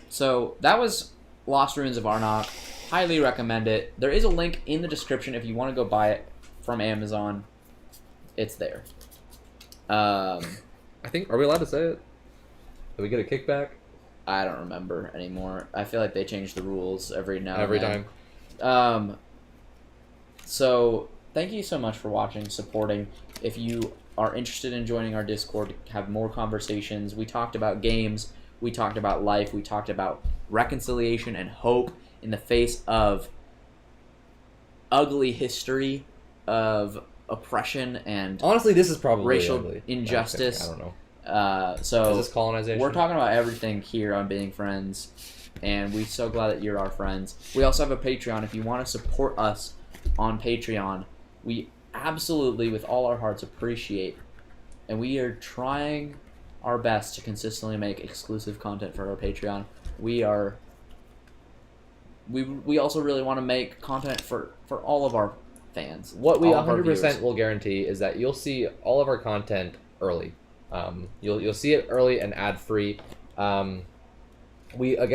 So that was Lost Ruins of Arnak. Highly recommend it. There is a link in the description if you want to go buy it from Amazon. It's there. I think, are we allowed to say it? Did we get a kickback? I don't remember anymore. I feel like they change the rules every now and Every then. time. So thank you so much for watching, supporting. If you are interested in joining our Discord, have more conversations. We talked about games. We talked about life. We talked about reconciliation and hope in the face of ugly history of oppression and Honestly, this is probably racial ugly. injustice. I don't know. So Is this colonization? we're talking about everything here on Being Friends, and we're so glad that you're our friends. We also have a Patreon. If you want to support us on Patreon, we absolutely, with all our hearts, appreciate, and we are trying our best to consistently make exclusive content for our Patreon. We also really want to make content for all of our fans. What we all of our 100% viewers. will guarantee is that you'll see all of our content early. You'll see it early and ad free. We want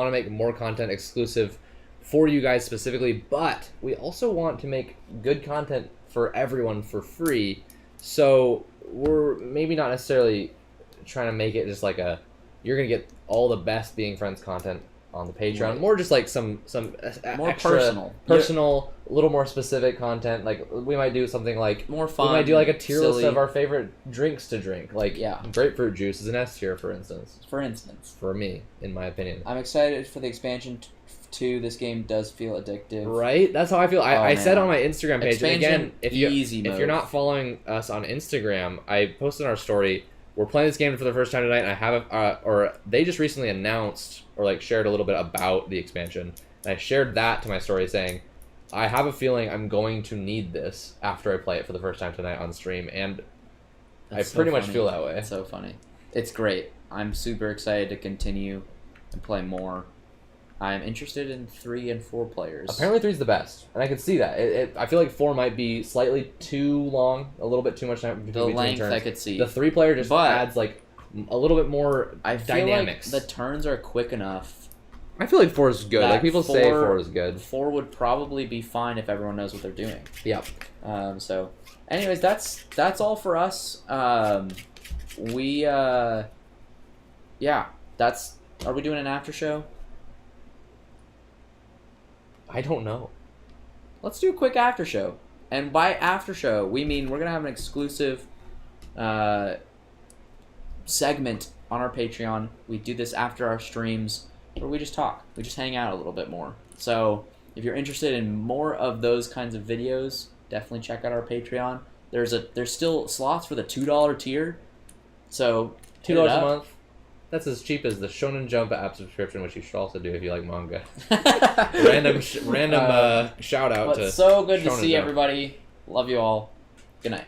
to make more content exclusive for you guys specifically, but we also want to make good content for everyone for free. So we're maybe not necessarily trying to make it just like you're gonna get all the best Being Friends content on the Patreon. Right. More just like some More extra personal. a little more specific content. Like we might do something like More fun. we might do like a tier list silly. of our favorite drinks to drink. Like Yeah. grapefruit juice is an S tier, for instance. For instance, For me, in my opinion. I'm excited for the expansion too. This game does feel addictive. Right? That's how I feel. I said man. on my Instagram page, and again, Expansion, if easy you're mode. not following us on Instagram, I posted on our story. We're playing this game for the first time tonight, and I have or they just recently announced or like shared a little bit about the expansion. And I shared that to my story saying, I have a feeling I'm going to need this after I play it for the first time tonight on stream, and That's I so pretty much funny. feel that way. It's so funny. It's great. I'm super excited to continue and play more. I'm interested in 3 and 4 players. Apparently 3's the best, and I can see that. I feel like 4 might be slightly too long, a little bit too much time the between length turns. I could see. The 3 player just But adds like a little bit more I feel dynamics. like the turns are quick enough. I feel like 4 is good. that Like people say 4 is good. 4 would probably be fine if everyone knows what they're doing. Yep. So, anyways, that's all for us. Are we doing an after show? I don't know. Let's do a quick after show. And by after show, we mean we're going to have an exclusive segment on our Patreon. We do this after our streams where we just talk. We just hang out a little bit more. So if you're interested in more of those kinds of videos, definitely check out our Patreon. There's still slots for the $2 tier. So $2 a month. That's as cheap as the Shonen Jump app subscription, which you should also do if you like manga. random shout out to. So good to Shonen see Jump. everybody. Love you all. Good night.